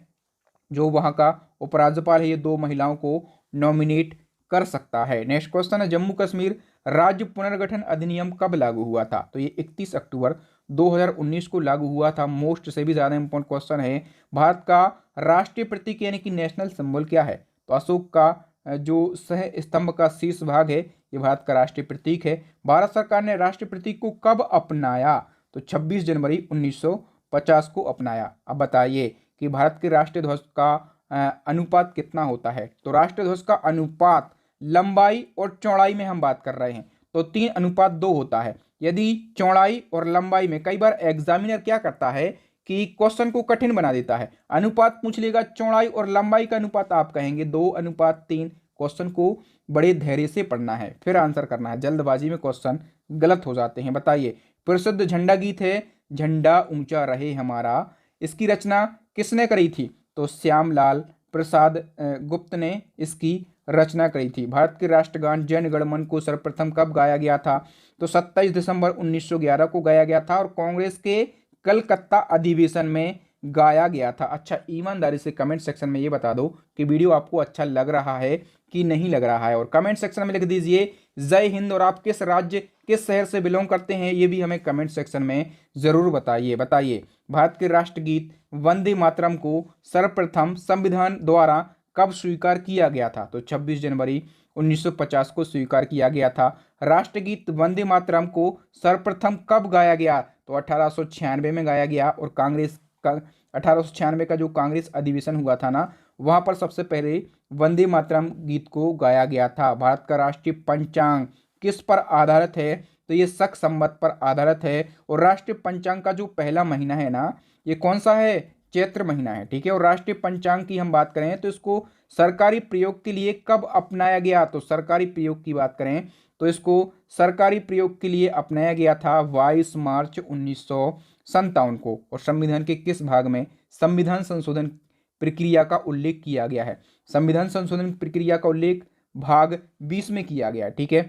जो वहाँ का उपराज्यपाल है, ये 2 महिलाओं को नॉमिनेट कर सकता है। नेक्स्ट क्वेश्चन है, जम्मू कश्मीर राज्य पुनर्गठन अधिनियम कब लागू हुआ था? तो ये 31 अक्टूबर 2019 को लागू हुआ था। मोस्ट से भी ज़्यादा इंपॉर्टेंट क्वेश्चन है, भारत का राष्ट्रीय प्रतीक यानी कि नेशनल सिंबल क्या है? तो अशोक का जो सह स्तंभ का शीर्ष भाग है, ये भारत का राष्ट्रीय प्रतीक है। भारत सरकार ने राष्ट्रीय प्रतीक को कब अपनाया? तो 26 जनवरी 1950 को अपनाया। अब बताइए कि भारत के राष्ट्रीय ध्वज का अनुपात कितना होता है? तो राष्ट्रीय ध्वज का अनुपात लंबाई और चौड़ाई में हम बात कर रहे हैं तो 3:2 होता है। यदि चौड़ाई और लंबाई में, कई बार एग्जामिनर क्या करता है कि क्वेश्चन को कठिन बना देता है, अनुपात पूछ लेगा, चौड़ाई और लंबाई का अनुपात आप कहेंगे 2:3। क्वेश्चन को बड़े धैर्य से पढ़ना है, फिर आंसर करना है, जल्दबाजी में क्वेश्चन गलत हो जाते हैं। बताइए, प्रसिद्ध झंडा गीत है झंडा ऊंचा रहे हमारा, इसकी रचना किसने करी थी? तो श्यामलाल प्रसाद गुप्त ने इसकी रचना करी थी। भारत के राष्ट्रगान जन गण मन को सर्वप्रथम कब गाया गया था? तो 27 दिसंबर 1911 को गाया गया था और कांग्रेस के कलकत्ता अधिवेशन में गाया गया था। अच्छा, ईमानदारी से कमेंट सेक्शन में ये बता दो कि वीडियो आपको अच्छा लग रहा है कि नहीं लग रहा है, और कमेंट सेक्शन में लिख दीजिए जय हिंद। और आप किस राज्य, किस शहर से बिलोंग करते हैं, ये भी हमें कमेंट सेक्शन में जरूर बताइए। भारत के राष्ट्रगीत वंदे मातरम को सर्वप्रथम संविधान द्वारा कब स्वीकार किया गया था? तो 26 जनवरी 1950 को स्वीकार किया गया था। राष्ट्रगीत वंदे मातरम को सर्वप्रथम कब गाया गया? तो 1896 में गाया गया। और कांग्रेस का 1896 का जो कांग्रेस अधिवेशन हुआ था ना, वहां पर सबसे पहले वंदे मातरम गीत को गाया गया था। भारत का राष्ट्रीय पंचांग किस पर आधारित है? तो ये शक संवत पर आधारित है। और राष्ट्रीय पंचांग का जो पहला महीना है ना, ये कौन सा है? चैत्र महीना है, ठीक है। और राष्ट्रीय पंचांग की हम बात करें तो इसको सरकारी प्रयोग के लिए कब अपनाया गया? तो सरकारी प्रयोग की बात करें तो इसको सरकारी प्रयोग के लिए अपनाया गया था 22 मार्च 1957 को। और संविधान के किस भाग में संविधान संशोधन प्रक्रिया का उल्लेख किया गया है? संविधान संशोधन प्रक्रिया का उल्लेख भाग 20 में किया गया, ठीक है।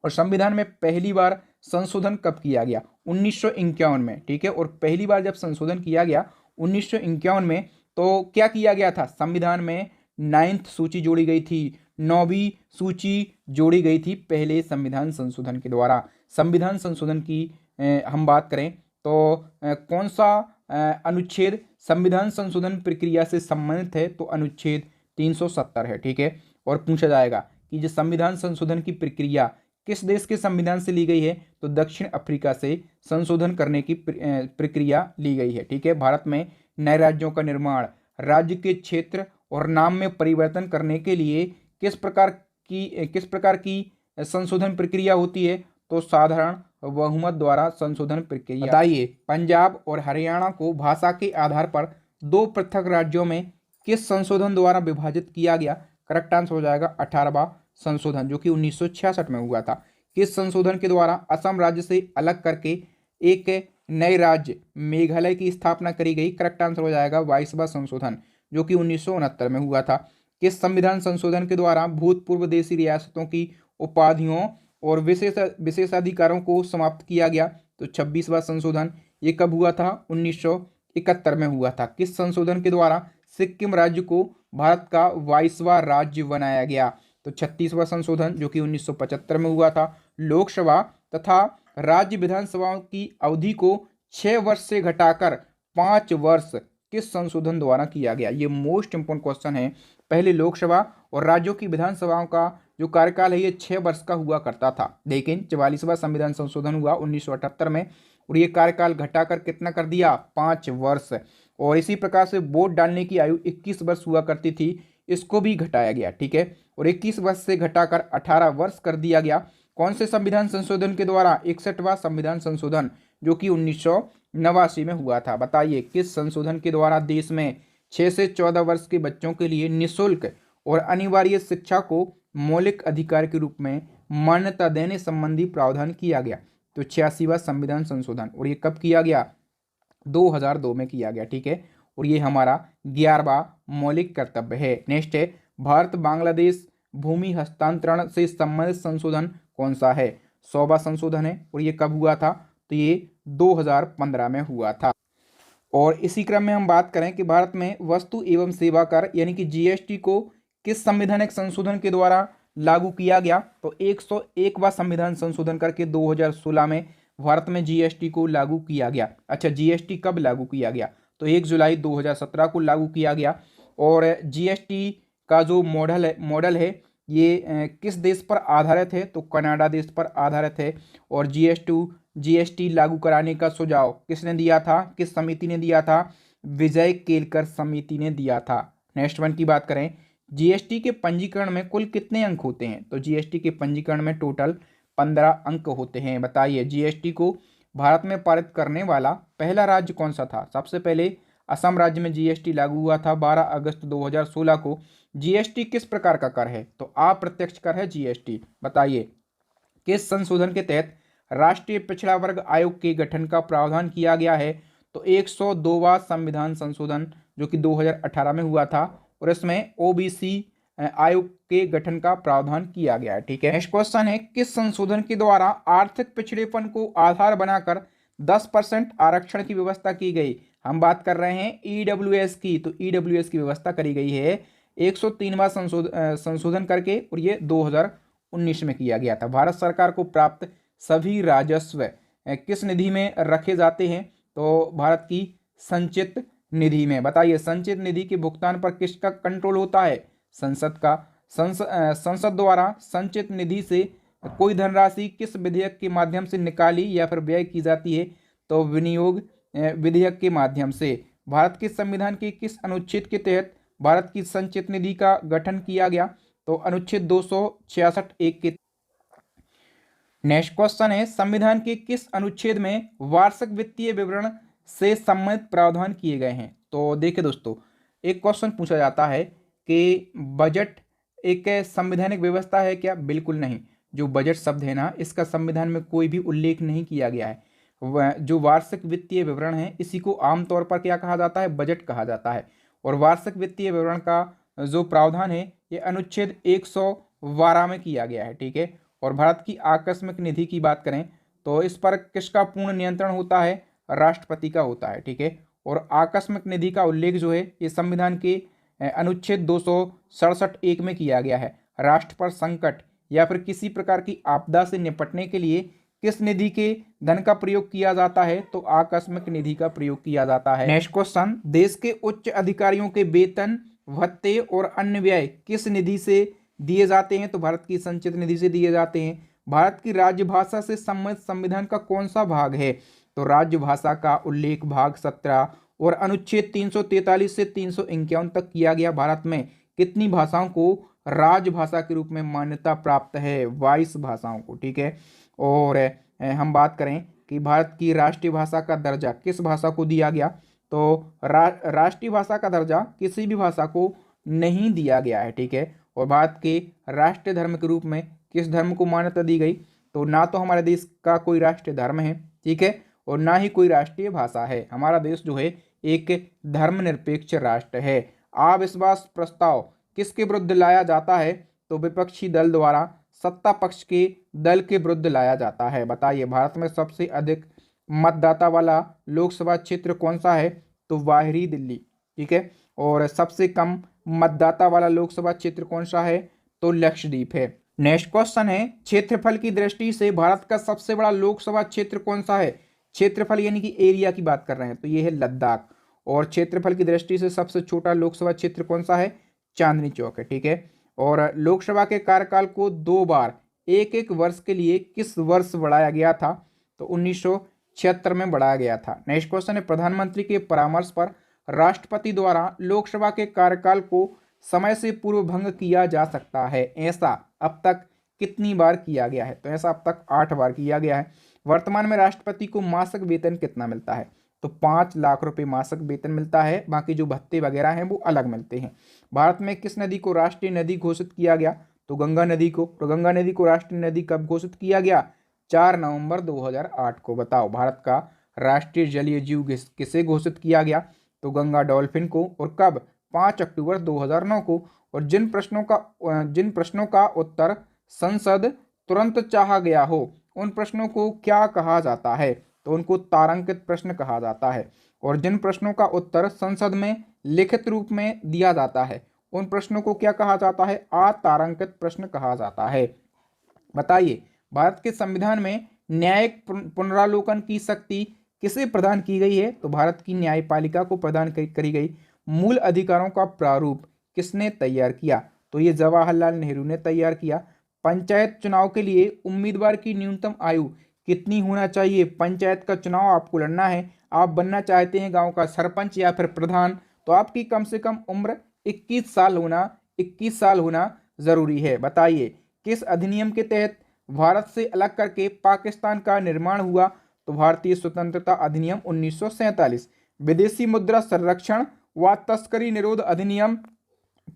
और संविधान में पहली बार संशोधन कब किया गया? 1951 में, ठीक है। और पहली बार जब संशोधन किया गया 1951 में, तो क्या किया गया था? संविधान में 9th सूची जोड़ी गई थी, 9वीं सूची जोड़ी गई थी पहले संविधान संशोधन के द्वारा। संविधान संशोधन की हम बात करें तो कौन सा अनुच्छेद संविधान संशोधन प्रक्रिया से संबंधित है? तो अनुच्छेद 370 है, ठीक है। और पूछा जाएगा कि जो संविधान संशोधन की प्रक्रिया किस देश के संविधान से ली गई है? तो दक्षिण अफ्रीका से संशोधन करने की प्रक्रिया ली गई है, ठीक है। भारत में नए राज्यों का निर्माण, राज्य के क्षेत्र और नाम में परिवर्तन करने के लिए किस प्रकार की संशोधन प्रक्रिया होती है? तो साधारण बहुमत द्वारा संशोधन प्रक्रिया। बताइए, पंजाब और हरियाणा को भाषा के आधार पर दो पृथक राज्यों में किस संशोधन द्वारा विभाजित किया गया? करेक्ट आंसर हो जाएगा 18वां संशोधन, जो कि 1966 में हुआ था। किस संशोधन के द्वारा असम राज्य से अलग करके एक नए राज्य मेघालय की स्थापना करी गई? करेक्ट आंसर हो जाएगा 22वां संशोधन, जो कि 1969 में हुआ था। किस संविधान संशोधन के द्वारा भूतपूर्व देशी रियासतों की उपाधियों और विशेषाधिकारों को समाप्त किया गया? तो 26वां संशोधन। ये कब हुआ था? 1971 में हुआ था। किस संशोधन के द्वारा सिक्किम राज्य को भारत का 22वां राज्य बनाया गया? तो 36वां संशोधन, जो कि 1975 में हुआ था। लोकसभा तथा राज्य विधानसभाओं की अवधि को 6 वर्ष से घटाकर 5 वर्ष किस संशोधन द्वारा किया गया? ये मोस्ट इंपोर्टेंट क्वेश्चन है। पहले लोकसभा और राज्यों की विधानसभाओं का जो कार्यकाल है ये 6 वर्ष का हुआ करता था, लेकिन 44वां संविधान संशोधन हुआ 1978 में और ये कार्यकाल घटाकर कितना कर दिया? 5 वर्ष। और इसी प्रकार से वोट डालने की आयु 21 वर्ष हुआ करती थी, इसको भी घटाया गया, ठीक है। और 21 वर्ष से घटाकर 18 वर्ष कर दिया गया। कौन से संविधान संशोधन के द्वारा? 61वां संविधान संशोधन, जो कि 1989 में हुआ था। बताइए, किस संशोधन के द्वारा देश में 6 से 14 वर्ष के बच्चों के लिए निःशुल्क और अनिवार्य शिक्षा को मौलिक अधिकार के रूप में मान्यता देने संबंधी प्रावधान किया गया? तो 86वां संविधान संशोधन। और ये कब किया गया? 2002 में किया गया, ठीक है। और ये हमारा 11वां मौलिक कर्तव्य है। नेक्स्ट है, भारत बांग्लादेश भूमि हस्तांतरण से संबंधित संशोधन कौन सा है? 100वां संशोधन है। और ये कब हुआ था? तो ये 2015 में हुआ था। और इसी क्रम में हम बात करें कि भारत में वस्तु एवं सेवा कर यानी कि जीएसटी को किस संवैधानिक संशोधन के द्वारा लागू किया गया? तो 101वां संविधान संशोधन करके 2016 में भारत में जीएसटी को लागू किया गया। अच्छा, जीएसटी कब लागू किया गया? तो 1 जुलाई 2017 को लागू किया गया। और जीएसटी का जो मॉडल है ये किस देश पर आधारित है? तो कनाडा देश पर आधारित है। और जीएसटी लागू कराने का सुझाव किसने दिया था? किस समिति ने दिया था? विजय केलकर समिति ने दिया था। नेक्स्ट वन की बात करें, जीएसटी के पंजीकरण में कुल कितने अंक होते हैं? तो जीएसटी के पंजीकरण में टोटल 15 अंक होते हैं। बताइए, जीएसटी को भारत में पारित करने वाला पहला राज्य कौन सा था? सबसे पहले असम राज्य में जीएसटी लागू हुआ था 12 अगस्त 2016 को। जीएसटी किस प्रकार का कर है? तो अप्रत्यक्ष कर है जीएसटी। बताइए, किस संशोधन के तहत राष्ट्रीय पिछड़ा वर्ग आयोग के गठन का प्रावधान किया गया है? तो 102वां संविधान संशोधन, जो कि 2018 में हुआ था। और इसमें ओबीसी आयोग के गठन का प्रावधान किया गया है, ठीक है। नेक्स्ट क्वेश्चन है, किस संशोधन के द्वारा आर्थिक पिछड़ेपन को आधार बनाकर 10% आरक्षण की व्यवस्था की गई? हम बात कर रहे हैं ईडब्ल्यूएस की। तो ईडब्ल्यूएस की व्यवस्था करी गई है 103वां संशोधन करके, और ये 2019 में किया गया था। भारत सरकार को प्राप्त सभी राजस्व किस निधि में रखे जाते हैं? तो भारत की संचित निधि में। बताइए, संचित निधि के भुगतान पर किसका कंट्रोल होता है? संसद का। संसद द्वारा संचित निधि से कोई धनराशि किस विधेयक के माध्यम से निकाली या फिर व्यय की जाती है? तो विनियोग विधेयक के माध्यम से। भारत के संविधान के किस अनुच्छेद के तहत भारत की संचित निधि का गठन किया गया? तो अनुच्छेद 266(1) के। नेक्स्ट क्वेश्चन है, संविधान के किस अनुच्छेद में वार्षिक वित्तीय विवरण से संबंधित प्रावधान किए गए हैं? तो देखिए दोस्तों, एक क्वेश्चन पूछा जाता है कि बजट एक संवैधानिक व्यवस्था है क्या? बिल्कुल नहीं। जो बजट शब्द है ना, इसका संविधान में कोई भी उल्लेख नहीं किया गया है। जो वार्षिक वित्तीय विवरण है, इसी को आमतौर पर क्या कहा जाता है? बजट कहा जाता है। और वार्षिक वित्तीय विवरण का जो प्रावधान है, ये अनुच्छेद 112 में किया गया है। ठीक है। और भारत की आकस्मिक निधि की बात करें तो इस पर किसका पूर्ण नियंत्रण होता है? राष्ट्रपति का होता है। ठीक है। और आकस्मिक निधि का उल्लेख जो है ये संविधान के अनुच्छेद 267(1) में किया गया है। राष्ट्र पर संकट या फिर किसी प्रकार की आपदा से निपटने के लिए किस निधि के धन का प्रयोग किया जाता है? तो आकस्मिक निधि का प्रयोग किया जाता है। नेक्स्ट क्वेश्चन, देश के उच्च अधिकारियों के वेतन, भत्ते और अन्य व्यय किस निधि से दिए जाते हैं? तो भारत की संचित निधि से दिए जाते हैं। भारत की राजभाषा से संबंधित संविधान का कौन सा भाग है? तो राजभाषा का उल्लेख भाग 17 और अनुच्छेद 343 से 351 तक किया गया। भारत में कितनी भाषाओं को राजभाषा के रूप में मान्यता प्राप्त है? 22 भाषाओं को। ठीक है। और हम बात करें कि भारत की राष्ट्रीय भाषा का दर्जा किस भाषा को दिया गया? तो राष्ट्रीय भाषा का दर्जा किसी भी भाषा को नहीं दिया गया है। ठीक है। और भारत के राष्ट्रीय धर्म के रूप में किस धर्म को मान्यता दी गई? तो ना तो हमारे देश का कोई राष्ट्रीय धर्म है, ठीक है, और ना ही कोई राष्ट्रीय भाषा है। हमारा देश जो है एक धर्मनिरपेक्ष राष्ट्र है। अविश्वास प्रस्ताव किसके विरुद्ध लाया जाता है? तो विपक्षी दल द्वारा सत्ता पक्ष के दल के विरुद्ध लाया जाता है। बताइए, भारत में सबसे अधिक मतदाता वाला लोकसभा क्षेत्र कौन सा है? तो बाहरी दिल्ली। ठीक है। और सबसे कम मतदाता वाला लोकसभा क्षेत्र कौन सा है? तो लक्षद्वीप है। नेक्स्ट क्वेश्चन है, क्षेत्रफल की दृष्टि से भारत का सबसे बड़ा लोकसभा क्षेत्र कौन सा है? क्षेत्रफल यानी कि एरिया की बात कर रहे हैं तो ये है लद्दाख। और क्षेत्रफल की दृष्टि से सबसे छोटा लोकसभा क्षेत्र कौन सा है? चांदनी चौक है। ठीक है। और लोकसभा के कार्यकाल को 2 बार एक एक वर्ष के लिए किस वर्ष बढ़ाया गया था? तो 1976 में बढ़ाया गया था। नेक्स्ट क्वेश्चन है, प्रधानमंत्री के परामर्श पर राष्ट्रपति द्वारा लोकसभा के कार्यकाल को समय से पूर्व भंग किया जा सकता है, ऐसा अब तक कितनी बार किया गया है? तो ऐसा अब तक 8 बार किया गया है। वर्तमान में राष्ट्रपति को मासिक वेतन कितना मिलता है? तो 5 लाख रुपए मासिक वेतन मिलता है। बाकी जो भत्ते वगैरह हैं वो अलग मिलते हैं। भारत में किस नदी को राष्ट्रीय नदी घोषित किया गया? तो गंगा नदी को। तो गंगा नदी को राष्ट्रीय नदी कब घोषित किया गया? 4 नवंबर 2008 को। बताओ, भारत का राष्ट्रीय जलीय जीव किसे घोषित किया गया? तो गंगा डॉल्फिन को। और कब? 5 अक्टूबर 2009 को। और जिन प्रश्नों का उत्तर संसद तुरंत चाहा गया हो उन प्रश्नों को क्या कहा जाता है? तो उनको तारांकित प्रश्न कहा जाता है। और जिन प्रश्नों का उत्तर संसद में लिखित रूप में दिया जाता है उन प्रश्नों को क्या कहा जाता है? अतारांकित प्रश्न कहा जाता है। बताइए, भारत के संविधान में न्यायिक पुनरावलोकन की शक्ति किसे प्रदान की गई है? तो भारत की न्यायपालिका को प्रदान करी गई। मूल अधिकारों का प्रारूप किसने तैयार किया? तो ये जवाहरलाल नेहरू ने तैयार किया। पंचायत चुनाव के लिए उम्मीदवार की न्यूनतम आयु कितनी होना चाहिए? पंचायत का चुनाव आपको लड़ना है, आप बनना चाहते हैं गांव का सरपंच या फिर प्रधान, तो आपकी कम से कम उम्र 21 साल होना जरूरी है। बताइए, किस अधिनियम के तहत भारत से अलग करके पाकिस्तान का निर्माण हुआ? तो भारतीय स्वतंत्रता अधिनियम 1947। विदेशी मुद्रा संरक्षण व तस्करी निरोध अधिनियम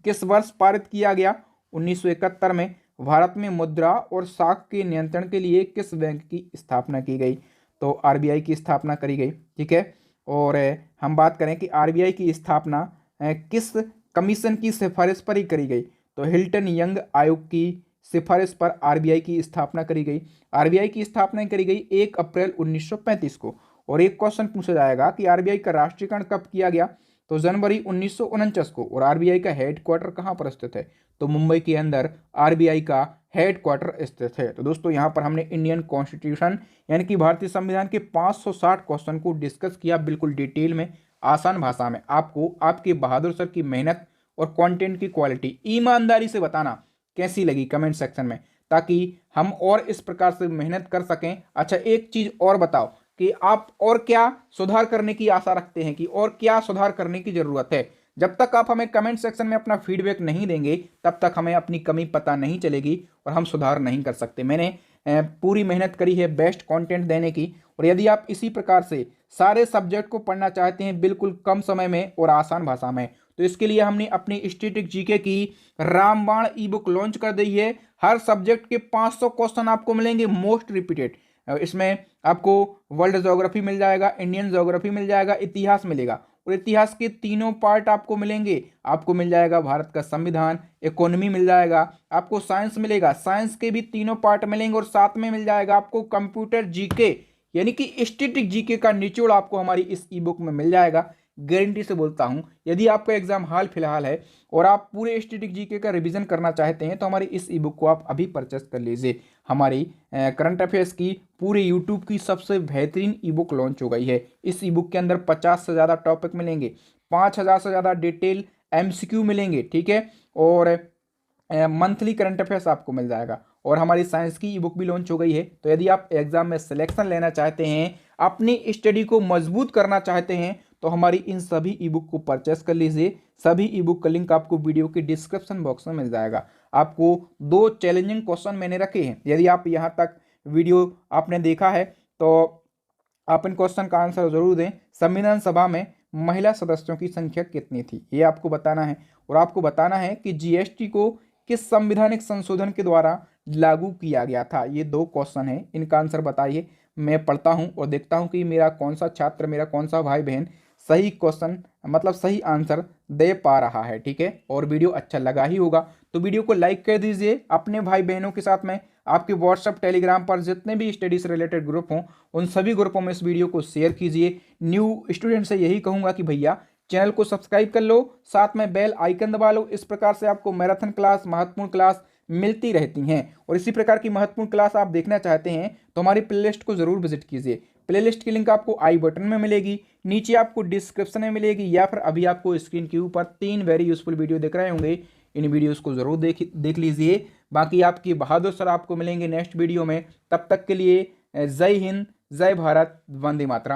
किस वर्ष पारित किया गया? 1971 में। भारत में मुद्रा और साख के नियंत्रण के लिए किस बैंक की स्थापना की गई? तो आरबीआई की स्थापना करी गई। ठीक है। और हम बात करें कि आरबीआई की स्थापना किस कमीशन की सिफारिश पर ही करी गई? तो हिल्टन यंग आयोग की सिफारिश पर आरबीआई की स्थापना करी गई। आरबीआई की स्थापना करी गई 1 अप्रैल 1935 को। और एक क्वेश्चन पूछा जाएगा कि आरबीआई का राष्ट्रीयकरण कब किया गया? तो जनवरी 1949 को। और आरबीआई का हेडक्वार्टर कहाँ पर स्थित है? तो मुंबई के अंदर आरबीआई का हेडक्वार्टर स्थित है। तो दोस्तों यहाँ पर हमने इंडियन कॉन्स्टिट्यूशन यानी कि भारतीय संविधान के 560 क्वेश्चन को डिस्कस किया बिल्कुल डिटेल में, आसान भाषा में। आपको आपके बहादुर सर की मेहनत और कंटेंट की क्वालिटी ईमानदारी से बताना कैसी लगी कमेंट सेक्शन में, ताकि हम और इस प्रकार से मेहनत कर सकें। अच्छा, एक चीज़ और बताओ कि आप और क्या सुधार करने की आशा रखते हैं, कि और क्या सुधार करने की ज़रूरत है। जब तक आप हमें कमेंट सेक्शन में अपना फीडबैक नहीं देंगे तब तक हमें अपनी कमी पता नहीं चलेगी और हम सुधार नहीं कर सकते। मैंने पूरी मेहनत करी है बेस्ट कंटेंट देने की, और यदि आप इसी प्रकार से सारे सब्जेक्ट को पढ़ना चाहते हैं बिल्कुल कम समय में और आसान भाषा में, तो इसके लिए हमने अपनी स्टैटिक जीके की रामबाण ई बुक लॉन्च कर दी है। हर सब्जेक्ट के 500 क्वेश्चन आपको मिलेंगे मोस्ट रिपीटेड। इसमें आपको वर्ल्ड ज्योग्राफी मिल जाएगा, इंडियन ज्योग्राफी मिल जाएगा, इतिहास मिलेगा, और इतिहास के तीनों पार्ट आपको मिलेंगे। आपको मिल जाएगा भारत का संविधान, इकोनॉमी मिल जाएगा, आपको साइंस मिलेगा, साइंस के भी तीनों पार्ट मिलेंगे, और साथ में मिल जाएगा आपको कंप्यूटर जीके यानी कि स्टैटिक जीके का निचोड़ आपको हमारी इस ई बुक में मिल जाएगा। गारंटी से बोलता हूं, यदि आपका एग्जाम हाल फिलहाल है और आप पूरे स्टैटिक जीके का रिवीजन करना चाहते हैं तो हमारी इस ई बुक को आप अभी परचेस कर लीजिए। हमारी करंट अफेयर्स की पूरे यूट्यूब की सबसे बेहतरीन ई बुक लॉन्च हो गई है। इस ई बुक के अंदर 50 से ज़्यादा टॉपिक मिलेंगे, 5000 से ज़्यादा डिटेल एमसीक्यू मिलेंगे, ठीक है, और मंथली करंट अफेयर्स आपको मिल जाएगा। और हमारी साइंस की ई बुक भी लॉन्च हो गई है। तो यदि आप एग्जाम में सिलेक्शन लेना चाहते हैं, अपनी स्टडी को मजबूत करना चाहते हैं, तो हमारी इन सभी ई बुक को परचेस कर लीजिए। सभी ई बुक का लिंक आपको वीडियो के डिस्क्रिप्शन बॉक्स में मिल जाएगा। आपको 2 चैलेंजिंग क्वेश्चन मैंने रखे हैं, यदि आप यहाँ तक वीडियो आपने देखा है तो आप इन क्वेश्चन का आंसर जरूर दें। संविधान सभा में महिला सदस्यों की संख्या कितनी थी, ये आपको बताना है। और आपको बताना है कि जीएसटी को किस संवैधानिक संशोधन के द्वारा लागू किया गया था। ये 2 क्वेश्चन हैं, इनका आंसर बताइए। मैं पढ़ता हूं और देखता हूं कि मेरा कौन सा छात्र, मेरा कौन सा भाई बहन सही क्वेश्चन मतलब सही आंसर दे पा रहा है, ठीक है। और वीडियो अच्छा लगा ही होगा तो वीडियो को लाइक कर दीजिए। अपने भाई बहनों के साथ में आपके व्हाट्सएप टेलीग्राम पर जितने भी स्टडी से रिलेटेड ग्रुप हों उन सभी ग्रुपों में इस वीडियो को शेयर कीजिए। न्यू स्टूडेंट से यही कहूँगा कि भैया चैनल को सब्सक्राइब कर लो, साथ में बेल आइकन दबा लो। इस प्रकार से आपको मैराथन क्लास, महत्वपूर्ण क्लास मिलती रहती हैं। और इसी प्रकार की महत्वपूर्ण क्लास आप देखना चाहते हैं तो हमारी प्लेलिस्ट को जरूर विजिट कीजिए। प्लेलिस्ट की लिंक आपको आई बटन में मिलेगी, नीचे आपको डिस्क्रिप्शन में मिलेगी, या फिर अभी आपको स्क्रीन के ऊपर 3 वेरी यूजफुल वीडियो दिख रहे होंगे। इन वीडियोस को जरूर देख लीजिए। बाकी आपकी बहादुर सर आपको मिलेंगे नेक्स्ट वीडियो में। तब तक के लिए जय हिंद, जय भारत, वंदे मातरम।